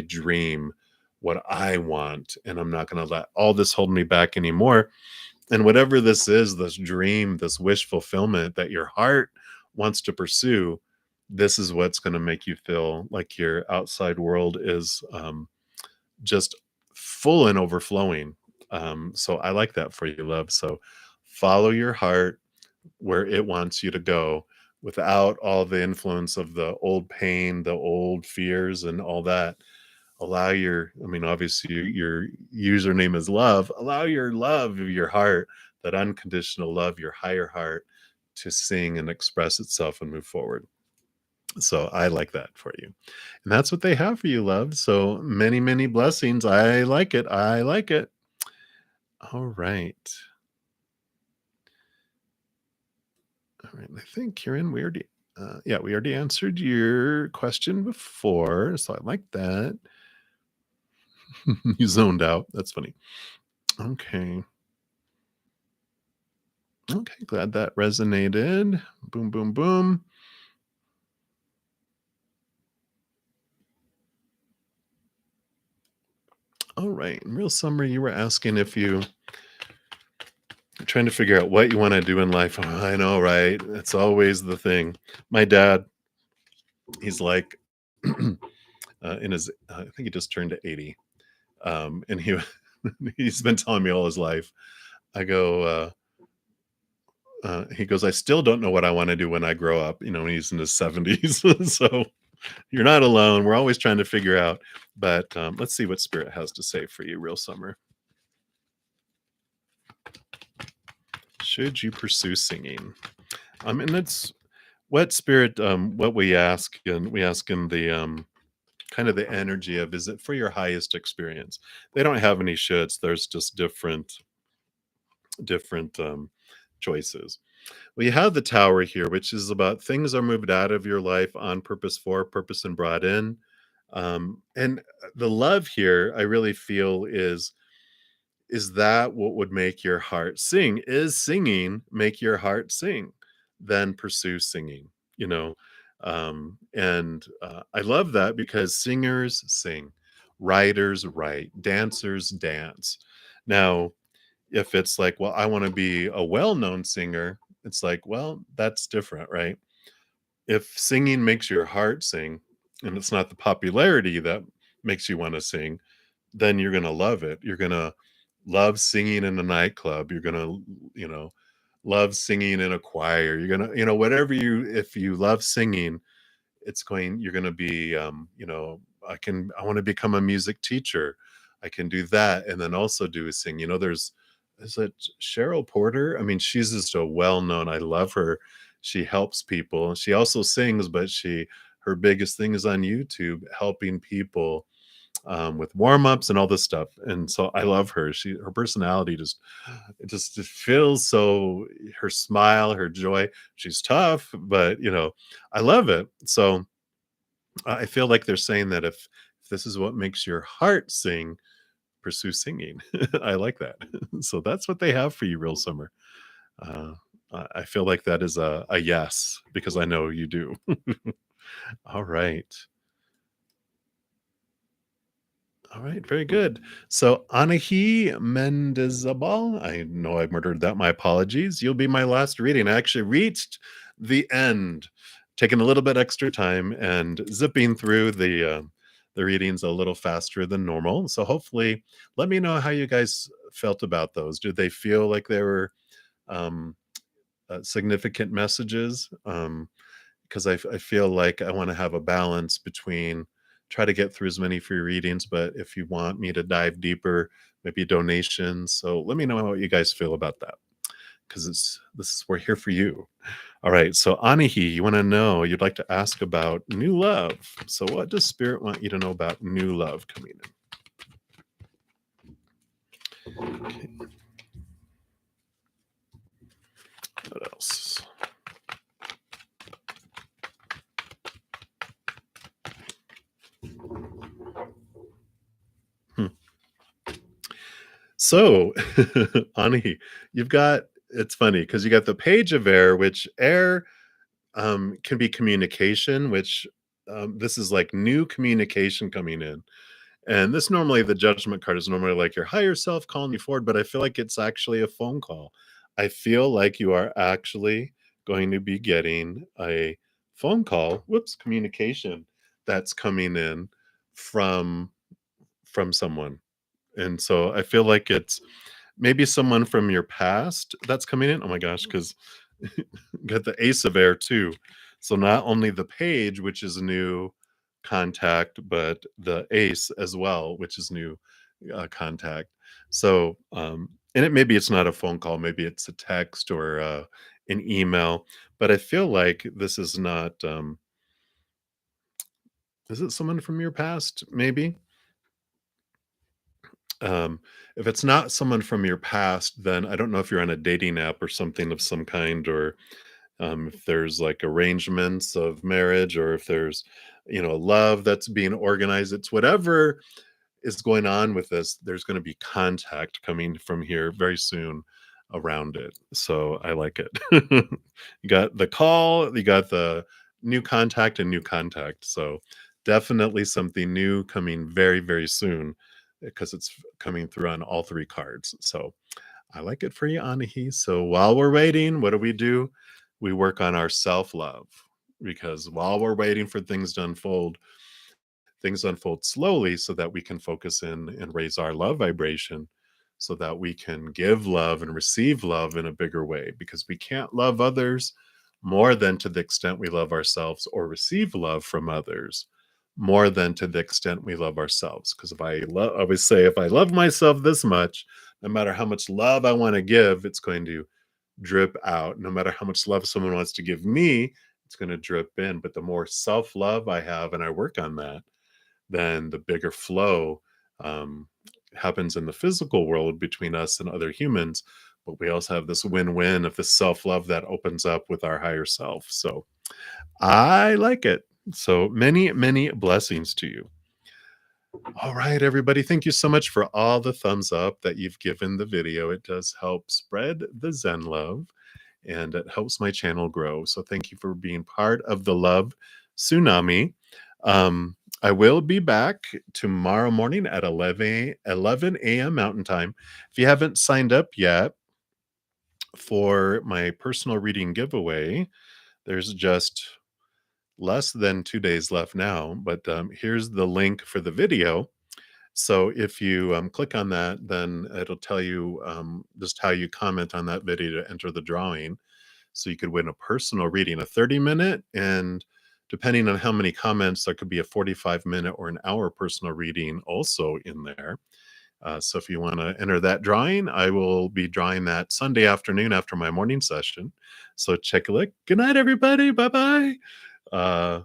dream, what I want, and I'm not going to let all this hold me back anymore. And whatever this is, this dream, this wish fulfillment that your heart wants to pursue, this is what's going to make you feel like your outside world is just full and overflowing. So I like that for you, love. So follow your heart where it wants you to go without all the influence of the old pain, the old fears, and all that. Allow your, I mean, obviously your username is love. Allow your love of your heart, that unconditional love, your higher heart, to sing and express itself and move forward. So I like that for you. And that's what they have for you, love. So many, many blessings. I like it. I like it. All right. All right. I think, Kieran, yeah, we already answered your question before. So I like that. You zoned out. That's funny. Okay. Okay. Glad that resonated. Boom, boom, boom. All right. In real summary, you were asking if you trying to figure out what you want to do in life. Oh, I know, right? It's always the thing. My dad, he's like, in his, I think he just turned to 80. And he's been telling me all his life. I go, he goes, I still don't know what I want to do when I grow up. When he's in his 70s. So you're not alone. We're always trying to figure out. But let's see what Spirit has to say for you, real summer. Should you pursue singing? And that's what Spirit, what we ask, and we ask in the kind of the energy of, is it for your highest experience? They don't have any shoulds. There's just different choices. Well, you have the Tower here, which is about things are moved out of your life on purpose, for purpose, and brought in. And the love here, I really feel, is that what would make your heart sing? Is singing make your heart sing? Then pursue singing, you know. And I love that because singers sing, writers write, dancers dance. Now, if it's like, well, I want to be a well-known singer, it's like, well, that's different, right? If singing makes your heart sing, and it's not the popularity that makes you want to sing, then you're going to love it. You're going to love singing in a nightclub. You're going to, love singing in a choir. You're going to, whatever if you love singing, you're going to be, I want to become a music teacher. I can do that. And then also do a sing. Is it Cheryl Porter? I mean, she's just a well-known, I love her. She helps people. She also sings, but her biggest thing is on YouTube, helping people with warm-ups and all this stuff. And so I love her. Her personality it feels so, her smile, her joy. She's tough, but I love it. So I feel like they're saying that if this is what makes your heart sing, pursue singing. I like that. So that's what they have for you, real summer. Uh, I feel like that is a yes, because I know you do. All right. All right, very good. So Anahi Mendizabal, I know I murdered that. My apologies. You'll be my last reading. I actually reached the end, taking a little bit extra time and zipping through the readings a little faster than normal. So hopefully, let me know how you guys felt about those. Did they feel like they were um, significant messages? Because I feel like I want to have a balance between try to get through as many free readings, but if you want me to dive deeper, maybe donations. So let me know what you guys feel about that, because we're here for you. All right. So Anahi, you want to know, you'd like to ask about new love. So what does Spirit want you to know about new love coming in? Okay. What else? So, Ani, it's funny because you got the Page of Air, which air can be communication, which this is like new communication coming in. And this normally, the Judgment card is normally like your higher self calling you forward, but I feel like it's actually a phone call. I feel like you are actually going to be getting a phone call, communication that's coming in from someone. And so I feel like it's maybe someone from your past that's coming in. Oh my gosh, because got the Ace of Air too. So not only the Page, which is new contact, but the Ace as well, which is new contact. So, and maybe it's not a phone call, maybe it's a text or an email, but I feel like this is not, is it someone from your past? Maybe. Um, if it's not someone from your past, then I don't know if you're on a dating app or something of some kind, or if there's like arrangements of marriage, or if there's, love that's being organized. It's whatever is going on with this. There's going to be contact coming from here very soon around it. So I like it. You got the call, you got the new contact and new contact. So definitely something new coming very, very soon, because it's coming through on all three cards. So I like it for you, Anahi. So while we're waiting, what do? We work on our self-love, because while we're waiting for things unfold slowly so that we can focus in and raise our love vibration, so that we can give love and receive love in a bigger way, because we can't love others more than to the extent we love ourselves, or receive love from others more than to the extent we love ourselves. Because I always say, if I love myself this much, no matter how much love I want to give, it's going to drip out. No matter how much love someone wants to give me, it's going to drip in. But the more self love I have and I work on that, then the bigger flow um, happens in the physical world between us and other humans. But we also have this win win of this self love that opens up with our higher self. So I like it. So many, many blessings to you. All right, everybody. Thank you so much for all the thumbs up that you've given the video. It does help spread the Zen love, and it helps my channel grow. So thank you for being part of the love tsunami. I will be back tomorrow morning at 11 a.m. Mountain Time. If you haven't signed up yet for my personal reading giveaway, there's just less than 2 days left now, but here's the link for the video. So if you click on that, then it'll tell you just how you comment on that video to enter the drawing. So you could win a personal reading, a 30-minute, and depending on how many comments, there could be a 45-minute or an hour personal reading also in there. So if you want to enter that drawing, I will be drawing that Sunday afternoon after my morning session. So check a look. Good night, everybody. Bye-bye. Yeah,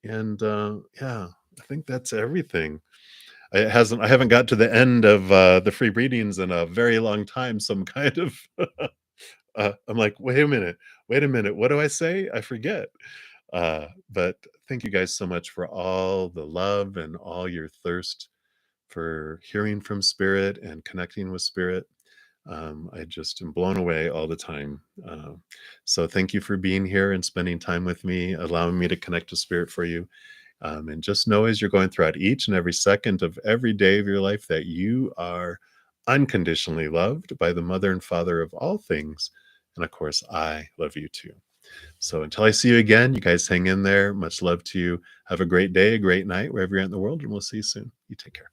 I think that's everything. I haven't got to the end of the free readings in a very long time. Some kind of I'm like, wait a minute, what do I say? I forget. But thank you guys so much for all the love and all your thirst for hearing from spirit and connecting with spirit. I just am blown away all the time. So thank you for being here and spending time with me, allowing me to connect to spirit for you. And just know, as you're going throughout each and every second of every day of your life, that you are unconditionally loved by the mother and father of all things. And of course, I love you too. So until I see you again, you guys hang in there. Much love to you. Have a great day, a great night, wherever you're at in the world, and we'll see you soon. You take care.